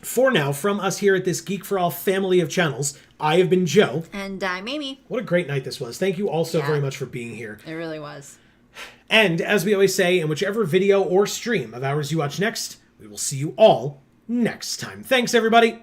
for now, from us here at this Geek for All family of channels, I have been Joe. And I'm Amy. What a great night this was. Thank you all so very much for being here. It really was. And as we always say, in whichever video or stream of ours you watch next, we will see you all next time. Thanks, everybody.